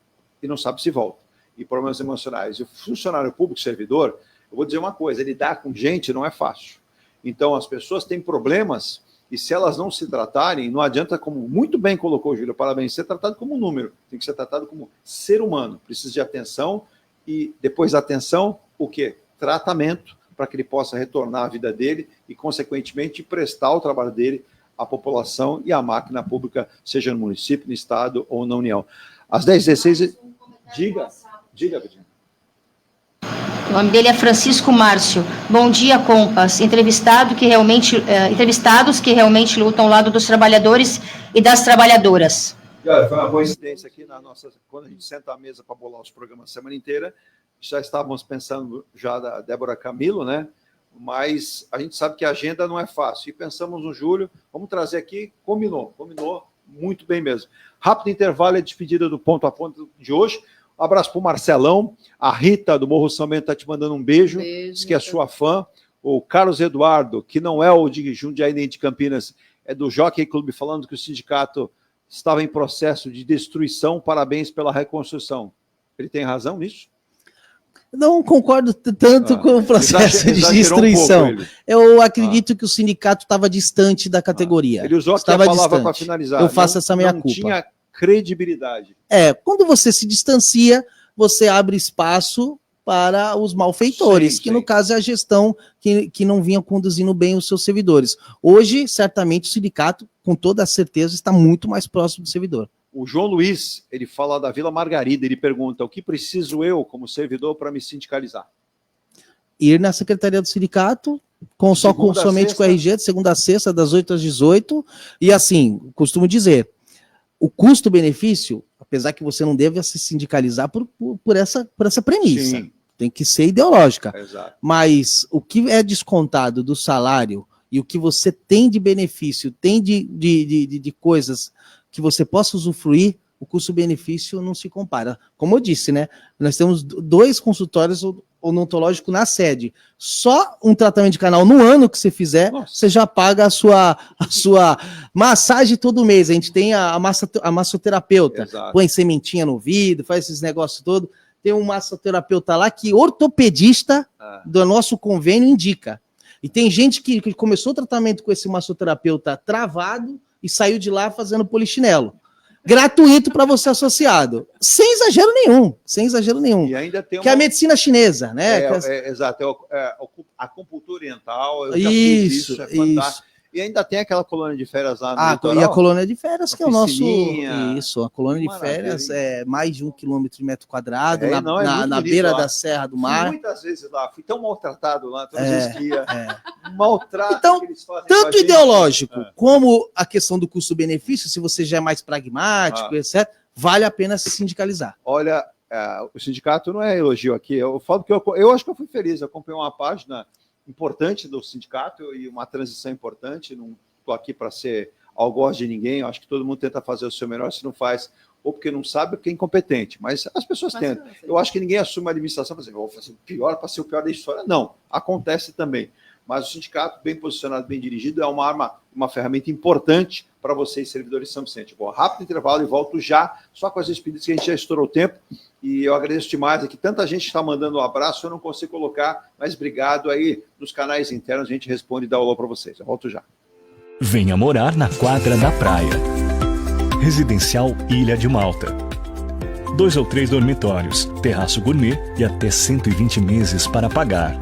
Speaker 4: e não sabe se volta. E problemas emocionais. E o funcionário público, servidor, eu vou dizer uma coisa, lidar com gente não é fácil. Então, as pessoas têm problemas, e se elas não se tratarem, não adianta, como muito bem colocou o Júlio, parabéns, ser tratado como um número, tem que ser tratado como ser humano, precisa de atenção, e depois da atenção, o quê? Tratamento, para que ele possa retornar à vida dele e, consequentemente, prestar o trabalho dele à população e à máquina pública, seja no município, no estado ou na União. Às 10h16, diga, Virginia.
Speaker 2: O nome dele é Francisco Márcio. Bom dia, compas. Entrevistados que realmente lutam ao lado dos trabalhadores e das trabalhadoras.
Speaker 4: E olha, foi uma coincidência aqui quando a gente senta à mesa para bolar os programas a semana inteira, já estávamos pensando já da Débora Camilo, né? Mas a gente sabe que a agenda não é fácil. E pensamos no Júlio, vamos trazer aqui, combinou muito bem mesmo. Rápido intervalo e despedida do ponto a ponto de hoje. Um abraço para o Marcelão, a Rita do Morro São Bento está te mandando um beijo, diz que é sua fã. O Carlos Eduardo, que não é o de Jundiaí nem de Campinas, é do Jockey Clube, falando que o sindicato estava em processo de destruição, parabéns pela reconstrução. Ele tem razão nisso?
Speaker 5: Não concordo tanto com o processo de destruição. Eu acredito que o sindicato estava distante da categoria.
Speaker 4: Ele usou aqui a palavra para finalizar.
Speaker 5: Eu faço essa meia-culpa.
Speaker 4: Não tinha credibilidade.
Speaker 5: Quando você se distancia, você abre espaço para os malfeitores, que no caso é a gestão que não vinha conduzindo bem os seus servidores. Hoje, certamente, o sindicato, com toda a certeza, está muito mais próximo do servidor.
Speaker 4: O João Luiz, ele fala da Vila Margarida, ele pergunta, o que preciso eu, como servidor, para me sindicalizar?
Speaker 5: Ir na secretaria do sindicato, somente com o RG, de segunda a sexta, das 8 às 18, e assim, costumo dizer, o custo-benefício, apesar que você não deve se sindicalizar por essa premissa, sim, tem que ser ideológica.
Speaker 4: Exato.
Speaker 5: Mas o que é descontado do salário e o que você tem de benefício, tem de coisas que você possa usufruir, o custo-benefício não se compara. Como eu disse, né? Nós temos 2 consultórios odontológicos na sede. Só um tratamento de canal no ano que você fizer, você já paga a sua massagem todo mês. A gente tem a massoterapeuta. Exato. Põe sementinha no vidro, faz esses negócios todos. Tem um massoterapeuta lá que ortopedista do nosso convênio indica. E tem gente que começou o tratamento com esse massoterapeuta travado e saiu de lá fazendo polichinelo. Gratuito para você associado. Sem exagero nenhum.
Speaker 4: E ainda tem
Speaker 5: que é a medicina chinesa, né?
Speaker 4: Exato. A acupuntura oriental. Eu já fiz isso, é fantástico. E ainda tem aquela colônia de férias lá no litoral.
Speaker 5: E a colônia de férias, que é o nosso...
Speaker 4: piscininha.
Speaker 5: Isso, a colônia de férias é mais de 1 km de metro quadrado,
Speaker 4: na
Speaker 5: beira da Serra do Mar.
Speaker 4: Fui muitas vezes lá, fui tão maltratado lá, todas as vezes que ia. Maltrato
Speaker 5: então,
Speaker 4: que eles fazem
Speaker 5: tanto ideológico como a questão do custo-benefício, se você já é mais pragmático, etc., vale a pena se sindicalizar.
Speaker 4: Olha, o sindicato não é elogio aqui, eu falo que eu acho que eu fui feliz, eu acompanhei uma página importante do sindicato e uma transição importante, não estou aqui para ser algoz de ninguém, eu acho que todo mundo tenta fazer o seu melhor, se não faz, ou porque não sabe, ou porque é incompetente, mas as pessoas tentam. Eu acho que ninguém assume a administração para dizer, vou fazer o pior para ser o pior da história. Não, acontece também. Mas o sindicato, bem posicionado, bem dirigido, é uma ferramenta importante para vocês, servidores de São Vicente. Bom, rápido intervalo e volto já, só com as despedidas que a gente já estourou o tempo. E eu agradeço demais aqui. Tanta gente está mandando um abraço, eu não consigo colocar, mas obrigado aí nos canais internos, a gente responde e dá alô para vocês. Eu volto já.
Speaker 6: Venha morar na quadra da praia. Residencial Ilha de Malta. 2 ou 3 dormitórios, terraço gourmet e até 120 meses para pagar.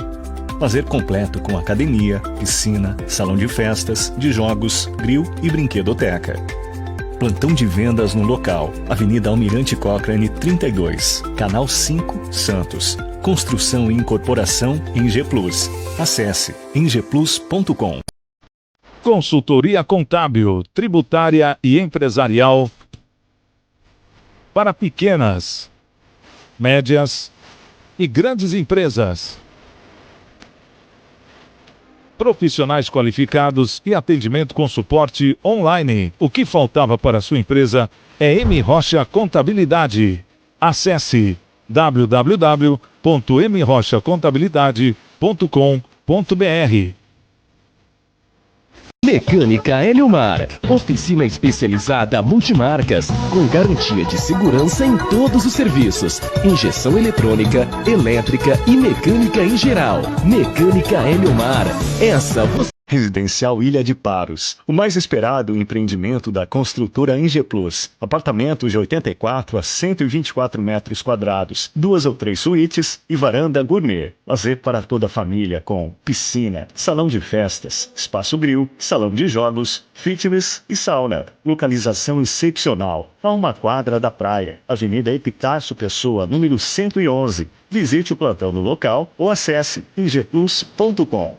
Speaker 6: Lazer completo com academia, piscina, salão de festas, de jogos, grill e brinquedoteca. Plantão de vendas no local, Avenida Almirante Cochrane 32, Canal 5, Santos. Construção e incorporação em G+. Acesse engeplus.com.
Speaker 7: Consultoria contábil, tributária e empresarial para pequenas, médias e grandes empresas. Profissionais qualificados e atendimento com suporte online. O que faltava para a sua empresa é M Rocha Contabilidade. Acesse www.mrochacontabilidade.com.br.
Speaker 8: Mecânica Heliomar, oficina especializada multimarcas, com garantia de segurança em todos os serviços, injeção eletrônica, elétrica e mecânica em geral. Mecânica Heliomar, essa você...
Speaker 6: Residencial Ilha de Paros, o mais esperado empreendimento da construtora Eng Plus. Apartamentos de 84 a 124 metros quadrados, 2 ou 3 suítes e varanda gourmet. Lazer para toda a família com piscina, salão de festas, espaço grill, salão de jogos, fitness e sauna. Localização excepcional, a 1 quadra da praia. Avenida Epitácio Pessoa, número 111. Visite o plantão no local ou acesse engplus.com.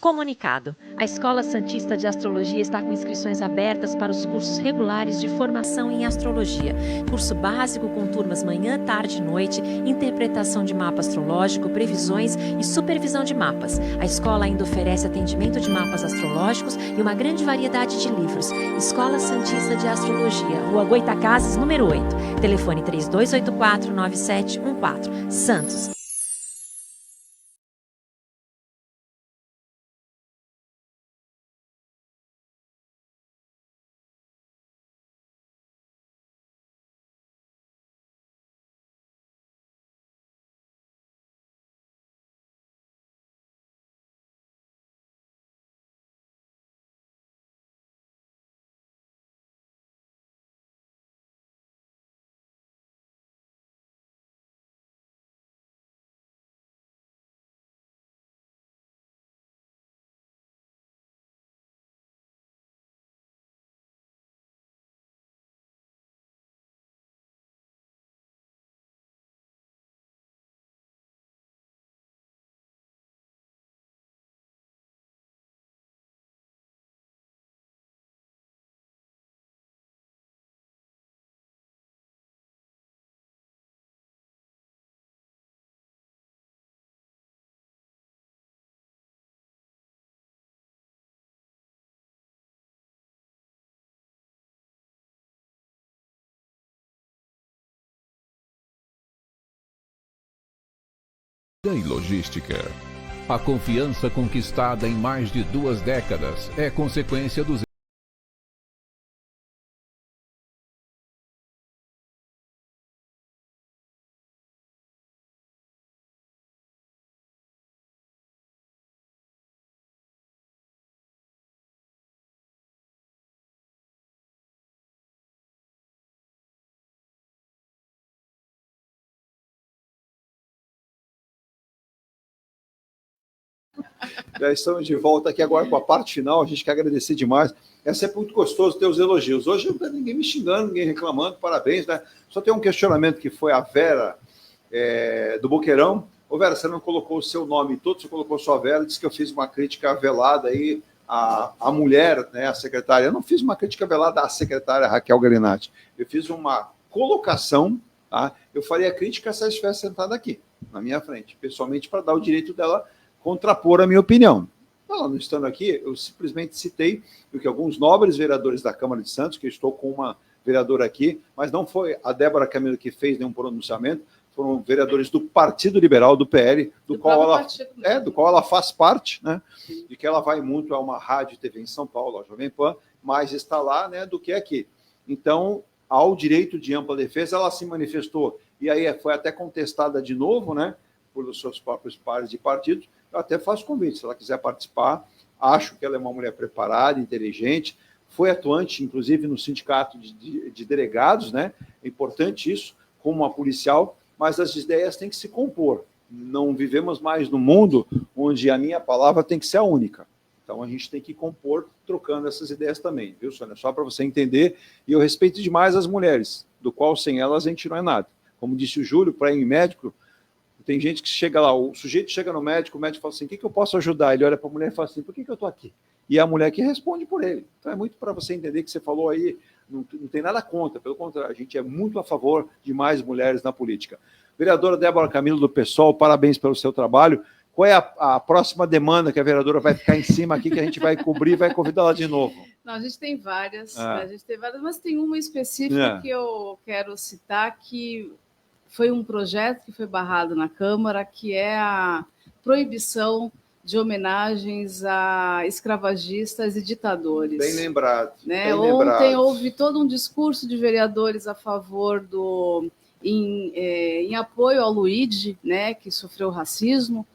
Speaker 9: Comunicado. A Escola Santista de Astrologia está com inscrições abertas para os cursos regulares de formação em astrologia. Curso básico com turmas manhã, tarde e noite, interpretação de mapa astrológico, previsões e supervisão de mapas. A escola ainda oferece atendimento de mapas astrológicos e uma grande variedade de livros. Escola Santista de Astrologia, Rua Goitacazes, número 8. Telefone 3284-9714. Santos.
Speaker 10: E logística. A confiança conquistada em mais de 2 décadas é consequência dos
Speaker 4: Já estamos de volta aqui agora com a parte final. A gente quer agradecer demais. É sempre muito gostoso ter os elogios. Hoje não tem ninguém me xingando, ninguém reclamando. Parabéns, né? Só tem um questionamento que foi a Vera do Boqueirão. Ô, Vera, você não colocou o seu nome todo, você colocou só a Vera. Disse que eu fiz uma crítica velada aí à mulher, né, a secretária. Eu não fiz uma crítica velada à secretária Raquel Galinatti. Eu fiz uma colocação, tá? Eu faria a crítica se ela estivesse sentada aqui, na minha frente, pessoalmente, para dar o direito dela contrapor a minha opinião. Ela não estando aqui, eu simplesmente citei o que alguns nobres vereadores da Câmara de Santos, que eu estou com uma vereadora aqui, mas não foi a Débora Camilo que fez nenhum pronunciamento, foram vereadores do Partido Liberal, do PL, do qual ela faz parte, né? De que ela vai muito a uma rádio e TV em São Paulo, a Jovem Pan, mas está lá, né, do que aqui. Então, ao direito de ampla defesa, ela se manifestou, e aí foi até contestada de novo, né, pelos seus próprios pares de partido. Eu até faço convite, se ela quiser participar. Acho que ela é uma mulher preparada, inteligente, foi atuante, inclusive, no sindicato de delegados, né? É importante isso, como uma policial, mas as ideias têm que se compor. Não vivemos mais num mundo onde a minha palavra tem que ser a única. Então, a gente tem que compor trocando essas ideias também, viu, Sônia? Só para você entender. E eu respeito demais as mulheres, do qual sem elas a gente não é nada. Como disse o Júlio, para ir em médico, tem gente que chega lá, o sujeito chega no médico, o médico fala assim, o que eu posso ajudar? Ele olha para a mulher e fala assim, por que eu estou aqui? E é a mulher que responde por ele. Então é muito para você entender que você falou aí não tem nada contra, pelo contrário, a gente é muito a favor de mais mulheres na política. Vereadora Débora Camilo do PSOL, parabéns pelo seu trabalho. Qual é a próxima demanda que a vereadora vai ficar em cima aqui, que a gente vai cobrir e vai convidá-la de novo?
Speaker 3: Não, a gente tem várias, mas tem uma específica que eu quero citar, que foi um projeto que foi barrado na Câmara, que é a proibição de homenagens a escravagistas e ditadores.
Speaker 4: Bem lembrado.
Speaker 3: Né? Ontem houve todo um discurso de vereadores a favor em apoio ao Luigi, né, que sofreu racismo,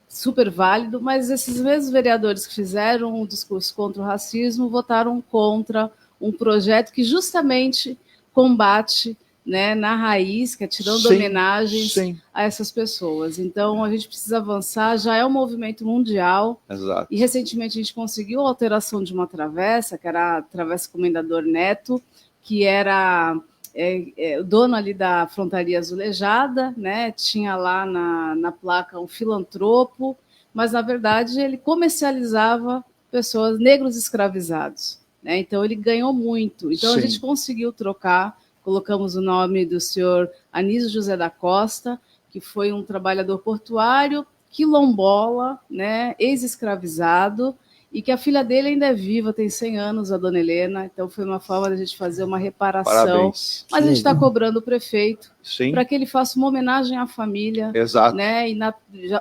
Speaker 3: super válido, mas esses mesmos vereadores que fizeram um discurso contra o racismo votaram contra um projeto que justamente combate, né, na raiz, que é tirando homenagens a essas pessoas. Então, a gente precisa avançar, já é um movimento mundial.
Speaker 4: Exato.
Speaker 3: E, recentemente, a gente conseguiu a alteração de uma travessa, que era a Travessa Comendador Neto, que era o dono ali da Frontaria Azulejada, né, tinha lá na placa um filantropo, mas, na verdade, ele comercializava pessoas, negros escravizados. Né? Então, ele ganhou muito. Então, a gente conseguiu trocar. Colocamos o nome do senhor Anísio José da Costa, que foi um trabalhador portuário, quilombola, né, ex-escravizado, e que a filha dele ainda é viva, tem 100 anos, a dona Helena, então foi uma forma da gente fazer uma reparação.
Speaker 4: Parabéns.
Speaker 3: Mas a gente está cobrando o prefeito
Speaker 4: para
Speaker 3: que ele faça uma homenagem à família.
Speaker 4: Exato.
Speaker 3: Né, e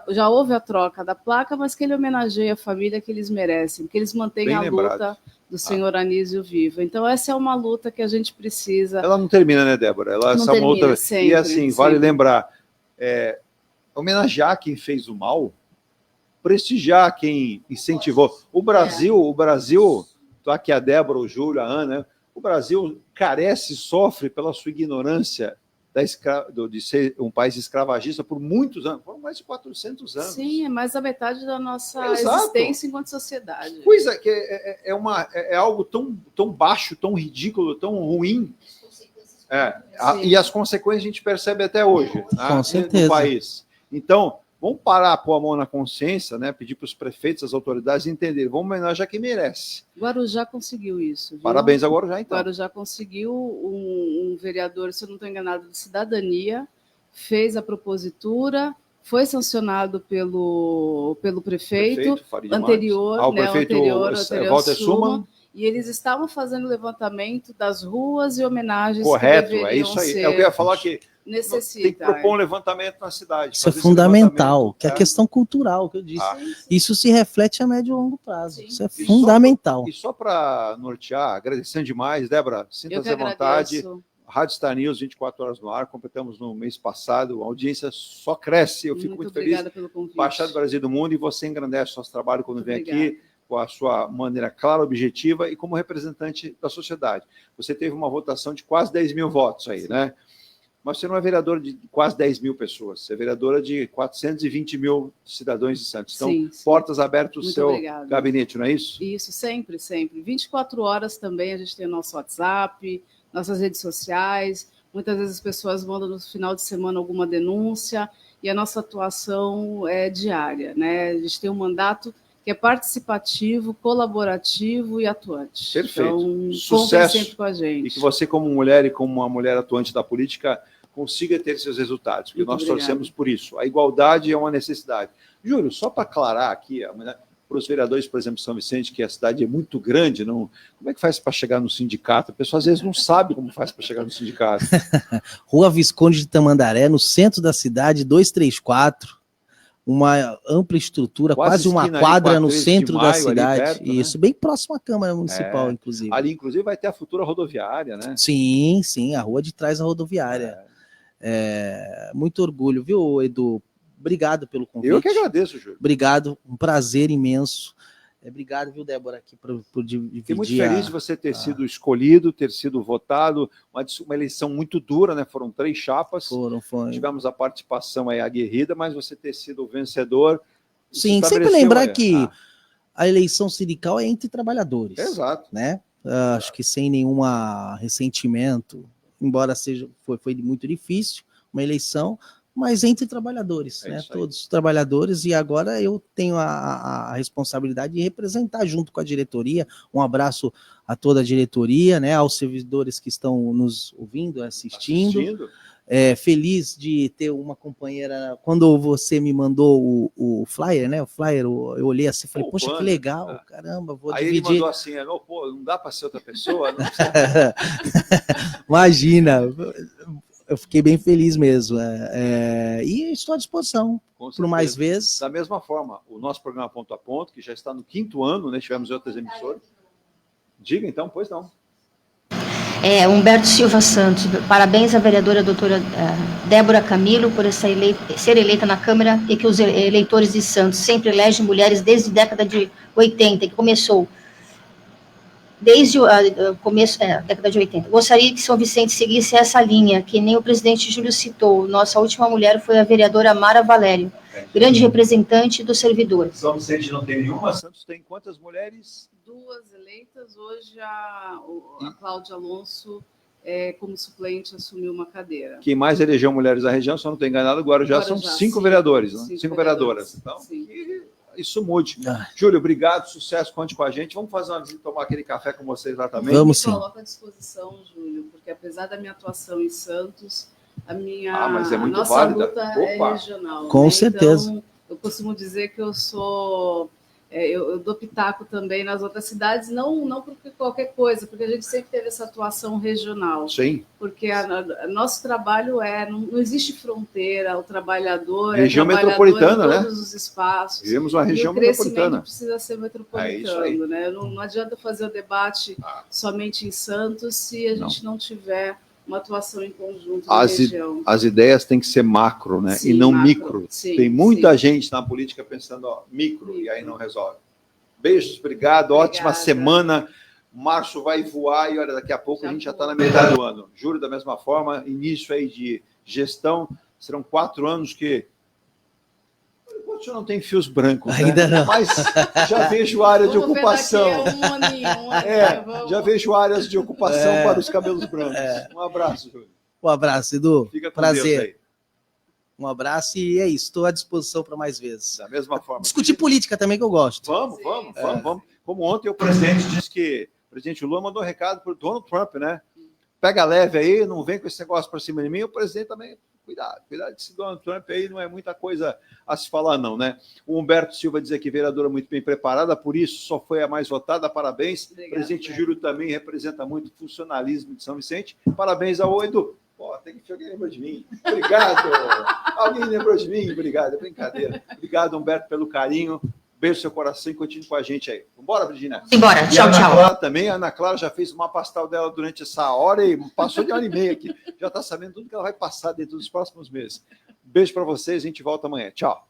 Speaker 3: já houve a troca da placa, mas que ele homenageie a família que eles merecem, que eles mantenham a luta do senhor Anísio vivo. Então, essa é uma luta que a gente precisa...
Speaker 4: Ela não termina, né, Débora? Essa luta... Sempre, e assim, vale lembrar, homenagear quem fez o mal, prestigiar quem incentivou. O Brasil, tá aqui a Débora, o Júlio, a Ana, o Brasil carece e sofre pela sua ignorância de ser um país escravagista por muitos anos, por mais de 400 anos.
Speaker 3: Sim, é mais da metade da nossa existência enquanto sociedade.
Speaker 4: Pois é, que é algo tão baixo, tão ridículo, tão ruim. E as consequências a gente percebe até hoje,
Speaker 5: com certeza,
Speaker 4: no país. Então, vamos parar, pôr a mão na consciência, né? Pedir para os prefeitos, as autoridades entenderem. Vamos homenagear quem merece.
Speaker 3: Guarujá conseguiu isso. Viu?
Speaker 4: Parabéns a Guarujá, então.
Speaker 3: Guarujá conseguiu, um vereador, se eu não estou enganado, de cidadania, fez a propositura, foi sancionado pelo prefeito anterior,
Speaker 4: o prefeito Walter Suman.
Speaker 3: E eles estavam fazendo levantamento das ruas e homenagens.
Speaker 4: Correto, é isso aí. Eu ia falar que
Speaker 3: necessita,
Speaker 4: tem que propor um levantamento na cidade.
Speaker 5: Isso é fundamental, que é a questão cultural que eu disse. Isso se reflete a médio e longo prazo. Isso é fundamental.
Speaker 4: E só para nortear, agradecendo demais, Débora, sinta-se à vontade. Rádio Star News, 24 horas no ar, completamos no mês passado, a audiência só cresce, eu fico muito feliz.
Speaker 3: Pelo convite.
Speaker 4: Baixada do Brasil e do Mundo, e você engrandece o nosso trabalho quando vem aqui, com a sua maneira clara, objetiva e como representante da sociedade. Você teve uma votação de quase 10 mil votos aí, né? Mas você não é vereadora de quase 10 mil pessoas, você é vereadora de 420 mil cidadãos de Santos. Então, portas abertas do seu gabinete, não é isso?
Speaker 3: Isso, sempre, sempre. 24 horas também, a gente tem o nosso WhatsApp, nossas redes sociais, muitas vezes as pessoas mandam no final de semana alguma denúncia, e a nossa atuação é diária, né? A gente tem um mandato que é participativo, colaborativo e atuante.
Speaker 4: Perfeito.
Speaker 3: Então,
Speaker 4: sucesso
Speaker 3: sempre com a gente.
Speaker 4: E que você, como mulher e como uma mulher atuante da política, consiga ter seus resultados, porque nós torcemos por isso. A igualdade é uma necessidade. Júlio, só para aclarar aqui, para os vereadores, por exemplo, de São Vicente, que a cidade é muito grande, como é que faz para chegar no sindicato? A pessoa às vezes não sabe como faz para chegar no sindicato.
Speaker 5: Rua Visconde de Tamandaré, no centro da cidade, 234. Uma ampla estrutura, quase uma quadra no centro da cidade. Perto, isso, né? Bem próximo à Câmara Municipal, inclusive.
Speaker 4: Ali, inclusive, vai ter a futura rodoviária, né?
Speaker 5: Sim, a rua de trás da rodoviária. Muito orgulho, viu, Edu? Obrigado pelo convite.
Speaker 4: Eu que agradeço, Júlio.
Speaker 5: Obrigado, um prazer imenso. Obrigado, viu, Débora, aqui por dividir.
Speaker 4: Fiquei muito feliz de você ter sido escolhido, ter sido votado, uma eleição muito dura, né? Foram 3 chapas.
Speaker 5: Foram.
Speaker 4: Tivemos a participação aí aguerrida, mas você ter sido o vencedor.
Speaker 5: Sim, sempre lembrar que a eleição sindical é entre trabalhadores.
Speaker 4: Exato.
Speaker 5: Né? Acho que sem nenhum ressentimento, embora foi muito difícil uma eleição, mas entre trabalhadores,
Speaker 4: É
Speaker 5: né?
Speaker 4: isso aí.
Speaker 5: Todos os trabalhadores, e agora eu tenho a responsabilidade de representar junto com a diretoria. Um abraço a toda a diretoria, né? Aos servidores que estão nos ouvindo, assistindo. Feliz de ter uma companheira. Quando você me mandou o flyer, né? O flyer, eu olhei assim e falei, poxa, que legal, caramba, vou
Speaker 4: Aí
Speaker 5: dividir.
Speaker 4: ele mandou assim, não dá para ser outra pessoa? Não
Speaker 5: Imagina, eu fiquei bem feliz mesmo. E estou à disposição por mais vezes.
Speaker 4: Da mesma forma, o nosso programa Ponto a Ponto, que já está no 5º ano, né? Tivemos outras emissoras. Diga então, pois não.
Speaker 2: Humberto Silva Santos, parabéns à vereadora doutora Débora Camilo por ser eleita na Câmara e que os eleitores de Santos sempre elegem mulheres desde a década de 80, que começou desde o começo da década de 80. Gostaria que São Vicente seguisse essa linha, que nem o presidente Júlio citou. Nossa última mulher foi a vereadora Mara Valério, grande representante do servidor.
Speaker 4: São Vicente não tem nenhuma. Santos tem quantas mulheres?
Speaker 3: 2 eleitas. Hoje a Cláudia Alonso, como suplente, assumiu uma cadeira.
Speaker 4: Quem mais elegeu mulheres da região, se eu não estou enganado, agora já são 5 vereadores, né? 5 vereadoras. Então, isso mude. Júlio, obrigado, sucesso, conte com a gente. Vamos fazer uma visita, tomar aquele café com vocês lá também?
Speaker 5: Vamos sim.
Speaker 3: Eu coloco à disposição, Júlio, porque apesar da minha atuação em Santos,
Speaker 4: mas é muito
Speaker 3: nossa
Speaker 4: válida.
Speaker 3: luta é regional.
Speaker 5: Com certeza.
Speaker 3: Então, eu costumo dizer que eu sou... eu dou pitaco também nas outras cidades, não por qualquer coisa, porque a gente sempre teve essa atuação regional.
Speaker 4: Sim.
Speaker 3: Porque nosso trabalho não existe fronteira, o trabalhador
Speaker 4: região
Speaker 3: trabalhador
Speaker 4: metropolitana,
Speaker 3: em todos os espaços.
Speaker 4: Vivemos uma região
Speaker 3: e o crescimento
Speaker 4: metropolitana.
Speaker 3: precisa ser metropolitano, né? Não adianta fazer o debate somente em Santos se a gente não tiver uma atuação em conjunto na região.
Speaker 4: As ideias têm que ser macro, né?
Speaker 3: Sim,
Speaker 4: e não
Speaker 3: macro.
Speaker 4: micro.
Speaker 3: Sim,
Speaker 4: tem muita gente na política pensando micro, e aí não resolve. Beijos, obrigado, ótima semana. Março vai voar e olha, daqui a pouco a gente já está na metade do ano. Juro, da mesma forma, início aí de gestão, serão 4 anos que o senhor não tem fios brancos,
Speaker 5: ainda
Speaker 4: né?
Speaker 5: não.
Speaker 4: Mas já vejo área de ocupação. Já vejo áreas de ocupação para os cabelos brancos. Um abraço, Júlio.
Speaker 5: Um abraço, Edu.
Speaker 4: Fica com
Speaker 5: prazer.
Speaker 4: Deus aí.
Speaker 5: Um abraço e é isso. Estou à disposição para mais vezes.
Speaker 4: Da mesma forma.
Speaker 5: Discutir política também que eu gosto.
Speaker 4: Vamos. Como ontem o presidente disse que o presidente Lula mandou um recado para o Donald Trump, né? Pega leve aí, não vem com esse negócio para cima de mim. O presidente também, cuidado que esse Donald Trump aí não é muita coisa a se falar não, né? O Humberto Silva diz aqui, vereadora muito bem preparada, por isso só foi a mais votada, parabéns. O presidente Júlio também representa muito o funcionalismo de São Vicente. Parabéns ao Edu. Tem que alguém lembrou de mim. Obrigado. Alguém lembrou de mim? Obrigado, é brincadeira. Obrigado, Humberto, pelo carinho. Beijo no seu coração e continue com a gente aí. Vambora, Virginia?
Speaker 2: Embora, tchau, tchau.
Speaker 4: Clara também, a Ana Clara já fez uma pastel dela durante essa hora e passou de 1h30 aqui. Já está sabendo tudo que ela vai passar dentro dos próximos meses. Beijo para vocês, a gente volta amanhã. Tchau.